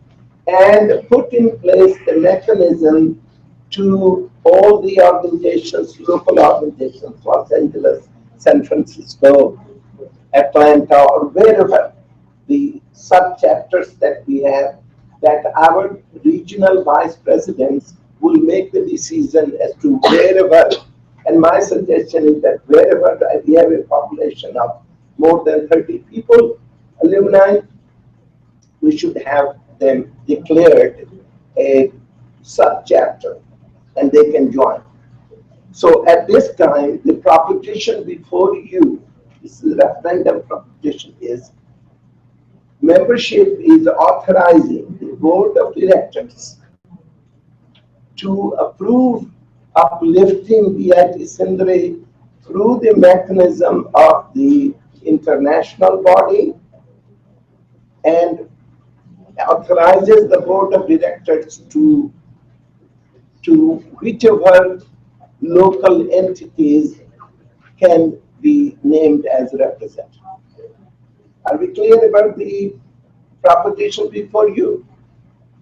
and put in place the mechanism to all the organizations, local organizations, Los Angeles, San Francisco, Atlanta, or wherever, the sub-chapters that we have, that our regional vice presidents will make the decision as to wherever, and my suggestion is that wherever we have a population of more than 30 people, alumni, we should have them declared a sub-chapter and they can join. So at this time, the proposition before you, this is a referendum proposition, is membership is authorizing the board of directors to approve uplifting BIT Sindri through the mechanism of the international body and authorizes the board of directors to whichever local entities can be named as representatives. Are we clear about the proposition before you?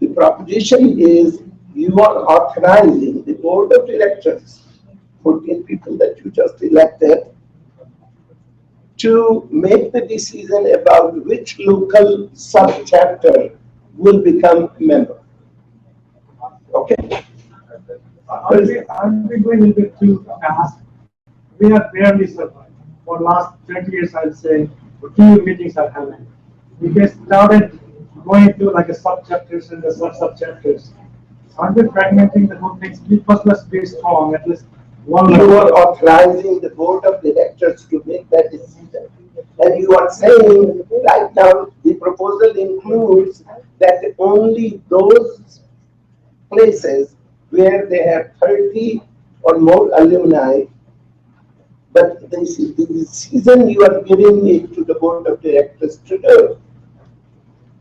The proposition is you are authorizing the board of directors, 14 people that you just elected, to make the decision about which local sub-chapter will become a member. Okay? I'll be going a little bit too fast. We have barely survived. For the last 20 years, I'd say, few meetings are happening. We get started going through like a sub-chapters and the sub-chapters. Aren't we fragmenting the whole thing? Let's be strong, at least one You level. are authorizing the board of directors to make that decision. And you are saying right now the proposal includes that only those places where they have 30 or more alumni, but the decision you are giving it to the board of directors to do.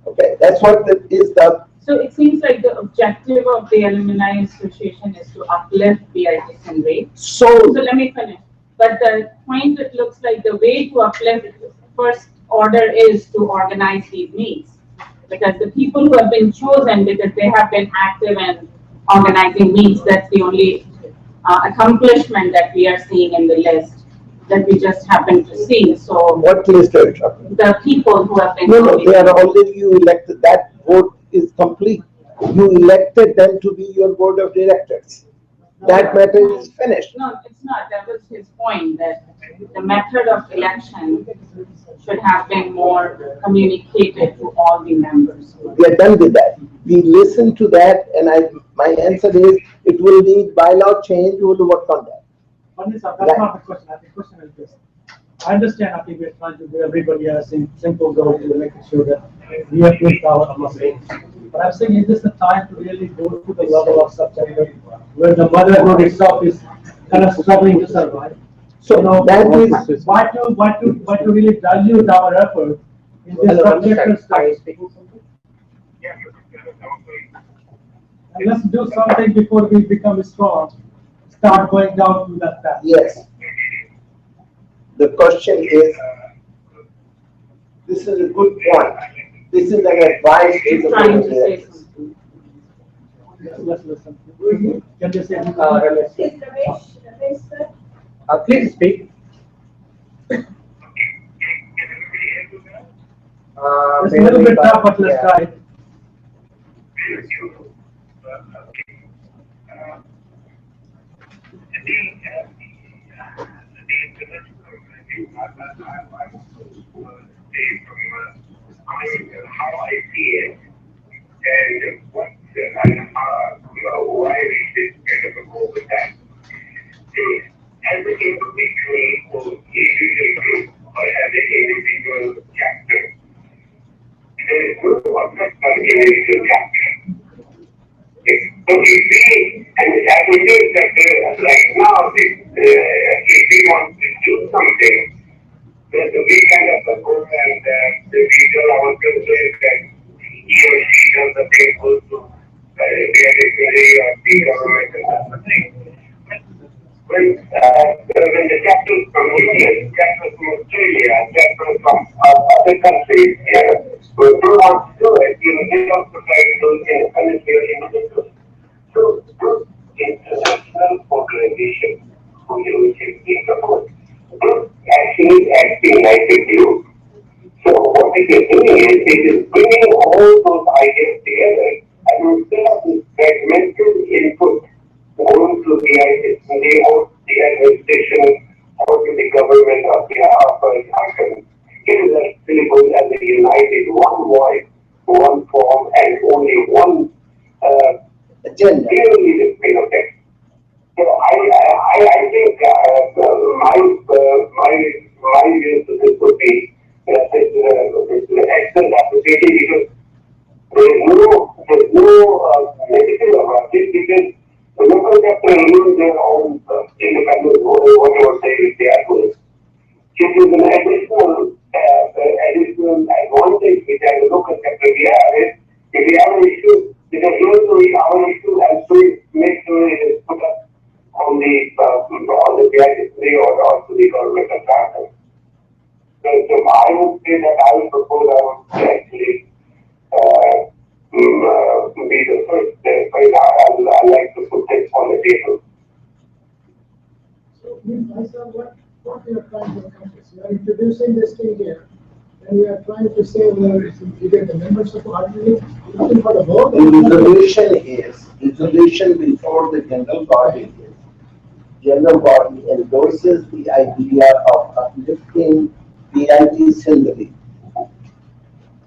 Okay, that's what is the. So it seems like the objective of the Alumni Association is to uplift BIT Sindri. So let me finish. But the point, it looks like the way to uplift, first order is to organize these meets. Because the people who have been chosen, because they have been active in organizing meets, that's the only accomplishment that we are seeing in the list that we just happen to see. So what list are you talking about? The people who have been No, they are already you elected. That vote is complete. You elected them to be your board of directors. That matter is finished. No, it's not. That was his point, that the method of election should have been more communicated to all the members. We are done with that. We listened to that, and my answer is it will need bylaw change. We will work on that. That's not the question. I think the question is this. I understand. I think we're trying to give everybody a simple goal to making sure that we have built our muscle. But I'm saying, is this the time to really go to the level of subject where the motherhood itself is kind of struggling to survive? So that is why to really dilute our effort in this subject study? And let's do something before we become strong. Start going down to that path. Yes. The question is, this is a good point. This is an advice to the board of directors. Let's listen. Can you say please speak. It's a little bit tough, but let's try it. How I see it, and what why we should kind of go with that. As an individual group or as an individual chapter, there is no object for individual chapter. So if we, and as we do that, right now, if we want to do something, we kind of go and we tell our president that he or she does the thing goes to the government and something. When the chapters from India, chapters from Australia, chapters from other countries, when they want to do it, they don't provide those independent individuals. So those international organizations which is being supported, actually acting like a group. So what it is doing is it is bringing all those ideas together, and instead of this fragmented input going to the ICT or the administration or to the government on behalf of a country, it is actually going as a united one voice, one form, and only one agenda. Clearly defined. So I think my view to this would be that it's an excellent opportunity because there's no negative about it because the local chapter use their own independent whatever they are doing. It is an additional advantage which as a local chapter we have is if we have an issue, because usually our issue has to make sure it is put up on the PIST or also the government of Dhaka. So I would say that I would propose I would actually be the first step, but I like to put this on the table. So, what we are trying to accomplish, we are introducing this thing here. And we are trying to say whether it's either the members of the RDA, looking for the vote. The resolution before the general body is, general body endorses the idea of uplifting BIT Sindri.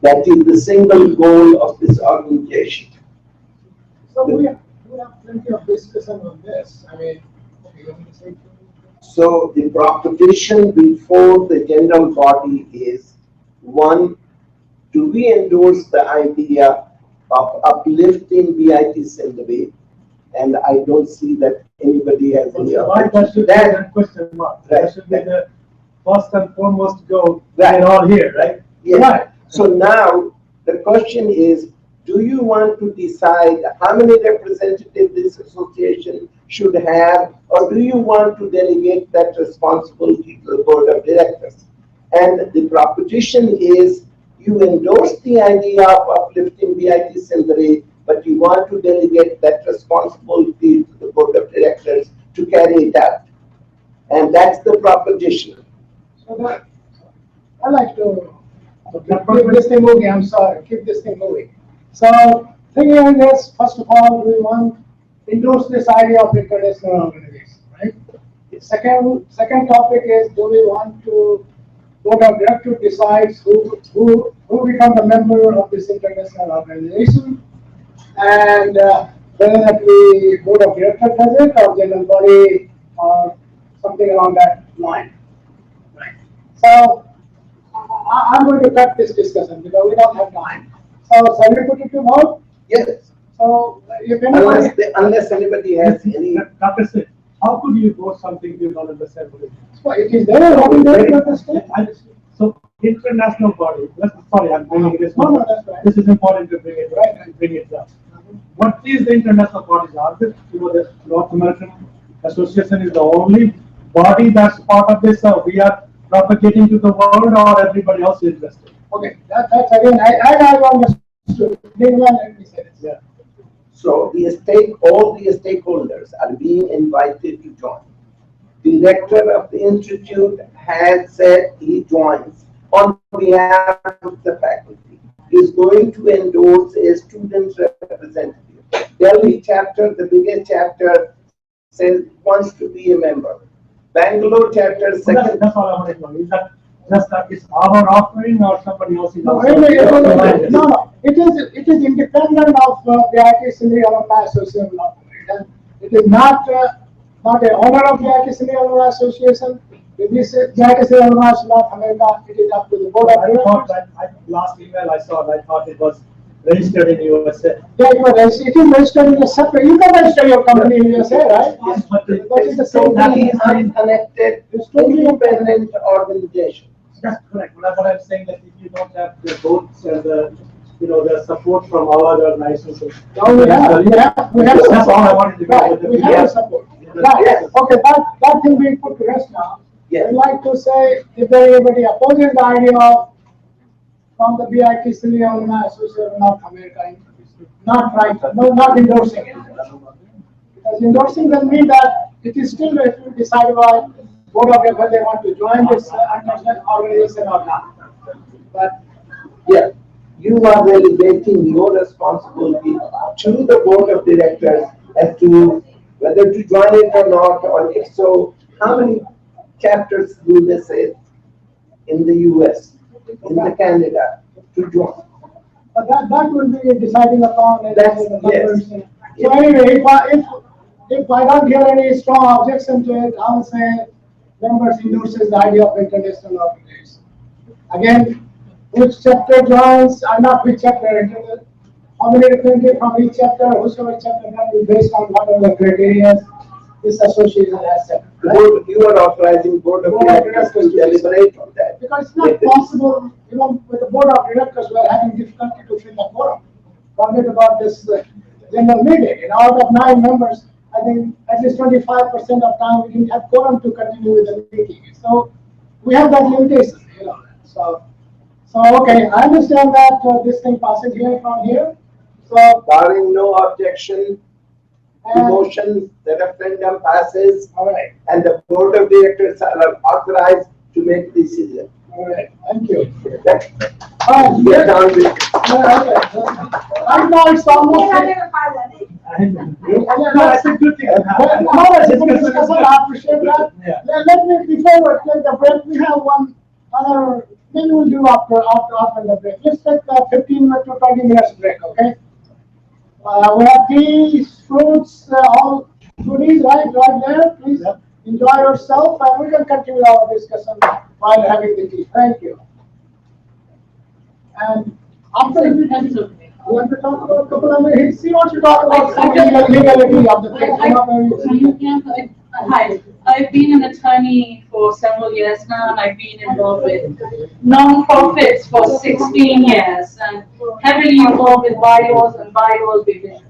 That is the single goal of this organization. So we have plenty of discussion on this. I mean, you want to say? So the proposition before the general body is, one, do we endorse the idea of uplifting BIT Sindri? And I don't see that anybody has any Why that should be the question mark? That should be the first and foremost goal. Right. We're all here, right? Yes. Right. So now the question is, do you want to decide how many representatives this association should have, or do you want to delegate that responsibility to the board of directors? And the proposition is, you endorse the idea of uplifting BIT Sindri, but you want to delegate that responsibility to the board of directors to carry it out. And that's the proposition. So that, I like to keep this thing moving. I'm sorry, keep this thing moving. So, thing is, first of all, we want to endorse this idea of international organization, right? The second topic is, do we want to, board of directors decides who become the member of this international organization, and whether that we board of directors does it or general body or something along that line, right? So I'm going to cut this discussion because we don't have time. So shall we put it to vote? Yes. So if anybody, Unless anybody has any. Dr. Singh, how could you vote something you don't understand? Well, it is there, what is there to understand? So international body, sorry, I'm bringing this. No, that's right. This is important to bring it right and bring it down. What is the international bodies? Are there? You know, the North American Association is the only body that's part of this. We are propagating to the world, or everybody else is interested. Okay, that's again, I understood. Let me say this. Yeah. So all the stakeholders are being invited to join. The rector of the institute has said he joins on behalf of the faculty. He is going to endorse a student representative. Delhi chapter, the biggest chapter, says wants to be a member. Bangalore chapter, second. That's all I want to know. Is that just that it's our offering or somebody else is No, also? no, it is independent of the BIT Sindri Alumni Association. It is not a owner of BIT Sindri Alumni Association. If this is BIT Sindri Alumni North America, it is up to the board of directors. Last email I saw, I thought it was registered in USA. Yeah, it is registered in a separate. You can register your company in USA, right? Yes, but That is the same Totally thing. unconnected, independent organization. That's correct. But I'm saying that if you don't have the votes and the support from our other organizations. No, we have That's support. all I wanted to go Right, with the we have the support. Right, okay, that thing being put to rest now. Yes. I'd like to say, if there anybody opposes the idea from the BIT Sindri Alumni Association of North America, not right, no, not endorsing it. Because endorsing doesn't mean that it is still decided by board of directors they want to join this international organization or not. But Yeah, you are delegating your responsibility to the board of directors as to whether to join it or not, or if so, how many chapters do they say in the US, in the Canada, to join? But that will be deciding upon it. That's- The numbers. yes. So anyway, if I don't hear any strong objection to it, I will say members endorses the idea of international organization. Again, which chapter joins, not which chapter, how many representatives from each chapter, whosoever chapter can be based on whatever the criteria this association has set. The board, you are authorizing board of directors to deliberate on that. Because it's not possible, even with the board of directors, we are having difficulty to fill the quorum. Forget about this general meeting. And out of 9 members, I think at least 25% of time we didn't have quorum to continue with the meeting. So we have that limitation, So okay, I understand that this thing passes here from here. So Barring no objection, the motion, the referendum passes. All right. And the board of directors are authorized to make decision. All right, thank you. Get on with it. Right now it's almost. That's a good thing. No, it's a good discussion. I appreciate that. Let me, before we take the break, we have one other thing we'll do after the break. Let's take a 15 to 20 minutes break, okay? We have these fruits, all goodies right there. Please enjoy yourself, and we can continue our discussion while having the tea. Thank you. And after the you want to talk about a couple of minutes? He wants to talk about some legality of the thing. Hi, I've been an attorney for several years now, and I've been involved with non-profits for 16 years, and heavily involved with bylaws and bylaws revisions.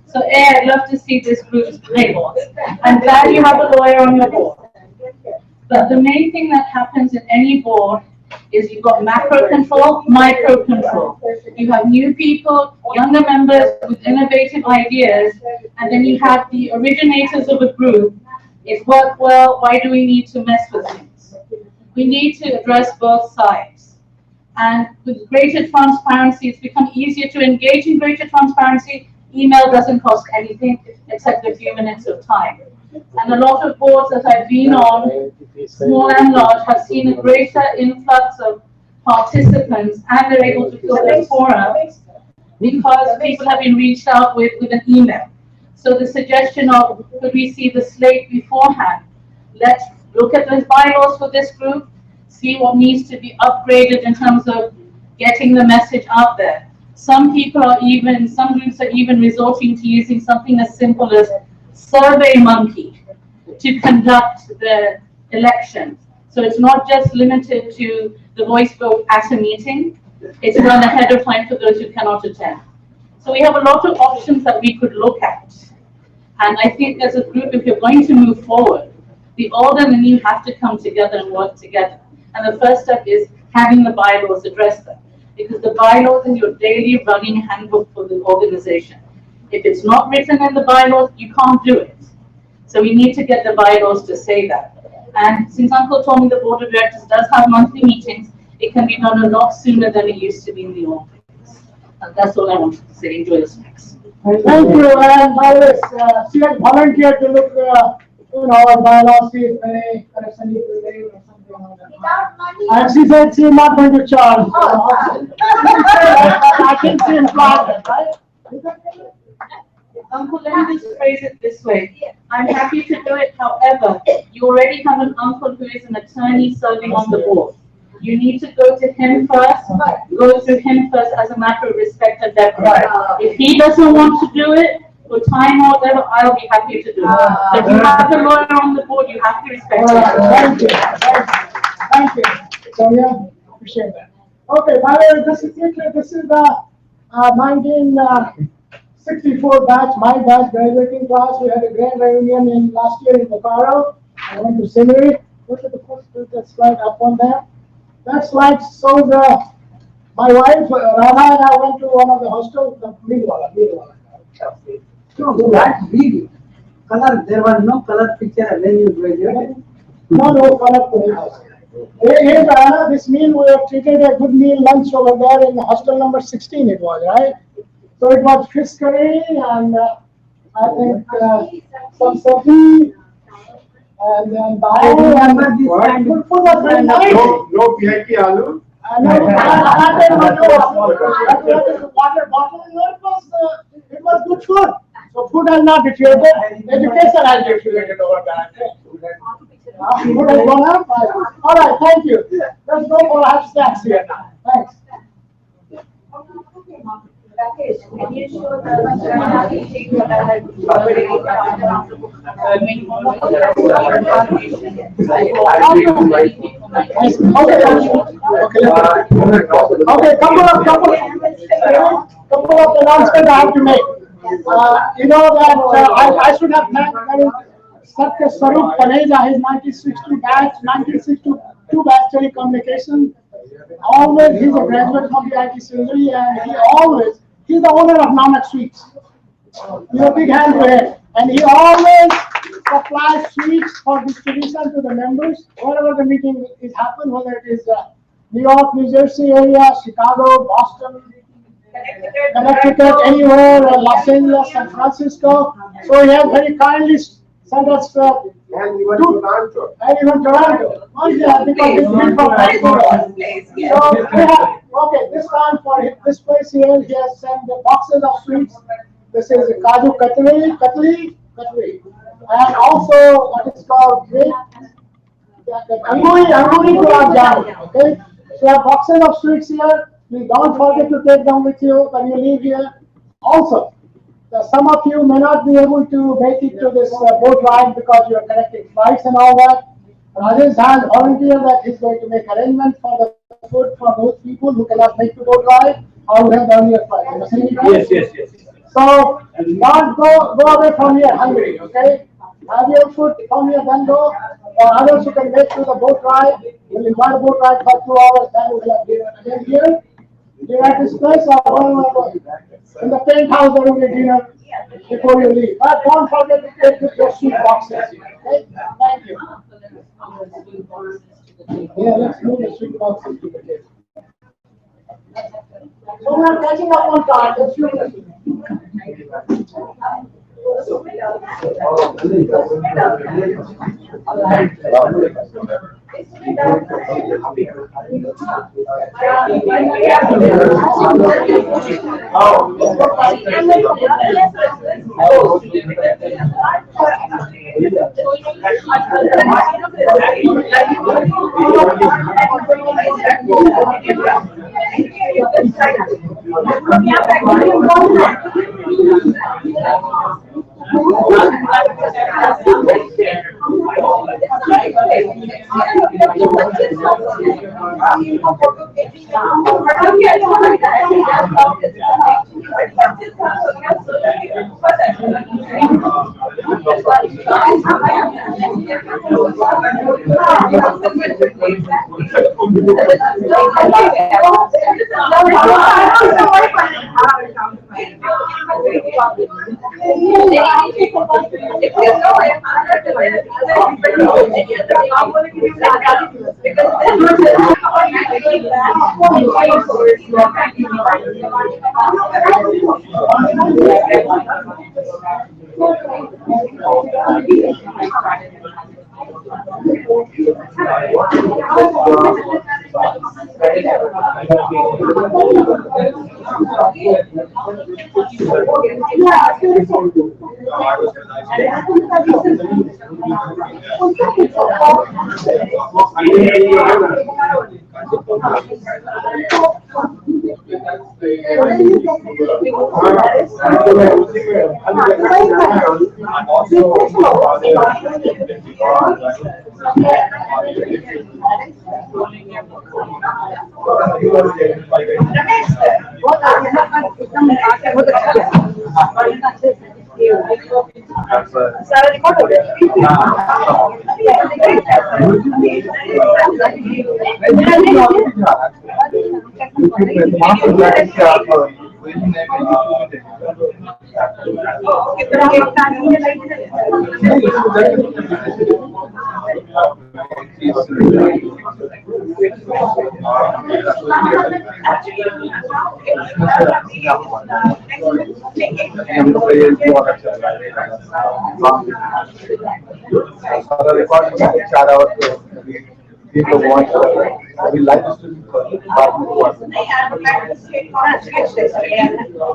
So, I'd love to see this group's bylaws. I'm glad you have a lawyer on your board. But the main thing that happens in any board is you've got macro control, micro control. You have new people, younger members with innovative ideas, and then you have the originators of a group. It's worked well, why do we need to mess with things? We need to address both sides. And with greater transparency, it's become easier to engage in greater transparency. Email doesn't cost anything except a few minutes of time. And a lot of boards that I've been on, small and large, have seen a greater influx of participants, and they're able to fill their forums because people have been reached out with an email. So the suggestion of, could we see the slate beforehand? Let's look at the bylaws for this group, see what needs to be upgraded in terms of getting the message out there. Some groups are even resorting to using something as simple as SurveyMonkey to conduct the election. So it's not just limited to the voice vote at a meeting, it's done ahead of time for those who cannot attend. So we have a lot of options that we could look at. And I think as a group, if you're going to move forward, the old and the new have to come together and work together. And the first step is having the bylaws address them. Because the bylaws is your daily running handbook for the organization. If it's not written in the bylaws, you can't do it. So we need to get the bylaws to say that. And since Uncle told me the board of directors does have monthly meetings, it can be done a lot sooner than it used to be in the old days. And that's all I wanted to say. Enjoy the snacks. Thank you, and by this, she had volunteered to look our bylaws, see if any correction needs to be made or something like that. And she said she's not going to charge. I think she implied that, right? Uncle, let me just phrase it this way. I'm happy to do it. However, you already have an uncle who is an attorney serving on the board. You need to go to him first, go through him first as a matter of respect and deference. If he doesn't want to do it, for time or whatever, I'll be happy to do it. So if you have a lawyer on the board, you have to respect it. Thank you. So yeah, appreciate that. Okay, by the way, this is the 1964 batch, my batch graduating class. We had a grand reunion in last year in Bokaro. I went to Sindri. Look at the first slide up on there. That slide shows my wife, Radha, and I went to one of the hostels, the Meanwhile. So that big color, there was no color picture when you graduated? No color. Hey, Anna, this meal we have treated a good meal lunch over there in hostel number 16 it was, right? So it was fish curry and I think some sabzi and then I remember this kind of food was very nice. No VIP aloo? It was good food. So food has not deteriorated. Education has deteriorated over that. Food has gone up. All right, thank you. Let's go for our snacks here now. Thanks. Can you show the meeting that I had already Okay, couple of announcements I have to make. You know that I should have thanked Satya Swarup Paneja, his 1962 batch telecommunication. Always, he's a graduate from the IT Sindri, and he's the owner of Nanak Sweets. Give a big hand for him. And he always supplies sweets for distribution to the members wherever the meeting is happened, whether it is New York, New Jersey area, Chicago, Boston, Connecticut, anywhere, Los Angeles, San Francisco. So he has very kindly sent us and even Toronto. And even Toronto. Oh, yeah, because he's been from Vancouver. So we have, okay, this time for this place here, he has sent the boxes of sweets. This is Kaju Katli, and also what is called Anguri Gulab Jamun. Okay, so you have boxes of sweets here. Please don't forget to take them with you when you leave here. Also, some of you may not be able to make it to this boat ride because you are connecting flights and all that. Rajesh has volunteered that he's going to make arrangements for the food for those people who cannot make the boat ride or who have earlier flights. Yes. So don't go away from here hungry, okay? Have your food from here, then go. Or others who can make to the boat ride, we'll invite a boat ride for 2 hours, then we'll have dinner again here. Dinner at this place or in the penthouse there will be dinner before you leave. But don't forget to take your sweet boxes, okay? Thank you. Yeah, let's move the sweet boxes to the table. So we are catching up on time. Let's do this.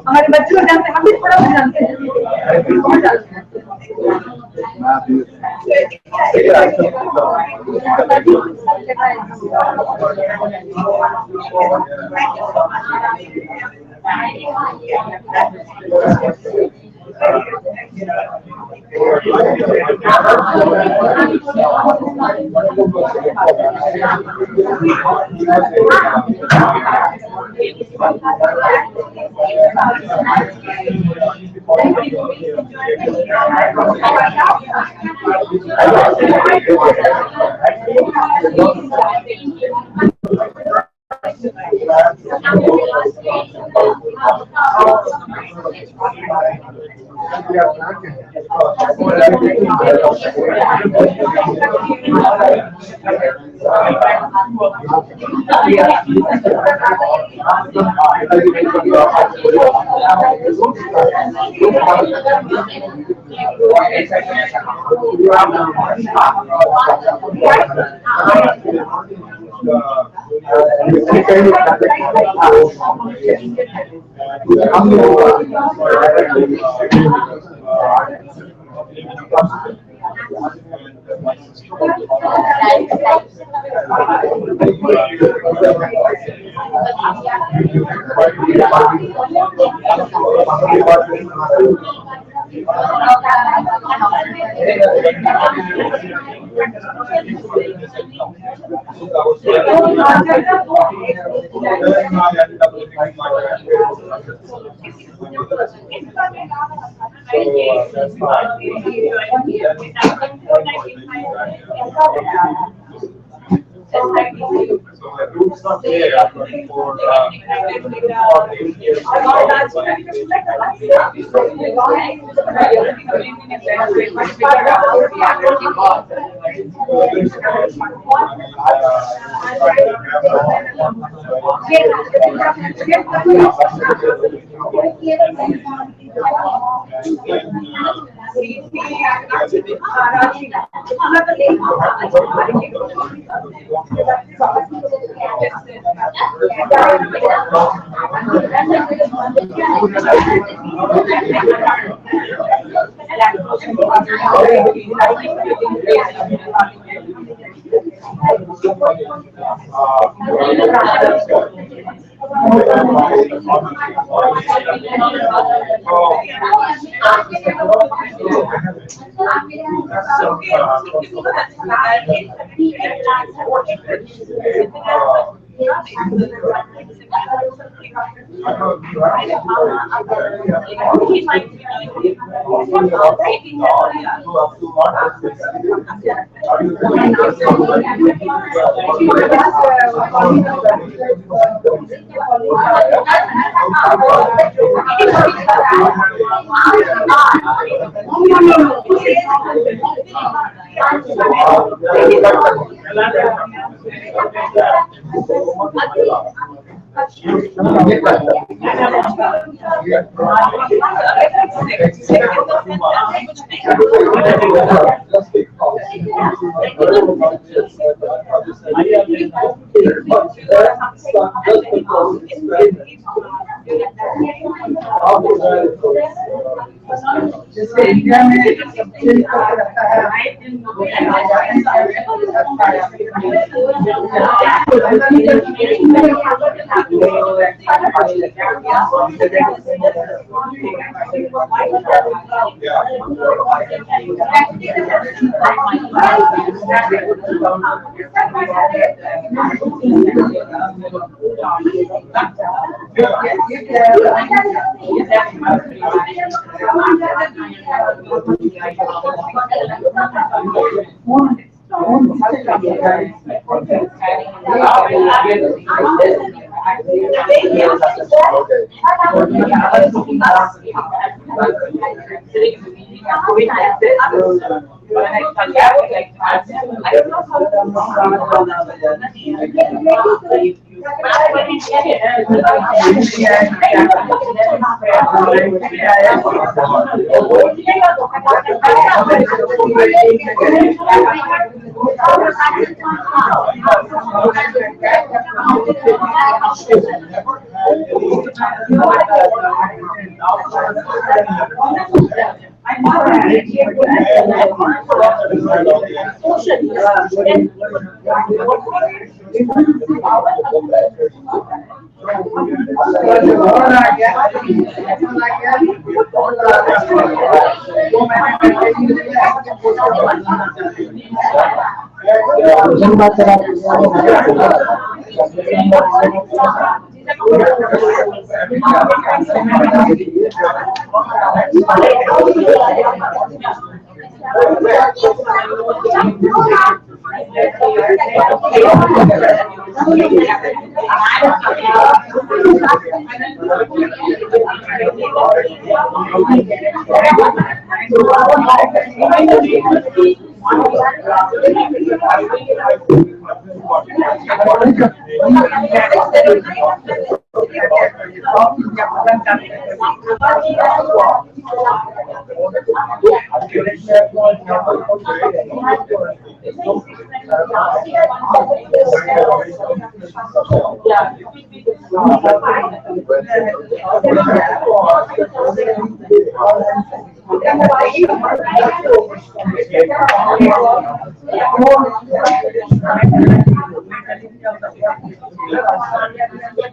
हमारे बच्चे को जानते हैं, हम भी थोड़ा बहुत जानते हैं, बहुत जानते हैं।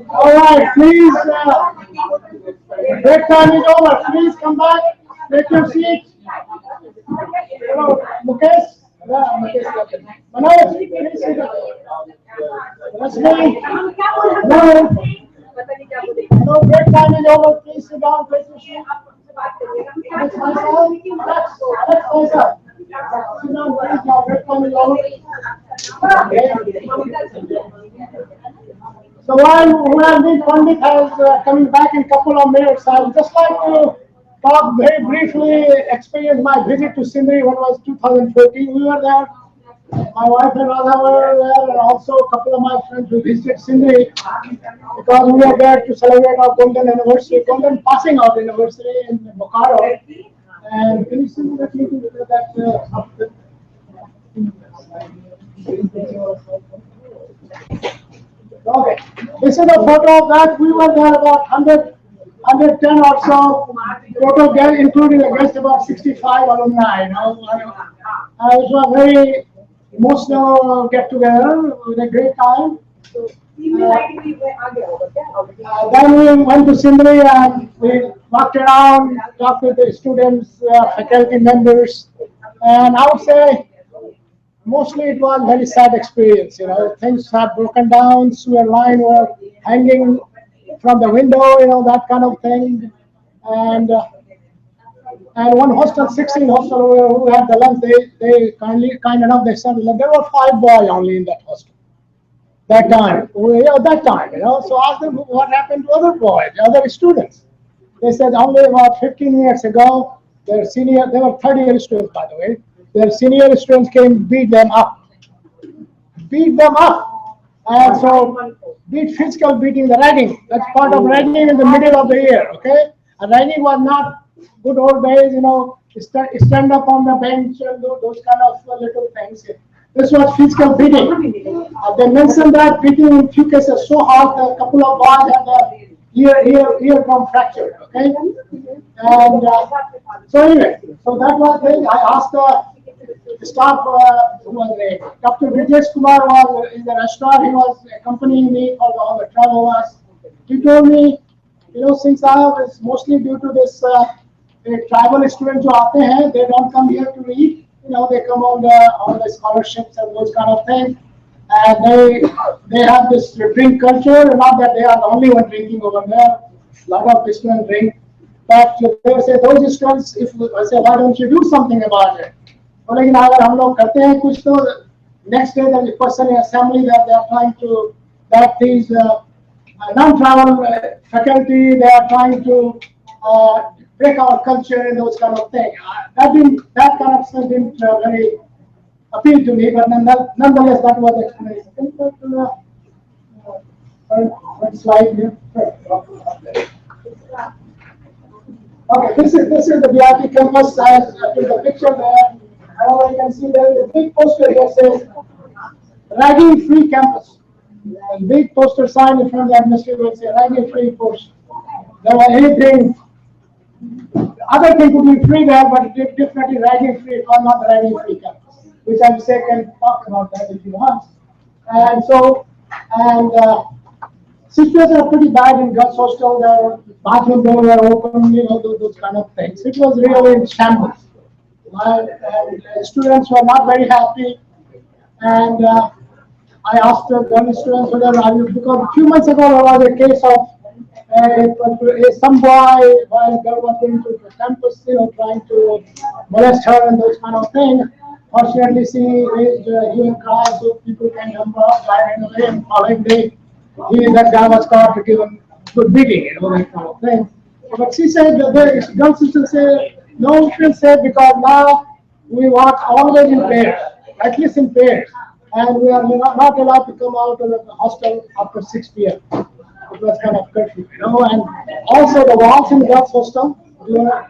All right, please. Break time is over. Please come back. Take your seats. Hello, Mukesh. Yeah, Mukesh. Manoj, please sit down. Rashmi. No. No, break time is over. Please sit down. Take your seat. Alex Faisal. Alex Faisal. Sit down. Please now. Break time is over. So while the Pandit is coming back in a couple of minutes, I would just like to talk very briefly, experience my visit to Sindri when it was 2014. We were there. My wife and Radha were there, and also a couple of my friends who visited Sindri because we were there to celebrate our golden anniversary, golden passing out anniversary in Bokaro. And can you see that meeting Okay, this is a photo of that. We were there about 110 or so total guests, including a guest about 65 alumni. It was a very emotional get together with a great time. Then we went to Sindri and we walked around, talked with the students, faculty members, and I would say mostly it was a very sad experience. Things had broken down, sewer line were hanging from the window, that kind of thing. And one hostel, 16 hostel who had the lunch, they kind enough, they said there were 5 boys only in that hostel. That time. So asked them what happened to other boys, other students. They said only about 15 years ago, they were 30-year students, by the way. Their senior students came beat them up. And so physical beating, the ragging. That's part of ragging in the middle of the year, okay? And ragging was not good old days, stand up on the bench and those kind of little things. This was physical beating. They mentioned that beating in few cases so hard that a couple of boys had their eardrum fractured, okay? And so anyway, so that was it. I asked the staff, who was there. Dr. Brijesh Kumar was in the restaurant. He was accompanying me for all the travel was. He told me, since I was mostly due to this tribal students who aate hain, they don't come here to eat. They come on the scholarships and those kind of things. And they have this drink culture. Not that they are the only one drinking over there. A lot of students drink. But they say those students, I say, why don't you do something about it? लेकिन अगर हम लोग करते हैं कुछ तो next day the person in assembly that they are trying to that these non-travel faculty, they are trying to break our culture and those kind of things. That kind of stuff didn't very appeal to me, but nonetheless that was the explanation. Can you go to the first slide here? Okay, this is the VIP campus. As the picture there. You can see there is a big poster here says ragging free campus. A big poster sign in front of the administrator will say ragging free post. There was anything, other thing could be free there, but definitely ragging free. It was not ragging free campus, which I say can talk about that if you want. And so, situations are pretty bad in girls' hostel. The bathroom doors were open, those kind of things. It was really in shambles. And students were not very happy, and I asked the girl students whether because a few months ago there was a case of some boy while a girl was going to the campus, trying to molest her and those kind of things. Fortunately, she raised hue and cry, so people came up, ran away, and following day, that guy was caught, given good beating, that kind of thing. But she said, the girl sister said, No, we feel safe because now we watch always in pairs, at least in pairs. And we are not allowed to come out of the hostel after 6 p.m. It was kind of curfew, and also the walls in the girls' hostel were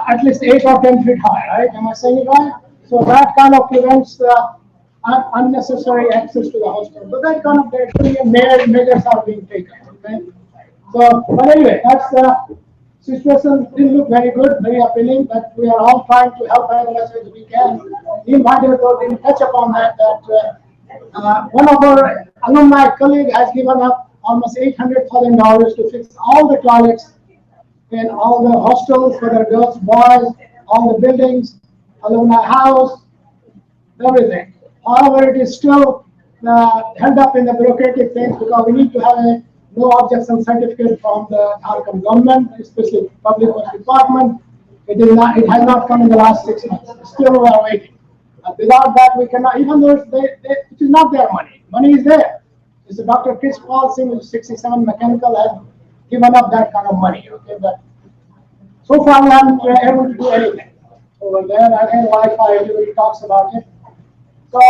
at least 8 or 10 feet high, right? Am I saying it right? So that kind of prevents unnecessary access to the hostel. But that kind of measures are being taken, okay? So, but anyway, that's situation didn't look very good, very appealing, but we are all trying to help as much as we can. In Hyderabad, didn't touch upon that one of our alumni colleague has given up almost $800,000 to fix all the toilets in all the hostels for the girls, boys, all the buildings, alumni house, everything. However, it is still held up in the bureaucratic things because we need to have a no objection certificate from the Jharkhand government, especially public works department. It has not come in the last 6 months. Still we are waiting. Without that, we cannot, even though it is not their money. Money is there. It's Dr. Chris Paul Singh, who's 67 mechanical, has given up that kind of money. Okay, but so far we haven't been able to do anything over there. I think Wi-Fi, everybody talks about it. So,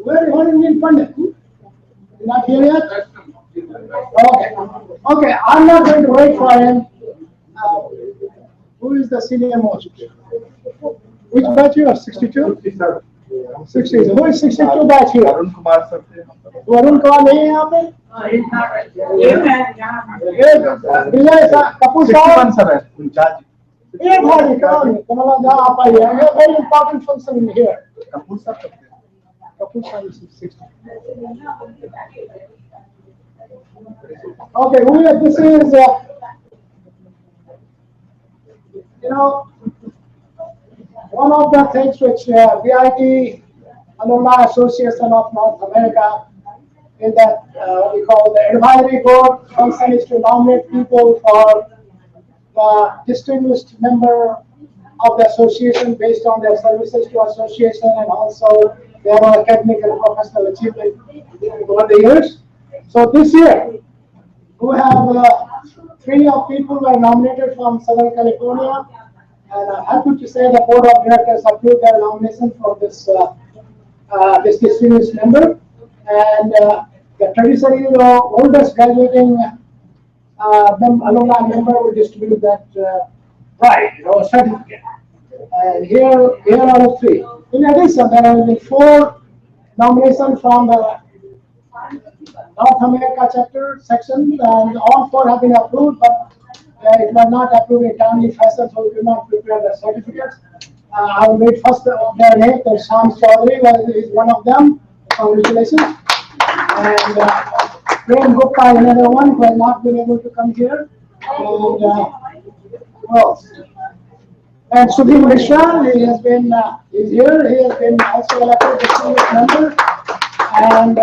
where is being funded? You're not here yet? Okay, I'm not going to wait for him. Who is the senior most? Which batch you are? 62? 60. Who is 62 batch here? Arun Kumar sir. Arun Kumar नहीं है यहाँ पे? विजय sir, Kapoor साहब. 61 sir है, in charge. एक भाई कौन? कमला जहाँ आप आई है. Very important function in here. Kapoor sir. Kapur sir is 60. Okay, this is, one of the things which BIT Alumni Association of North America is that we call the advisory board function is to nominate people for the distinguished member of the association based on their services to association and also their academic and professional achievement over the years. So this year, we have 3 of people were nominated from Southern California, and I'm happy to say the board of directors approved their nomination for this this distinguished member. And the traditionally the oldest graduating alumni member will distribute that prize, certificate. And here are the 3. In addition, there have been 4 nominations from the North America chapter section, and all 4 have been approved, but it was not approved in timely fashion, so we could not prepare the certificates. I will read first their name. Sham Chaudhary is one of them. Congratulations. And Prem Gupta is another one who has not been able to come here. And and Sudhir Mishra, he has been is here. He has been also elected distinguished member. And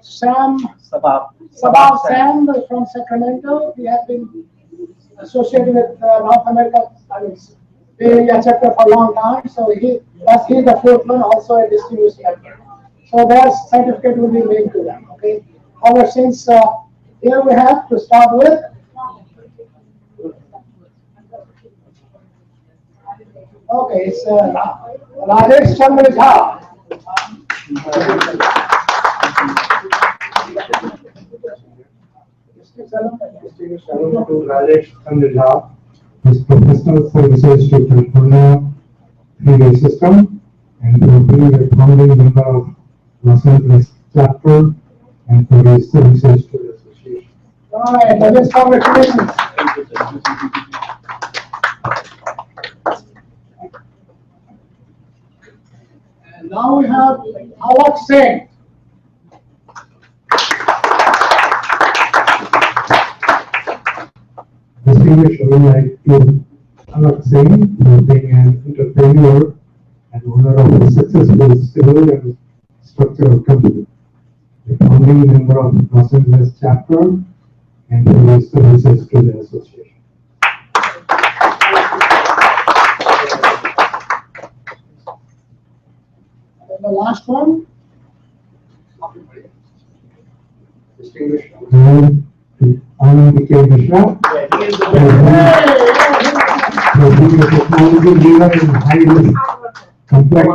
Sabab Sam from Sacramento. He has been associated with North America, Bay Area chapter for a long time. So he's the 4th one, also a distinguished member. So their certificate will be made to them. Okay. However, since here we have to start with. Okay, it's Rajesh Chandra Jha. Distinguished Alumni to Rajesh Chandra. His professional services to California Freeway System and for being a founding member of Los Angeles chapter and for his services to the association. All right, Rajesh, congratulations. And now we have Awak Singh. Distinguished alumni to Awak Singh for being an entrepreneur and owner of a successful civil and structural company, a founding member of Los Angeles chapter, and for his services to the association. And the last one. Distinguished alumni to Anand Mishra. For being being a technology leader in highly complex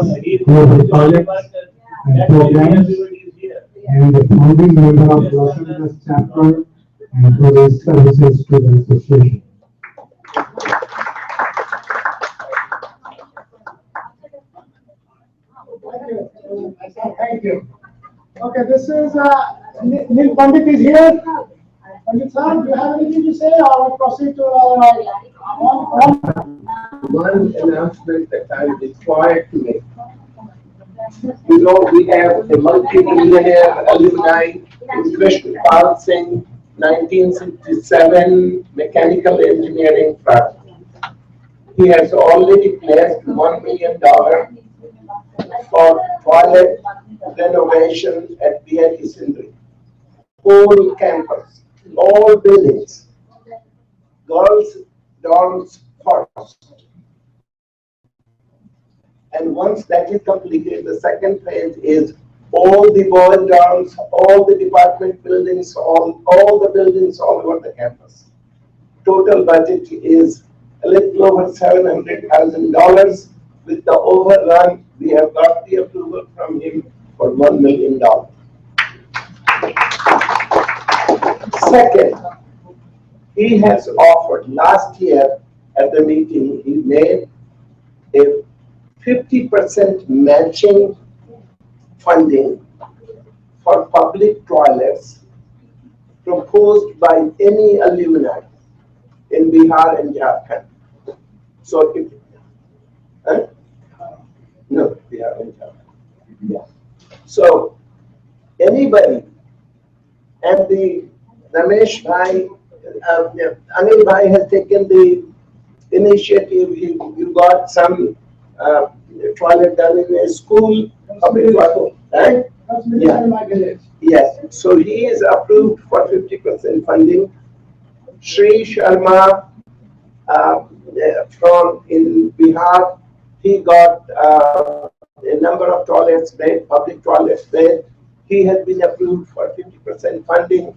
global projects and programs, and the founding member of Los Angeles chapter and for his services to the association. Thank you. Okay, this is Neil Pandit is here. Pandit sir, do you have anything to say or proceed to one announcement that I'm required to make. You know, we have a multi-millionaire alumni in Krishna Pal Singh, 1967 mechanical engineering project. He has already pledged $1 million for toilet renovation at BIT Sindri. Whole campus, all buildings, girls' dorms first. And once that is completed, the second phase is all the boys' dorms, all the department buildings, all the buildings all over the campus. Total budget is a little over $700,000. With the overrun, we have got the approval from him for $1 million. Second, he has offered last year at the meeting, he made a 50% matching funding for public toilets proposed by any alumni in Bihar and Jharkhand. So if, no, Bihar and Jharkhand. Yeah. So anybody, and the Ramesh Bhai, Anil Bhai has taken the initiative. You got some toilet done in a school, public toilet, right? Yeah. Yes. So he is approved for 50% funding. Sri Sharma from in Bihar, he got a number of toilets made, public toilets made. He has been approved for 50% funding.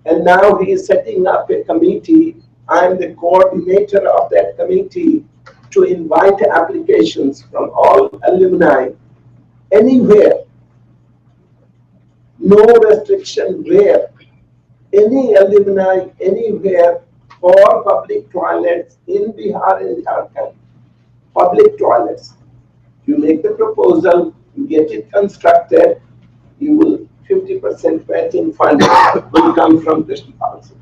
And now he is setting up a committee. I am the coordinator of that committee to invite applications from all alumni anywhere. No restriction where. Any alumni anywhere for public toilets in Bihar and Jharkhand. Public toilets. You make the proposal, you get it constructed, you will 50% matching funding will come from Krishna Pal Singh.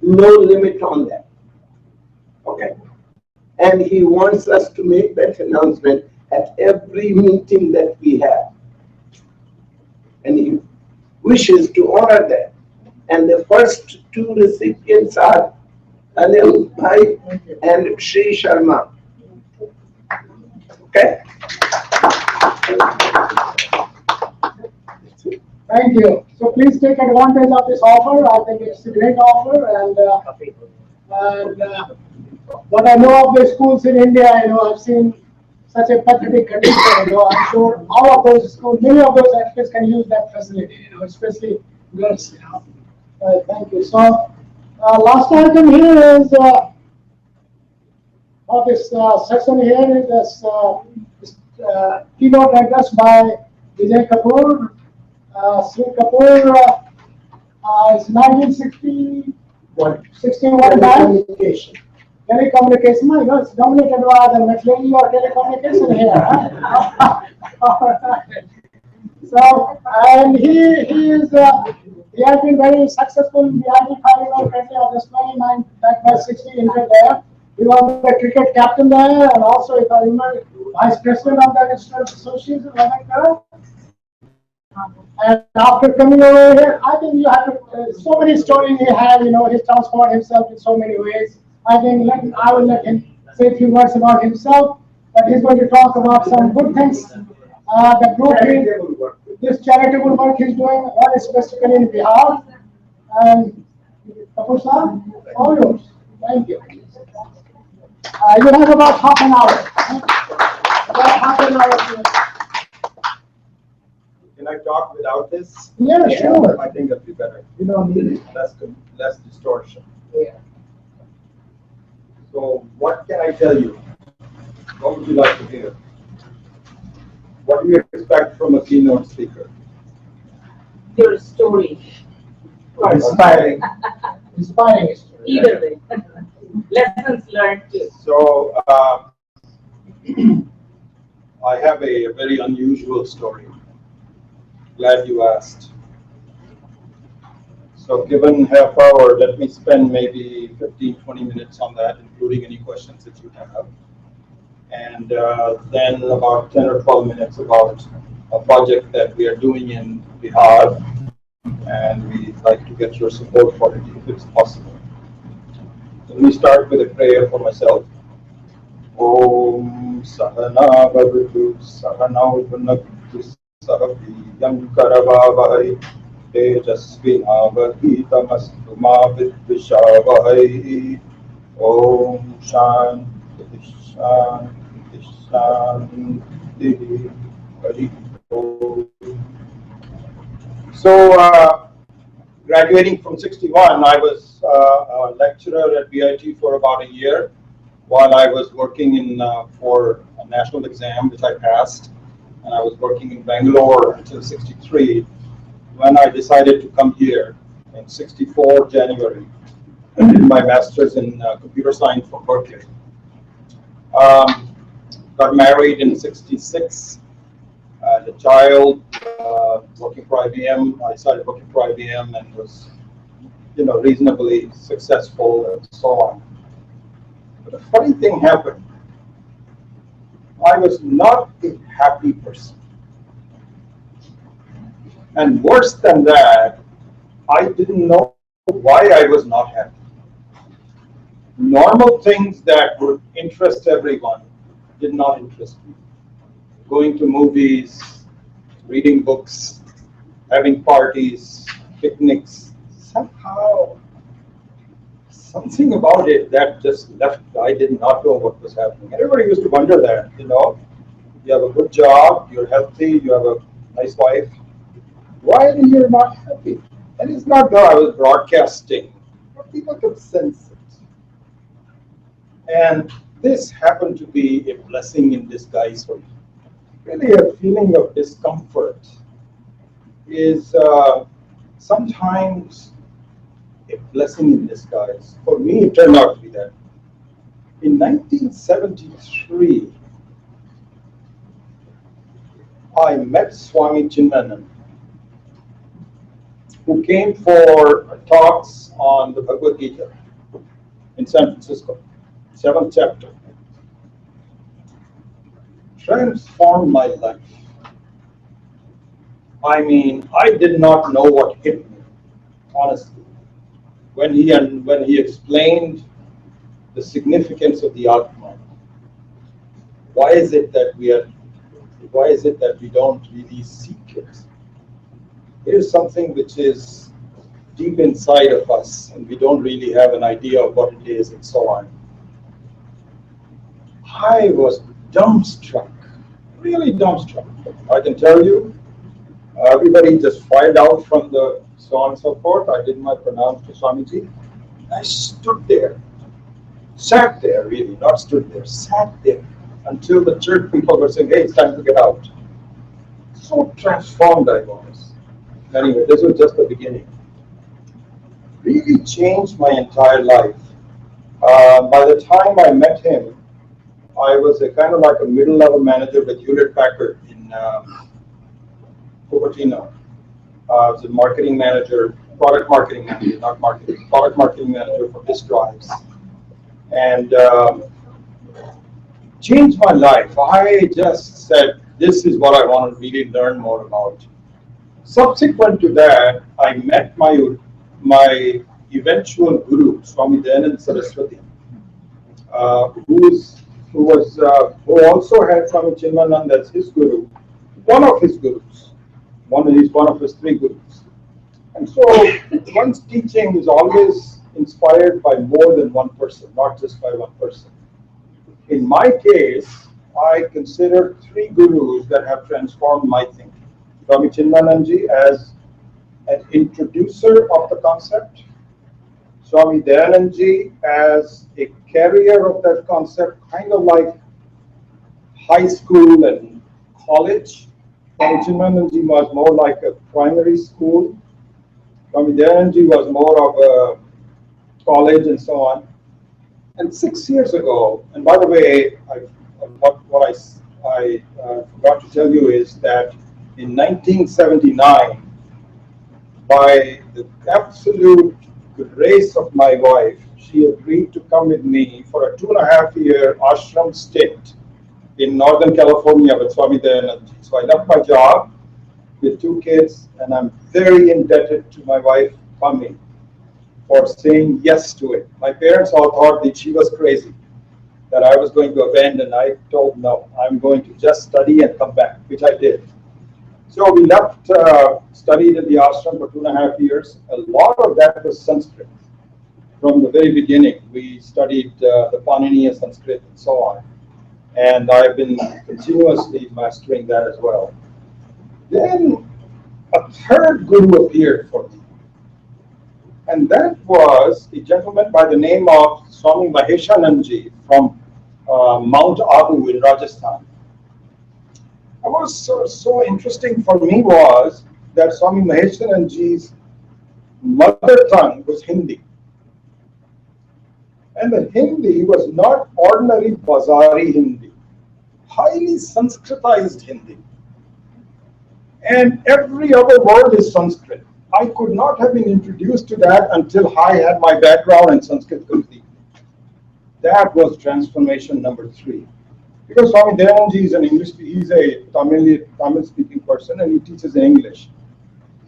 No limit on that. Okay. And he wants us to make that announcement at every meeting that we have. And he wishes to honor that. And the first two recipients are Anil Bhai and Sri Sharma. Okay? Thank you. So please take advantage of this offer. I think it's a great offer. And what I know of the schools in India, I've seen such a pathetic condition. I'm sure all of those schools, many of those actually can use that facility. Especially girls. Thank you. So last item here is of this session here is this keynote address by Vijay Kapoor. Sri Kapoor is 1961 Telecommunication. Telecommunication, it's dominated by the metrology or telecommunication here. So, and he has been very successful in the IT filing country of this 29, back by 60 entered there. He was the cricket captain there, and also, if I remember, vice president of the Insurance Association. And after coming over here, I think you have to, so many stories he had, he's transformed himself in so many ways. I think I will let him say a few words about himself, but he's going to talk about some good things, the growth, this charitable work he's doing, what is specifically in Bihar. And Kapoor sir, all yours. Thank you. You have about half an hour. About half an hour. Can I talk without this? Yeah, sure. I think that'd be better. You don't need it. Less distortion. Yeah. So what can I tell you? What would you like to hear? What do you expect from a keynote speaker? Your story. Inspiring. Inspiring story. Either way. Lessons learned too. So, I have a very unusual story. Glad you asked. So given half hour, let me spend maybe 15-20 minutes on that, including any questions that you have. And then about 10 or 12 minutes about a project that we are doing in Bihar. And we'd like to get your support for it if it's possible. So let me start with a prayer for myself. Om Sahana Bhavatu Sahana Bhunaktu Sahabhiyam Karavavahai Tejasvinavadhitamastu ma vidvishavahai. Om Shanti Shanti Shanti Hari Om. So, graduating from 61, I was a lecturer at BIT for about a year while I was working in for a national exam, which I passed. And I was working in Bangalore until 63, when I decided to come here in 64 January, my master's in computer science from Berkeley. Got married in 66. As a child, working for IBM, I started working for IBM and was, reasonably successful and so on. But a funny thing happened. I was not a happy person. And worse than that, I didn't know why I was not happy. Normal things that would interest everyone did not interest me. Going to movies, reading books, having parties, picnics, somehow, something about it that just left. I did not know what was happening. Everybody used to wonder that, you have a good job, you're healthy, you have a nice wife. Why are you not happy? And it's not that I was broadcasting, but people could sense it. And this happened to be a blessing in disguise for me. Really, a feeling of discomfort is sometimes a blessing in disguise. For me, it turned out to be that. In 1973, I met Swami Chinmayananda, who came for talks on the Bhagavad Gita in San Francisco, 7th chapter. Transformed my life. I mean, I did not know what hit me, honestly, when he explained the significance of the Atma. Why is it that we don't really seek it? It is something which is deep inside of us, and we don't really have an idea of what it is, and so on. I was dumbstruck, really dumbstruck. I can tell you, everybody just filed out from the so on and so forth. I did my pranam to Swamiji. I stood there, sat there, really, not stood there, sat there until the church people were saying, hey, it's time to get out. So transformed I was. Anyway, this was just the beginning. Really changed my entire life. By the time I met him, I was a kind of like a middle-level manager with Hewlett-Packard in Cupertino. I was a marketing manager, product marketing manager, not marketing, product marketing manager for disk drives. And changed my life. I just said, this is what I want to really learn more about. Subsequent to that, I met my eventual guru, Swami Dayananda Saraswati, who also had Swami Chinmayananda as his guru, one of his gurus. He's one of his three gurus. And so one's teaching is always inspired by more than one person, not just by one person. In my case, I consider three gurus that have transformed my thinking. Swami Chinmayananda as an introducer of the concept, Swami Dayananda as a carrier of that concept, kind of like high school and college. Swami Chinmayananji was more like a primary school. Swami Dayananji was more of a college and so on. And 6 years ago, and by the way, what I forgot to tell you is that in 1979, by the absolute grace of my wife, she agreed to come with me for a 2.5-year ashram stint in Northern California with Swami Dayananji. So I left my job with 2 kids, and I'm very indebted to my wife, Pami, for saying yes to it. My parents all thought that she was crazy, that I was going to abandon. I told no, I'm going to just study and come back, which I did. So we left, studied in the ashram for 2.5 years. A lot of that was Sanskrit. From the very beginning, we studied the Paniniya Sanskrit and so on. And I've been continuously mastering that as well. Then a third guru appeared for me. And that was a gentleman by the name of Swami Maheshananji from Mount Abu in Rajasthan. What was so interesting for me was that Swami Maheshananji's mother tongue was Hindi. And the Hindi was not ordinary Bazari Hindi, highly Sanskritized Hindi. And every other word is Sanskrit. I could not have been introduced to that until I had my background in Sanskrit complete. That was transformation number 3. Because Swami Dayananji is an English, he's a Tamil speaking person, and he teaches in English.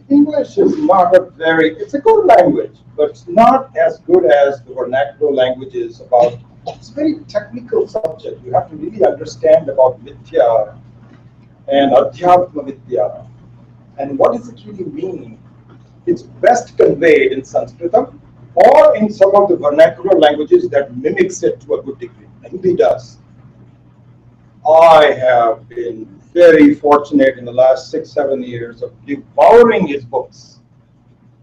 English is not it's a good language, but it's not as good as the vernacular languages about, it's a very technical subject. You have to really understand about Vidya and Adhyatma Vidya. And what does it really mean? It's best conveyed in Sanskritam or in some of the vernacular languages that mimics it to a good degree. Hindi does. I have been very fortunate in the last 6-7 years of devouring his books.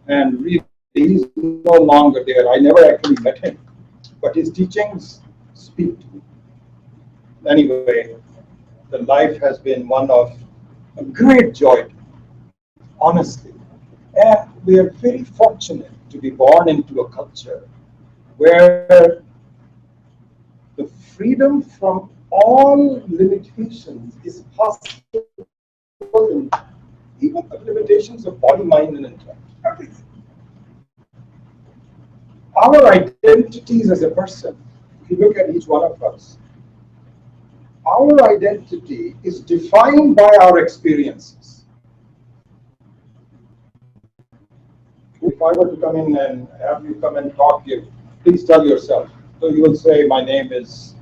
And really, he's no longer there. I never actually met him, but his teachings speak to me. Anyway, the life has been one of a great joy, honestly. And we are very fortunate to be born into a culture where the freedom from all limitations is possible, even the limitations of body, mind, and intellect. Everything. Our identities as a person, if you look at each one of us, our identity is defined by our experiences. If I were to come in and have you come and talk to you, please tell yourself. So you will say, my name is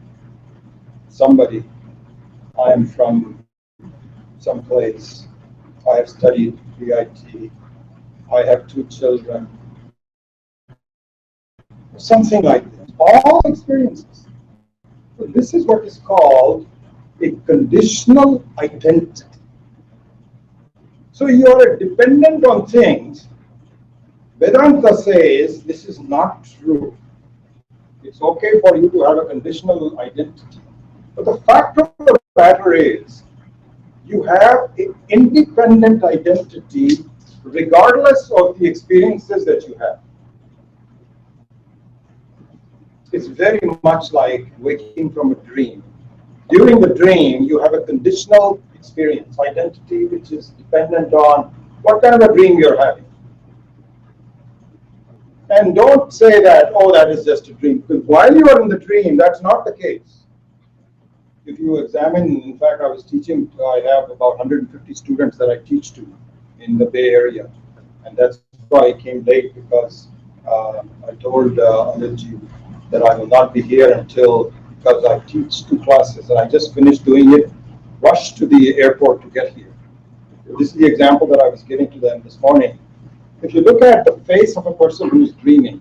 somebody. I am from some place. I have studied BIT. I have 2 children. Something like this. All experiences. So this is what is called a conditional identity. So you are dependent on things. Vedanta says this is not true. It's okay for you to have a conditional identity. But the fact of the matter is, you have an independent identity regardless of the experiences that you have. It's very much like waking from a dream. During the dream, you have a conditional experience, identity, which is dependent on what kind of a dream you're having. And don't say that, oh, that is just a dream. Because while you are in the dream, that's not the case. If you examine, in fact, I was teaching, I have about 150 students that I teach to in the Bay Area. And that's why I came late, because I told Anilji that I will not be here until, because I teach 2 classes and I just finished doing it, rushed to the airport to get here. This is the example that I was giving to them this morning. If you look at the face of a person who's dreaming,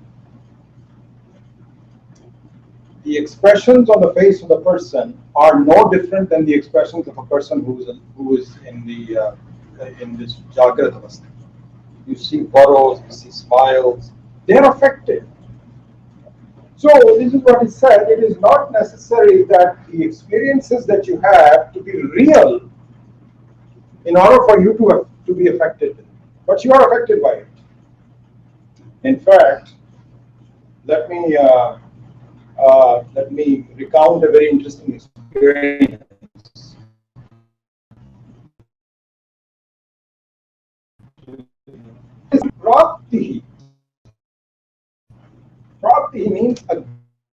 the expressions on the face of the person are no different than the expressions of a person who is in this Jagrat avastha. You see furrows, you see smiles. They're affected. So this is what he said. It is not necessary that the experiences that you have to be real in order for you to be affected, but you are affected by it. In fact, let me recount a very interesting experience. Prapti. Prapti means a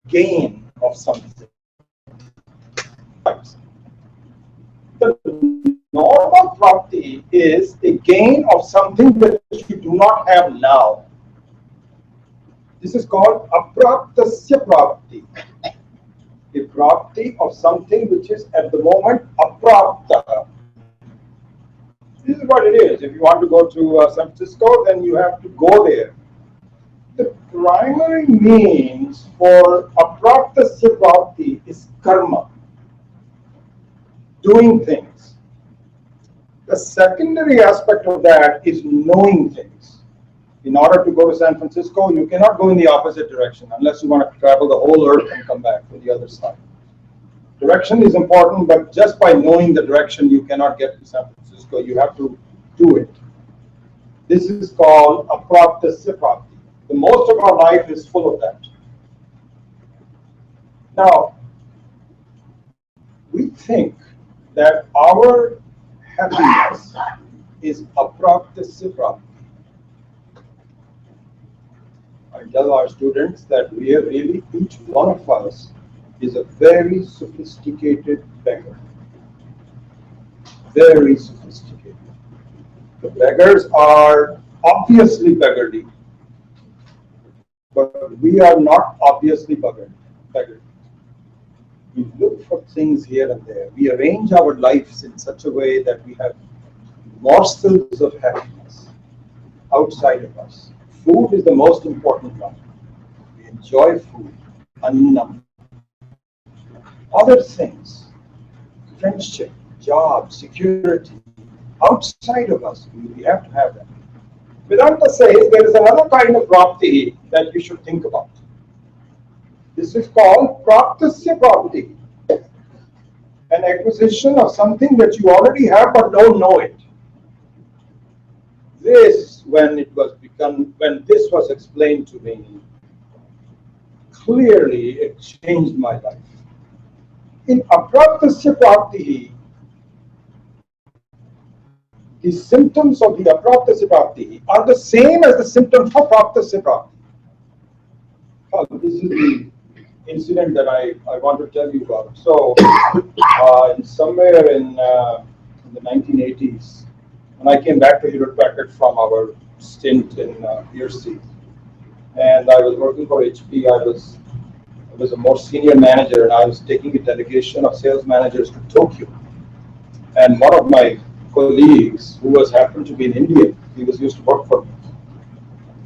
gain of something. The normal prapti is a gain of something that you do not have now. This is called apraptasya prapti. A prapti of something which is at the moment aprapta. This is what it is. If you want to go to San Francisco, then you have to go there. The primary means for apraptasya prapti is karma, doing things. The secondary aspect of that is knowing things. In order to go to San Francisco, you cannot go in the opposite direction unless you want to travel the whole earth and come back to the other side. Direction is important, but just by knowing the direction, you cannot get to San Francisco. You have to do it. This is called apraptasya prapti. The most of our life is full of that. Now, we think that our happiness is apraptasya prapti. I tell our students that we are really, each one of us is a very sophisticated beggar. Very sophisticated. The beggars are obviously beggarly, but we are not obviously beggarly. We look for things here and there. We arrange our lives in such a way that we have morsels of happiness outside of us. Food is the most important one. We enjoy food, annam. Other things, friendship, job, security, outside of us, we have to have that. Vedanta says there is another kind of prapti that you should think about. This is called praptasya prapti, an acquisition of something that you already have but don't know it. This, when this was explained to me, clearly it changed my life. In apraptasya prapti, the symptoms of the apraptasya prapti are the same as the symptoms for praptasya prapti. This is the incident that I want to tell you about. So, somewhere in the 1980s, when I came back to Hewlett Packard from our stint in PST, and I was working for HP, I was a more senior manager, and I was taking a delegation of sales managers to Tokyo. And one of my colleagues, who happened to be an Indian, he was used to work for me.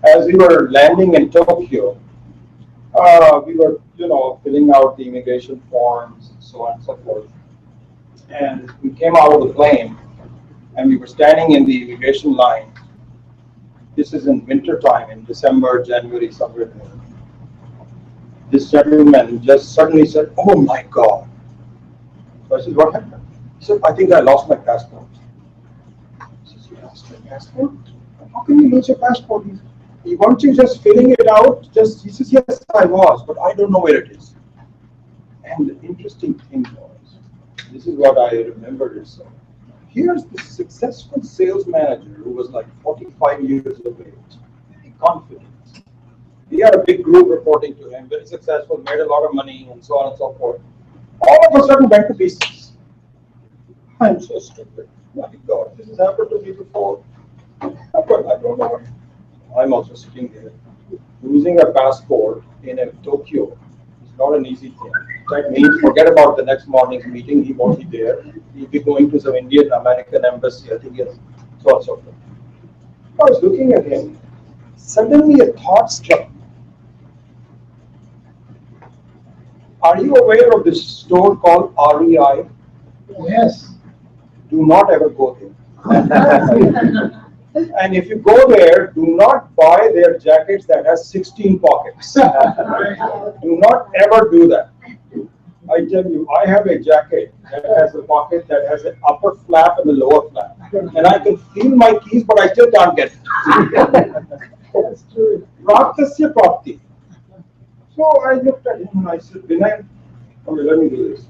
As we were landing in Tokyo, we were, filling out the immigration forms and so on and so forth. And we came out of the plane, and we were standing in the immigration line. This is in winter time, in December, January, somewhere there. This gentleman just suddenly said, "Oh my God." So I said, "What happened?" He said, "I think I lost my passport." I said, "You lost your passport? How can you lose your passport? Weren't you just filling it out?" He says, "Yes, I was, but I don't know where it is." And the interesting thing was, this is what I remembered it so. Here's this successful sales manager who was like 45 years of age, very confident. He had a big group reporting to him, very successful, made a lot of money, and so on and so forth. All of a sudden went to pieces. I'm so stupid. My God, this has happened to me before. But I don't know. I'm also sitting there. Losing a passport in Tokyo is not an easy thing. That means forget about the next morning's meeting. He won't be there. He'll be going to some Indian American embassy. I think yes, so on so forth. I was looking at him. Suddenly a thought struck me. Are you aware of this store called REI? Yes. Do not ever go there. And if you go there, do not buy their jackets that has 16 pockets. Do not ever do that. I tell you, I have a jacket that has a pocket that has an upper flap and a lower flap. And I can feel my keys, but I still can't get it. That's true. Praptasya prapti. So I looked at him and I said, Vinay, okay, let me do this.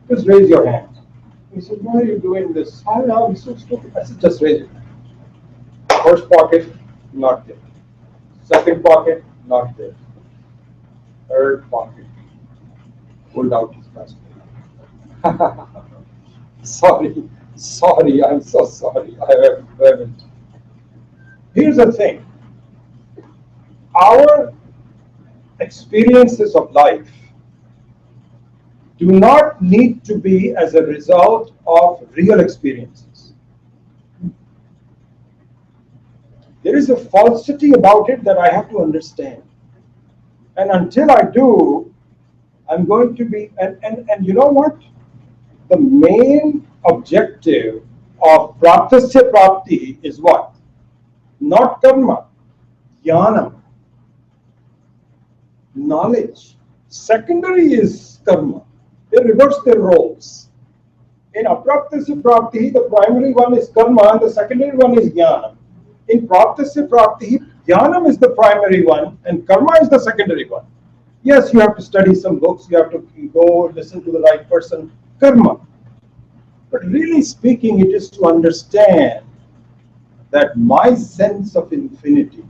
Just raise your hand. He said, why are you doing this? I know, I'm so stupid. I said, just raise it. First pocket, not there. Second pocket, not there. Third pocket, pulled out his passport. Sorry, I'm so sorry. I haven't. Here's the thing. Our experiences of life do not need to be as a result of real experiences. There is a falsity about it that I have to understand. And until I do, I'm going to be, and you know what? The main objective of praptasya prapti is what? Not karma, jnana, knowledge. Secondary is karma. They reverse their roles. In apraptasya prapti, the primary one is karma and the secondary one is jnana. In praptasya prapti, jnanam is the primary one and karma is the secondary one. Yes, you have to study some books, you have to go listen to the right person, karma. But really speaking, it is to understand that my sense of infinity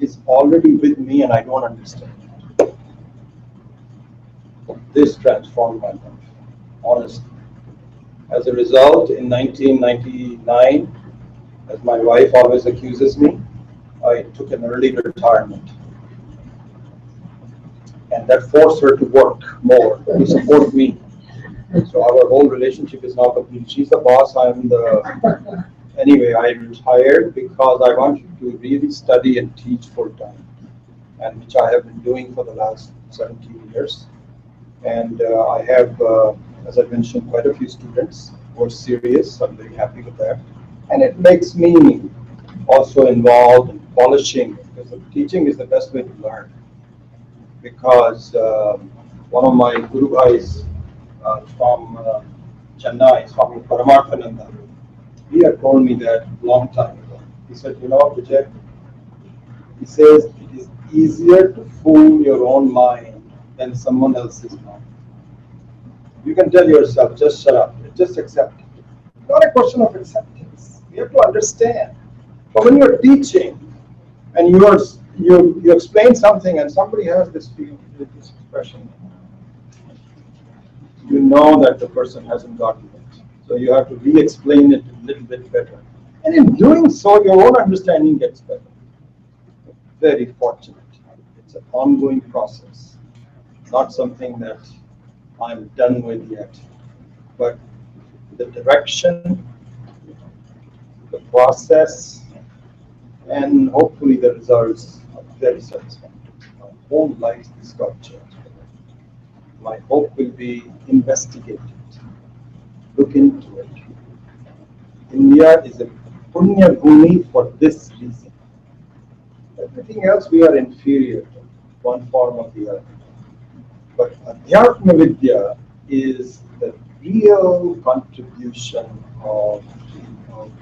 is already with me and I don't understand it. This transformed my life, honestly. As a result, in 1999, as my wife always accuses me, I took an early retirement. And that forced her to work more, to support me. So our whole relationship is now complete. She's the boss, I'm the... Anyway, I retired because I wanted to really study and teach full time, and which I have been doing for the last 17 years. And I have, as I mentioned, quite a few students who are serious. I'm very happy with that. And it makes me also involved in polishing, because the teaching is the best way to learn. Because one of my guru bhais from Chennai, Swami Paramarthananda, he had told me that a long time ago. He said, you know, Vijay, he says it is easier to fool your own mind than someone else's mind. You can tell yourself, just shut up, just accept it. Not a question of acceptance. You have to understand. But when you're teaching and you explain something and somebody has this feeling, this expression, you know that the person hasn't gotten it. So you have to re-explain it a little bit better. And in doing so, your own understanding gets better. Very fortunate. It's an ongoing process. Not something that I'm done with yet. But the direction, the process, and hopefully the results are very satisfactory. My whole life is got changed. My hope will be investigated. Look into it. India is a punya bhumi for this reason. Everything else we are inferior to, one form or the other. But Adhyatma Vidya is the real contribution of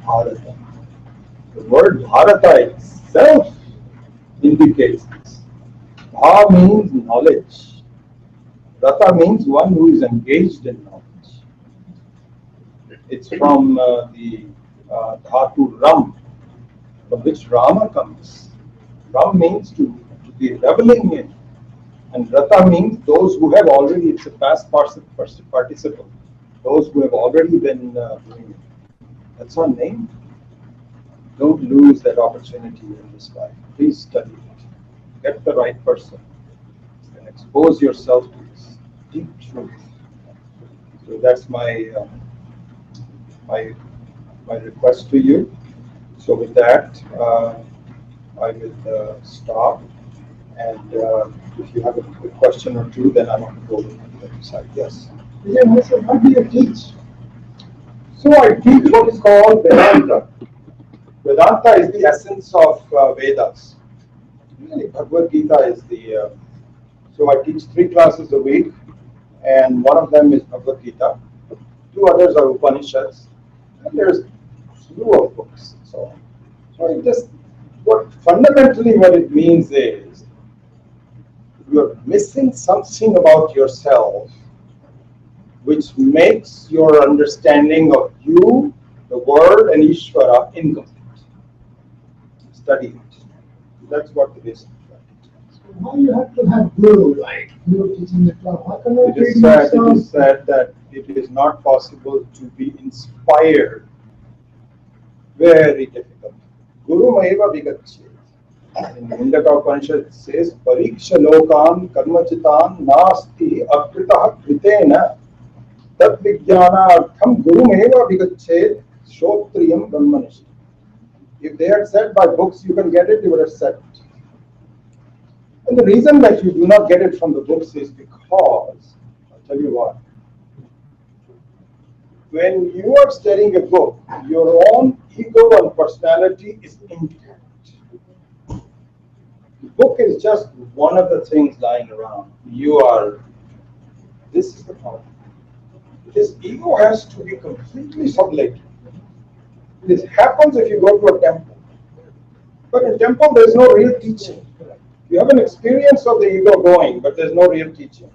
Bharata. The word Bharata itself indicates this. Bha means knowledge. Rata means one who is engaged in knowledge. It's from the Dhatu Ram, from which Rama comes. Ram means to be reveling in. And Rata means those who have already, it's a past participle, those who have already been doing it. That's our name. Don't lose that opportunity in this life. Please study it. Get the right person and expose yourself to this deep truth. So that's my my request to you. So with that, I will stop. And if you have a quick question or two, then I want to go to the other side. Yes. What do you teach? So I teach what is called Vedanta. Vedanta is the essence of Vedas. Really, Bhagavad Gita is the. So I teach 3 classes a week, and one of them is Bhagavad Gita. 2 others are Upanishads, and there's a slew of books. So it just fundamentally what it means is you're missing something about yourself which makes your understanding of you, the world, and Ishvara incomplete. Study it. That's what it is. Why you have to have guru, like you teaching the class? How can It is said that it is not possible to be inspired. Very difficult. Guru Maheva Vigachyet. In Mundaka Upanishad it says, Pariksha Lokan Karmachitan Nasti Akrita Kritena Tat Vijnana Artham Guru Maheva Vigachyet Shrotriyam Brahmanish. If they had said by books you can get it, they would have said it. And the reason that you do not get it from the books is because, I'll tell you what, when you are studying a book, your own ego and personality is intact. The book is just one of the things lying around. This is the problem. This ego has to be completely sublated. This happens if you go to a temple. But in temple there is no real teaching. You have an experience of the ego going, but there's no real teaching.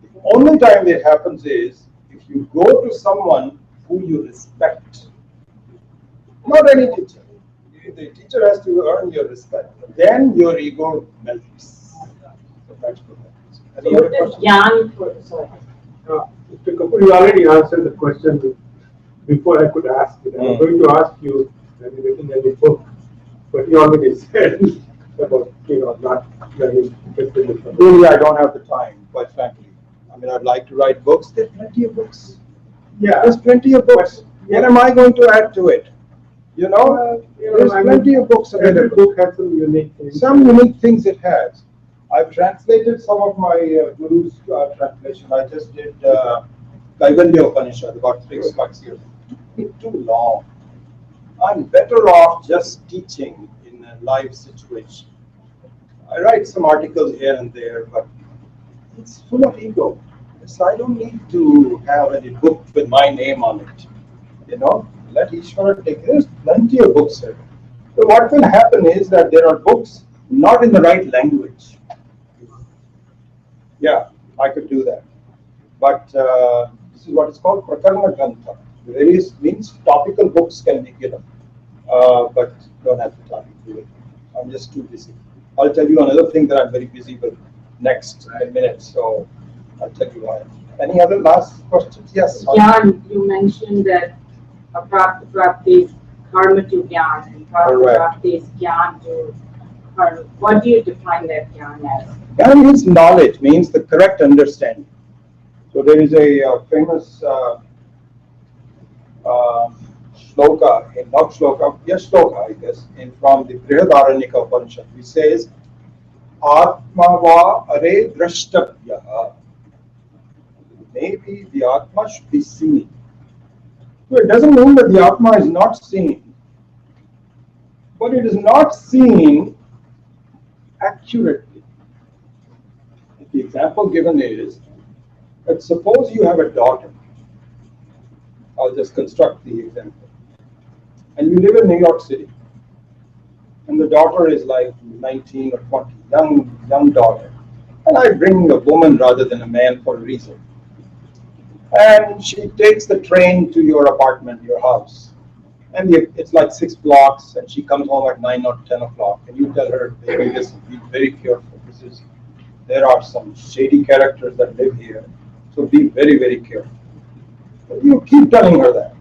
The only time it happens is if you go to someone who you respect. Not any teacher. The teacher has to earn your respect. Then your ego melts. So that's what happens. Mr. Kapoor, you already answered the question before I could ask it. I was going to ask you, have you written any book? But you already said about, not very interested in it. Really, I don't have the time, quite frankly. I mean, I'd like to write books. There's plenty of books. Yeah. There's plenty of books. What am I going to add to it? There's plenty of books available. Every book has some unique things. Some unique things it has. I've translated some of my Guru's translation. I just did Kaivalya Upanishad about 6 months years. It's too long. I'm better off just teaching in a live situation. I write some articles here and there, but it's full of ego. So I don't need to have any book with my name on it. Let Ishvara take it. There's plenty of books here. So what will happen is that there are books not in the right language. Yeah, I could do that. But this is what is called Prakarana Grantha. Various means topical books can be given, but don't have the time to do it. I'm just too busy. I'll tell you another thing that I'm very busy with next 10 minutes, so I'll tell you why. Any other last questions? Yes. Gyan, you mentioned that Prapti is karma to Gyan and Prapti is Gyan to karma. What do you define that Gyan as? Gyan means knowledge, means the correct understanding. So there is a famous shloka, not shloka, yes shloka I guess, from the Brihadaranyaka Upanishad, which says, Atma va are drashtabhya. Maybe the Atma should be seen. So it doesn't mean that the Atma is not seen, but it is not seen accurately. The example given is that suppose you have a daughter. I'll just construct the example. And you live in New York City. And the daughter is like 19 or 20, young daughter. And I bring a woman rather than a man for a reason. And she takes the train to your apartment, your house. And it's like 6 blocks, and she comes home at 9 or 10 o'clock. And you tell her, baby, listen, be very careful. There are some shady characters that live here. So be very, very careful. But you keep telling her that.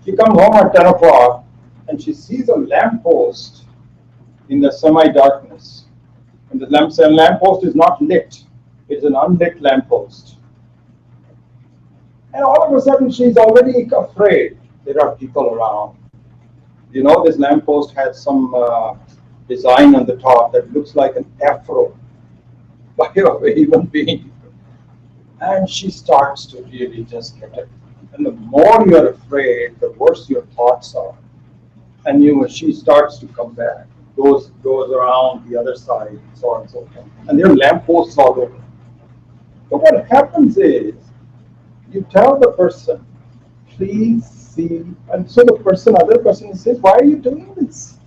She comes home at 10 o'clock, and she sees a lamppost in the semi-darkness. And the lamppost is not lit. It's an unlit lamppost. And all of a sudden, she's already afraid. There are people around. This lamppost has some design on the top that looks like an afro by a human being. And she starts to really just get it. And the more you're afraid, the worse your thoughts are. and she starts to come back, goes around the other side, so on and so forth. And there are lampposts all over. But what happens is, you tell the person, please see, and so the other person says, why are you doing this?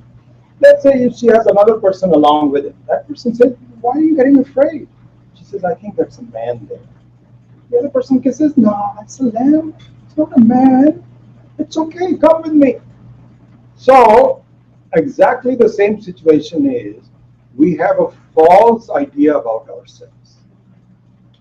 Let's say if she has another person along with it. That person says, why are you getting afraid? She says, I think that's a man there. The other person says, no, it's a lamb. It's not a man. It's okay, come with me. So, exactly the same situation is, we have a false idea about ourselves.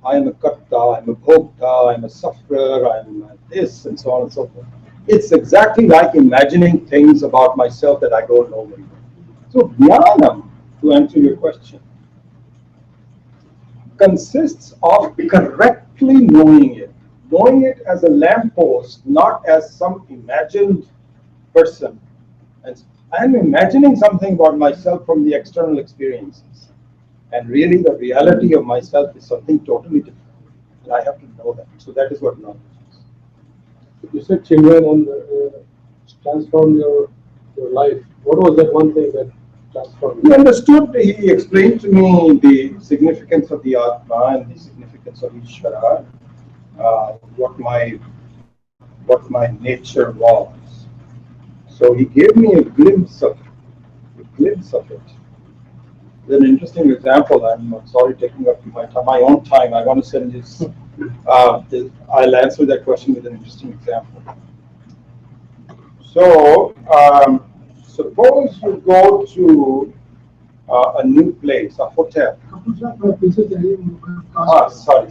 I am a karta, I'm a bhokta, I'm a sufferer, I'm this, and so on and so forth. It's exactly like imagining things about myself that I don't know very well. So jnanam, to answer your question, consists of correctly knowing it as a lamppost, not as some imagined person. And I'm imagining something about myself from the external experiences. And really the reality of myself is something totally different. And I have to know that. So that is what knowledge is. You said children and transformed your life. What was that one thing that transformed you? He understood, he explained to me the significance of the Atma and the significance of Ishvara, what my nature was. So he gave me a glimpse of it. There's an interesting example. I'm sorry taking up my own time. I want to send this. I'll answer that question with an interesting example. So, suppose you go to a new place, a hotel. Sorry.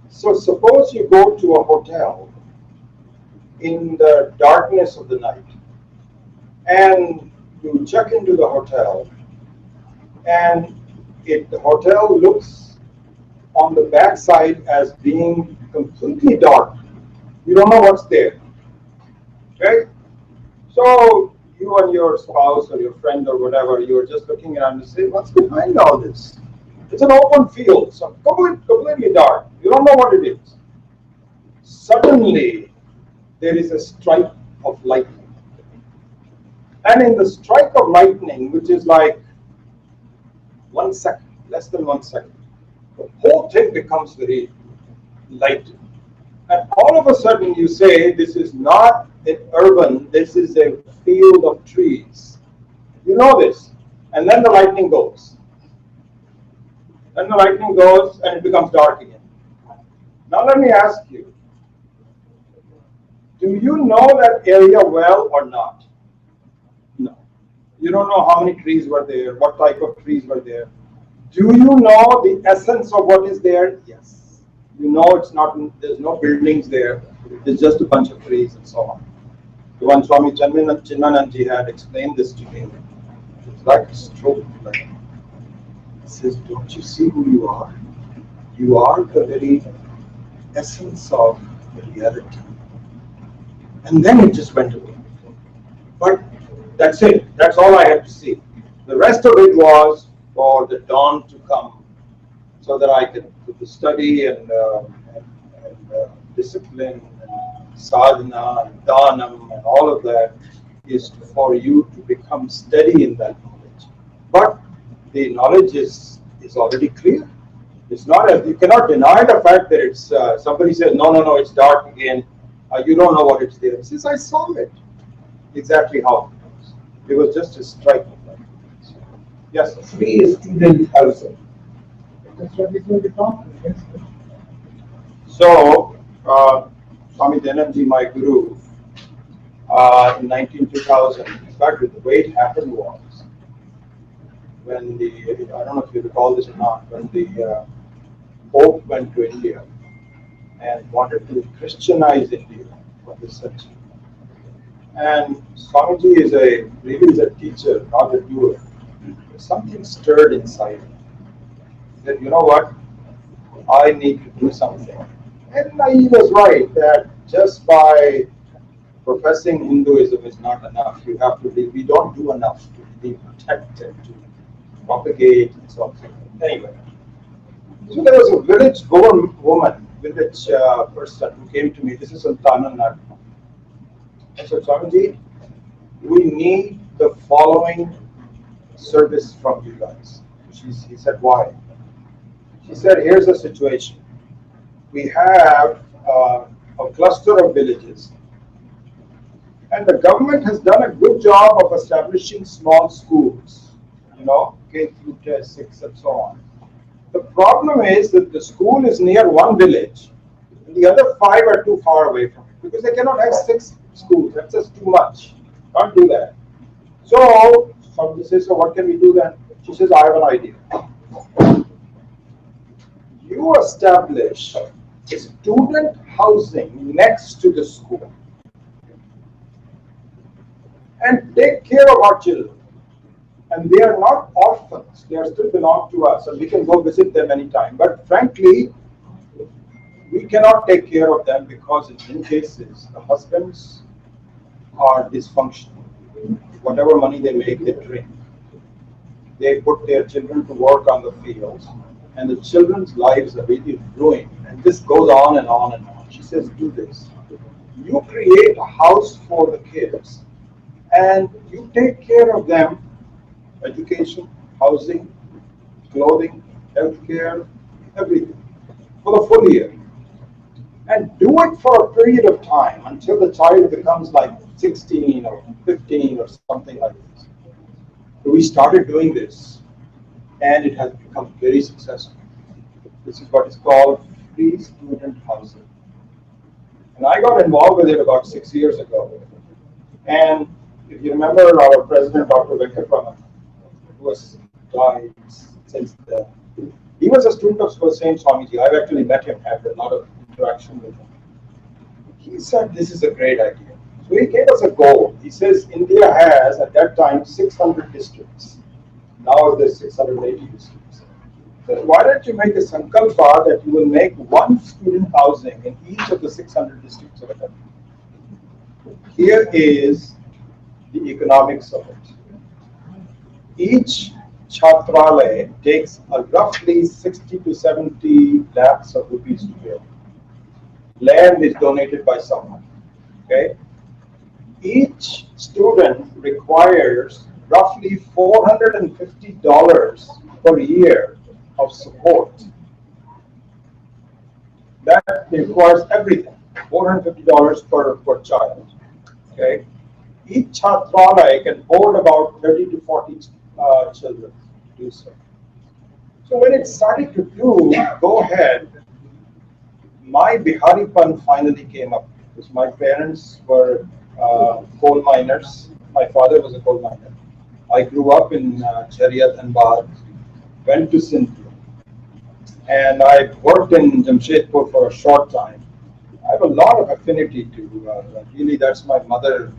So, suppose you go to a hotel in the darkness of the night, and you check into the hotel, and the hotel looks on the backside as being completely dark. You don't know what's there. Okay? So you and your spouse or your friend or whatever, you're just looking around and say, what's behind all this? It's an open field, so completely dark. You don't know what it is. Suddenly, there is a strike of lightning. And in the strike of lightning, which is like 1 second, less than 1 second, the whole thing becomes very light. And all of a sudden you say, this is not an urban, this is a field of trees. You know this. And then the lightning goes. Then the lightning goes and it becomes dark again. Now let me ask you, do you know that area well or not? No. You don't know how many trees were there, what type of trees were there. Do you know the essence of what is there? Yes. You know it's not, there's no buildings there, it's just a bunch of trees and so on. The one Swami Chinmananji had explained this to me. It's like a stroke. He says, don't you see who you are? You are the very essence of the reality. And then it just went away. But that's it. That's all I had to see. The rest of it was for the dawn to come, so that I could study and discipline and sadhana and dhanam and all of that is for you to become steady in that knowledge. But the knowledge is already clear. It's not as you cannot deny the fact that it's somebody says no, it's dark again. You don't know what it's there. He says, I saw it exactly how it was. It was just a strike of light. Yes. 3 student housing. That's what he's going to talk about. So, Swami Dhananji, my guru, in 2000, in fact, the way it happened was when I don't know if you recall this or not, when the Pope went to India and wanted to Christianize India for this century. And Swamiji really is a teacher, not a doer. Something stirred inside him. He said, you know what? I need to do something. And he was right that just by professing Hinduism is not enough. You have to be, we don't do enough to be protected, to propagate and so on. Anyway, so there was a village village person who came to me. This is Sultana Nag. I said, Swamiji, we need the following service from you guys. He said, why? She said, here's the situation. We have a cluster of villages, and the government has done a good job of establishing small schools, K through 6 and so on. The problem is that the school is near one village, and the other 5 are too far away from it, because they cannot have 6 schools. That's just too much. Can't do that. So somebody says, so what can we do then? She says, I have an idea. You establish a student housing next to the school and take care of our children. And they are not orphans. They are still belong to us, and we can go visit them anytime. But frankly, we cannot take care of them because in many cases, the husbands are dysfunctional. Whatever money they make, they drink. They put their children to work on the fields, and the children's lives are really ruined. And this goes on and on and on. She says, do this. You create a house for the kids, and you take care of them. Education, housing, clothing, healthcare, everything, for the full year. And do it for a period of time until the child becomes like 16 or 15 or something like this. So we started doing this, and it has become very successful. This is what is called free student housing. And I got involved with it about 6 years ago. And if you remember our president, Dr. Venkataraman, who was died since then. He was a student of Saint Swamiji. I've actually met him, had a lot of interaction with him. He said, this is a great idea. So he gave us a goal. He says, India has, at that time, 600 districts. Now there's 680 districts. So why don't you make a sankalpa that you will make one student housing in each of the 600 districts of the country? Here is the economics of it. Each Chhatralaya takes a roughly 60 to 70 lakhs of rupees to build. Land is donated by someone. Okay? Each student requires roughly $450 per year of support. That requires everything. $450 per child. Okay? Each Chhatralaya can hold about 30 to 40 children to do so. So when it started to go ahead, my Biharipan finally came up, because my parents were coal miners. My father was a coal miner. I grew up in Chariat and Bad, went to Sindri, and I worked in Jamshedpur for a short time. I have a lot of affinity to, really that's my mother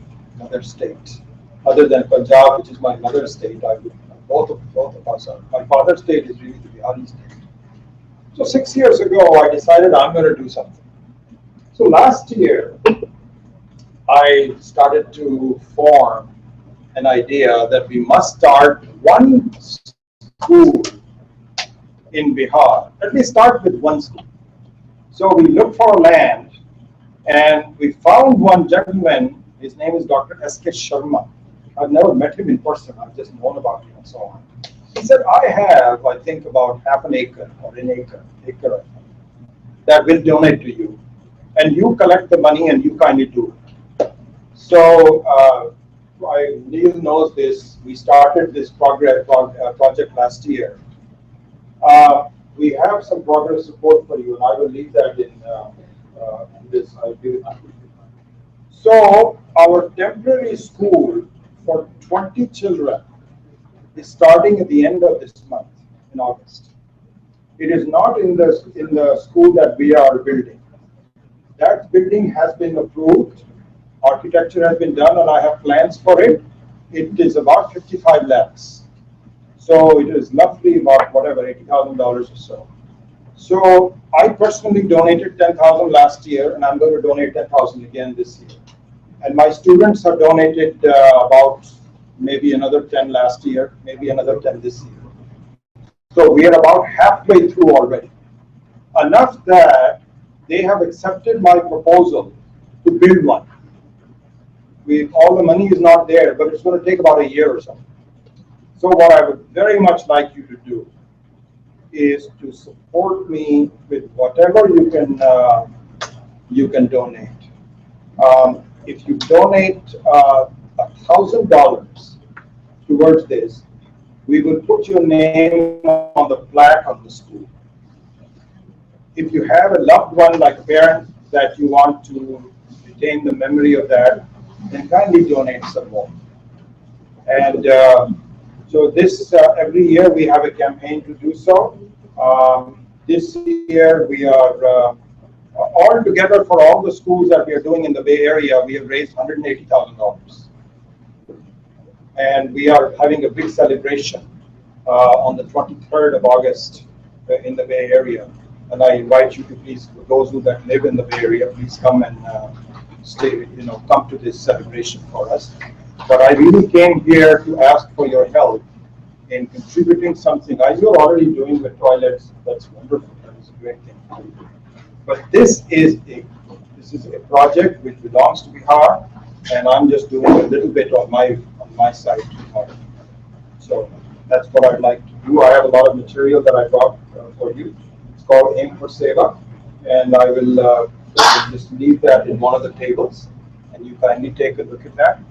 state. Other than Punjab, which is my mother state, both of us are. My father's state is really the Bihari state. So 6 years ago, I decided I'm going to do something. So last year, I started to form an idea that we must start one school in Bihar. Let me start with one school. So we looked for land, and we found one gentleman. His name is Dr. S.K. Sharma. I've never met him in person. I've just known about him and so on. He said, I have, I think, about half an acre or an acre, that will donate to you. And you collect the money and you kindly do it. So Neil knows this. We started this project last year. We have some progress report for you, and I will leave that in this. I'll give it. So our temporary school for 20 children is starting at the end of this month, in August. It is not in the school that we are building. That building has been approved, architecture has been done, and I have plans for it. It is about 55 lakhs. So it is roughly about whatever, $80,000 or so. So I personally donated 10,000 last year, and I'm going to donate 10,000 again this year. And my students have donated about maybe another 10 last year, maybe another 10 this year. So we are about halfway through already. Enough that they have accepted my proposal to build one. all the money is not there, but it's going to take about a year or so. So what I would very much like you to do is to support me with whatever you can donate. If you donate $1,000 towards this, we will put your name on the plaque of the school. If you have a loved one, like a parent, that you want to retain the memory of that, then kindly donate some more. And so this, every year we have a campaign to do so. This year we are, all together for all the schools that we are doing in the Bay Area, we have raised $180,000. And we are having a big celebration on the 23rd of August in the Bay Area. And I invite you to please, for those who that live in the Bay Area, please come and stay, come to this celebration for us. But I really came here to ask for your help in contributing something. You're already doing the toilets. That's wonderful. That is a great thing. But this is a project which belongs to Bihar, and I'm just doing a little bit on my side. So that's what I'd like to do. I have a lot of material that I brought for you. It's called Aim for Seva, and I will just leave that in one of the tables, and you kindly take a look at that.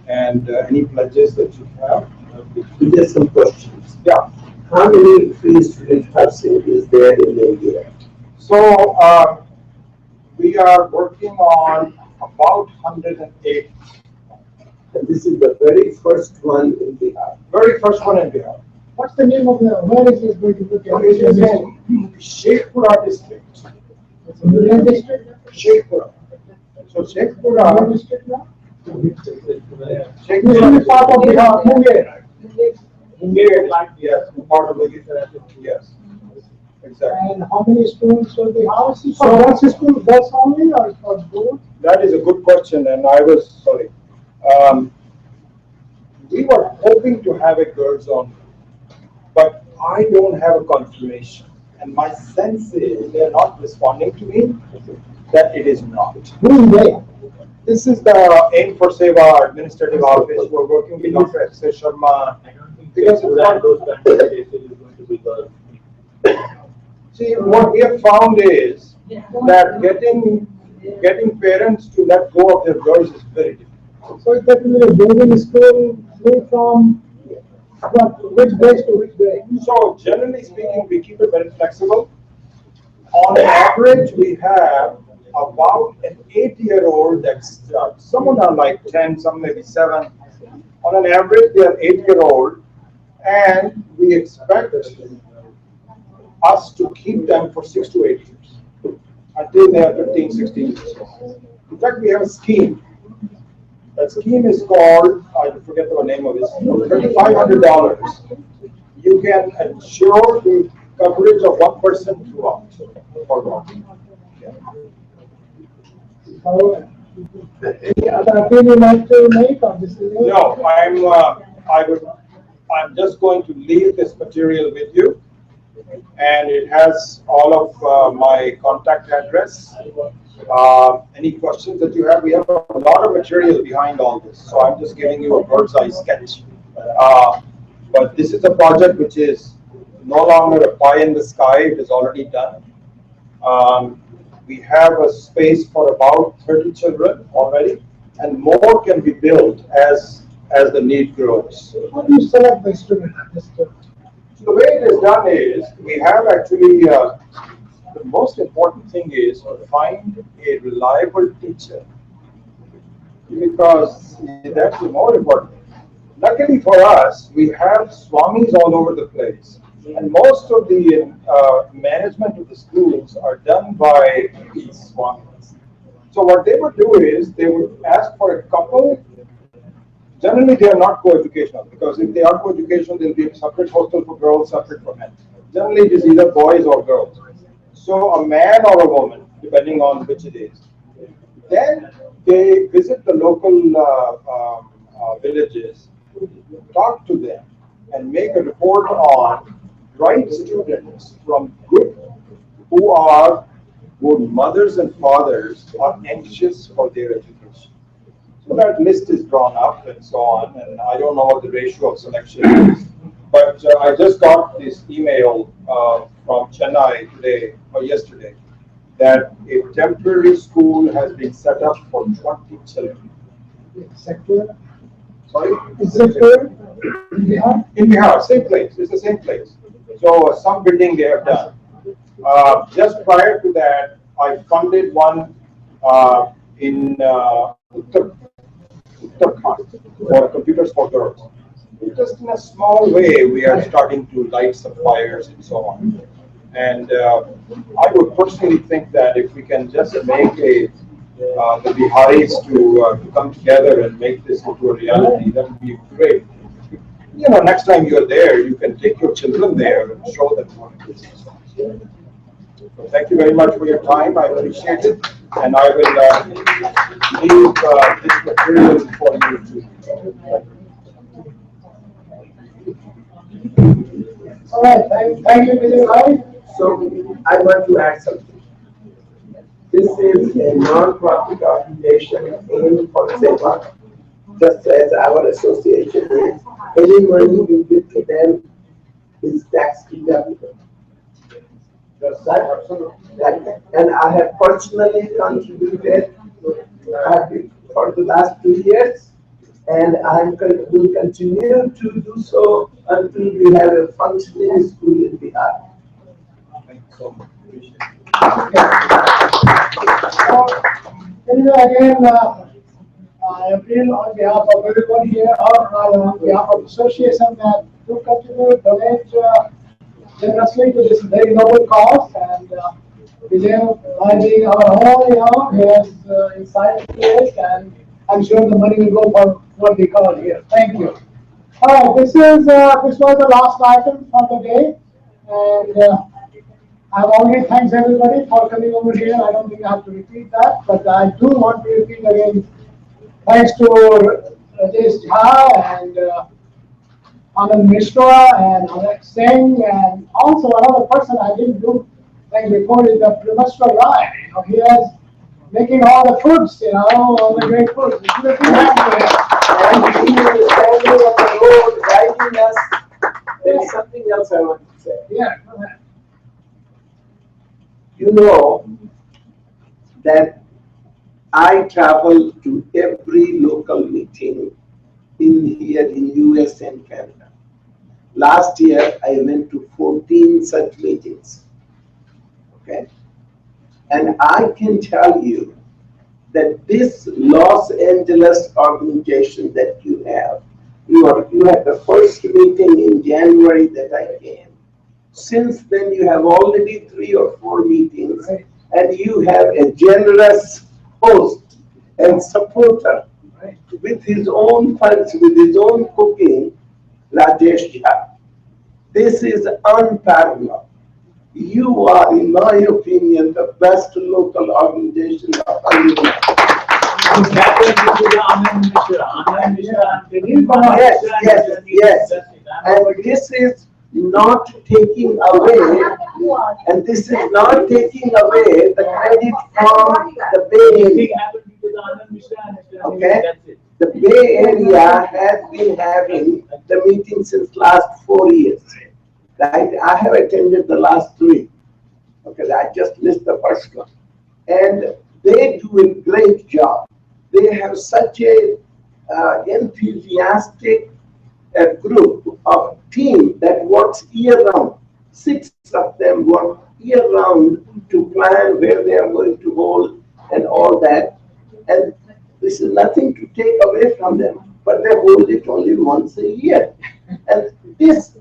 And any pledges that you have. Just some questions. Yeah. How many free-student housing is there in India? So we are working on about 108. And this is the very first one in Bihar. Very first one in Bihar. What's the name of the, where is it going to look at? It is in Sheikhpura district. It's in the district? Sheikhpura. So Sheikhpura district now? Sheikhpura is part of Bihar. Munger. Munger, yes, part of the yes. Exactly. And how many students will be housed? So what's the school, girls only or for both? That is a good question, and I was sorry. We were hoping to have a girls only, but I don't have a confirmation, and my sense is they are not responding to me that it is not. Who is they? This is the Aim for Seva administrative office. We're working with Dr. S. Sharma. Because it's not those kind of cases is going to be the. See, what we have found is that getting parents to let go of their girls is very difficult. So that will be a boarding school from what, which grade to which grade? So generally speaking, we keep it very flexible. On average, we have about an 8-year-old that starts. Some are like 10, some maybe 7. On an average, they are 8-year-old, and we expect us to keep them for 6 to 8 years until they are 15, 16 years old. In fact, we have a scheme. That scheme is called, I forget the name of it, $3,500. You can ensure the coverage of one person throughout for one. Any other appeal you like to make on this? No, I'm just going to leave this material with you, and it has all of my contact address. Any questions that you have? We have a lot of material behind all this, so I'm just giving you a bird's eye sketch. But this is a project which is no longer a pie in the sky. It is already done. We have a space for about 30 children already, and more can be built as the need grows. How do you select the student at this point? So the way it is done is, we have actually, the most important thing is to find a reliable teacher, because that's the more important. Luckily for us, we have swamis all over the place, and most of the management of the schools are done by these swamis. So what they would do is, they would ask for a couple. Generally, they are not co-educational, because if they are co-educational, there will be a separate hostel for girls, separate for men. Generally, it is either boys or girls. So a man or a woman, depending on which it is. Then they visit the local villages, talk to them, and make a report on bright students from good, whose mothers and fathers are anxious for their education. So that list is drawn up and so on, and I don't know what the ratio of selection is. But I just got this email from Chennai today or yesterday that a temporary school has been set up for 20 children. Sector? Sorry? Is it good? Yeah. In Bihar, same place. It's the same place. So some building they have done. Just prior to that, I funded one in Uttarakhand for computers for girls. Just in a small way, we are starting to light some fires and so on. And I would personally think that if we can just make the Biharis to come together and make this into a reality, that would be great. You know, next time you're there, you can take your children there and show them what it is. So thank you very much for your time. I appreciate it. And I will leave this material for you to. All right, thank you, Mr. Rai. So I want to add something. This is a non-profit organization aimed for Seva, just as our association is. Any money we give to them is tax deductible. Right? And I have personally contributed for the last 2 years, and I will continue to do so until we have a functioning school in Bihar. Thank you so much. Anyway, again, I appeal on behalf of everyone here, or on behalf of the association, that to continue to donate generously to this very noble cause. And Vijay, by being our own, he has insight into it, and I'm sure the money will go for what we call here. Thank you. All right, this was the last item for the day, and I've already thanked everybody for coming over here. I don't think I have to repeat that, but I do want to repeat again. Thanks to Rajesh Jha and Anand Mishra and Alex Singh, and also another person I didn't do thank before is the Mr. Rai. You know, he is making all the foods, you know, all the great foods. It's a big hand for him. And he was standing on the road guiding us. There is something else I want to say. Yeah, go ahead. You know that I travel to every local meeting here in US and Canada. Last year, I went to 14 such meetings. Okay? And I can tell you that this Los Angeles organization that you have, you had the first meeting in January that I came. Since then, you have already 3 or 4 meetings, and you have a generous host and supporter with his own funds, with his own cooking, Rajesh Jha. This is unparalleled. You are, in my opinion, the best local organization of Alumni. Yes. And this is not taking away, and this is not taking away the credit from the Bay Area. Okay? The Bay Area has been having the meeting since last 4 years. Right? I have attended the last 3. Okay, I just missed the first one. And they do a great job. They have such a enthusiastic group of team that works year round. 6 of them work year round to plan where they are going to hold and all that. And this is nothing to take away from them, but they hold it only once a year. And this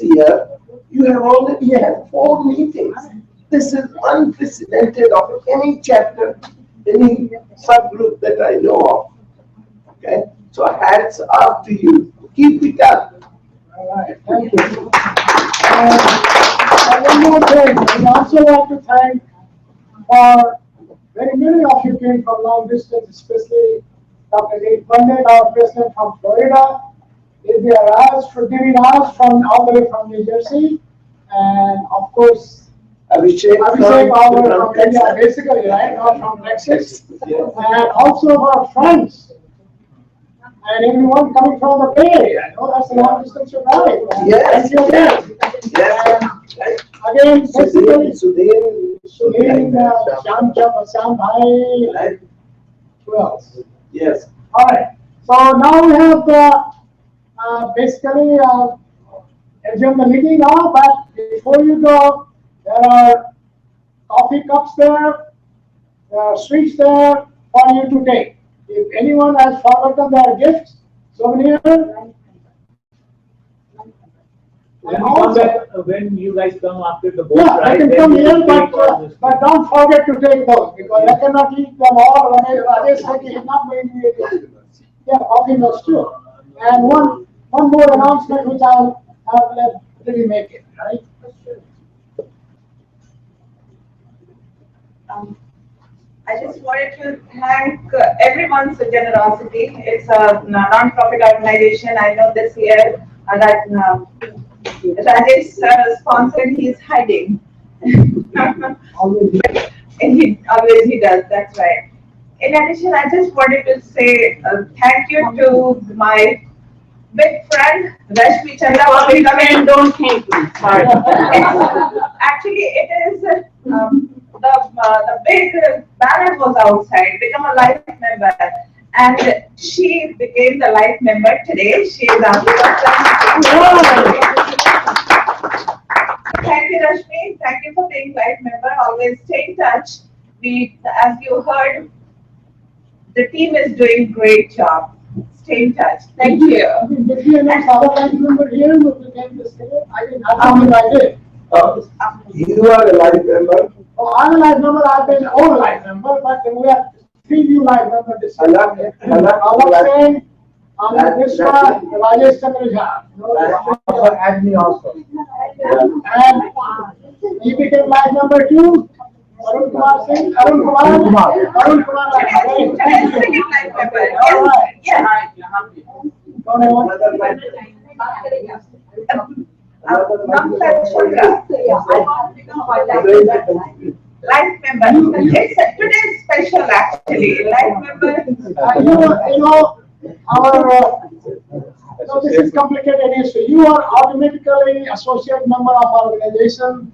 year, you have already had 4 meetings. This is unprecedented of any chapter, any subgroup that I know of. Okay? So hats off to you. Keep it up. All right, thank you. And one more thing, we also want to thank very many of you came from long distance, especially Dr. Dave Pandit, our president from Florida, Ilya Raj for giving us from all the way from New Jersey, and of course Abhishek all the way from India, basically, right? Not from Texas. Yes. And also our friends and everyone coming from the Bay Area. No, that's a long distance to drive. Yes, Thank you again. yes. Again, basically, Sudhir, Shyam Bhai, who else? yes. All right. So now we have basically adjourned the meeting now, but before you go, there are coffee cups there, there are sweets there for you to take. If anyone has forgotten their gifts, souvenir, When we come back, when you guys come after the boat yeah, I ride, can then come we here, will take all this. but don't forget to take those because I cannot eat them all. Rajesh said he is not going to be able to. Yeah, coffee nuts too. And one more announcement which I'll let Sindri make it, right? I just wanted to thank everyone's generosity. It's a non-profit organization. I know this year that Rajesh sponsored, he's hiding. He does, that's right. In addition, I just wanted to say thank you to my big friend, Rashmi Chandra. Don't thank me. Sorry. Actually, it is the big banner was outside, become a life member. And she became the life member today. She is our Thank you, Rashmi. Thank you for being life member. Always stay in touch. As you heard, the team is doing great job. Stay in touch. Thank you. Did we announce our life member here? I didn't I did. You are a life member. Oh, I'm a life member. I've been old life member, but we have 3 new life members this year. Alak Singh, Amit Mishra, Rajesh Chandra Jha. And me also. And he became life number 2. Arun Kumar Singh. Arun Kumar. Thank you. All right. Yes. Life member. It's today's special actually. Life member. You know, this is complicated issue. You are automatically associate member of our organization.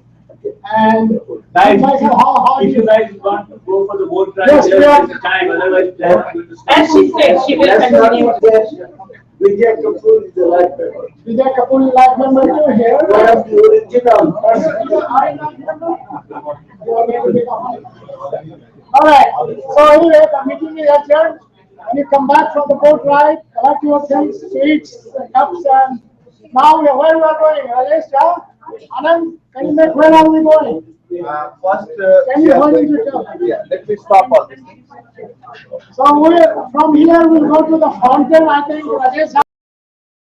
And Guys, how if you guys want to go for the boat ride, yes, there's the time. Otherwise, they are going to stay. And she said she will continue. Vijay Kapoor is a life member. Vijay Kapoor is life member too here. One of the original. All right. So anyway, the meeting is adjourned. When you come back from the boat ride, collect your things, sweets, cups, and now where we are going? Rajesh, Anand, can you make where are we going? First, Can you hold it yourself? yeah, let me stop all this. So from here we'll go to the fountain. I think Rajesh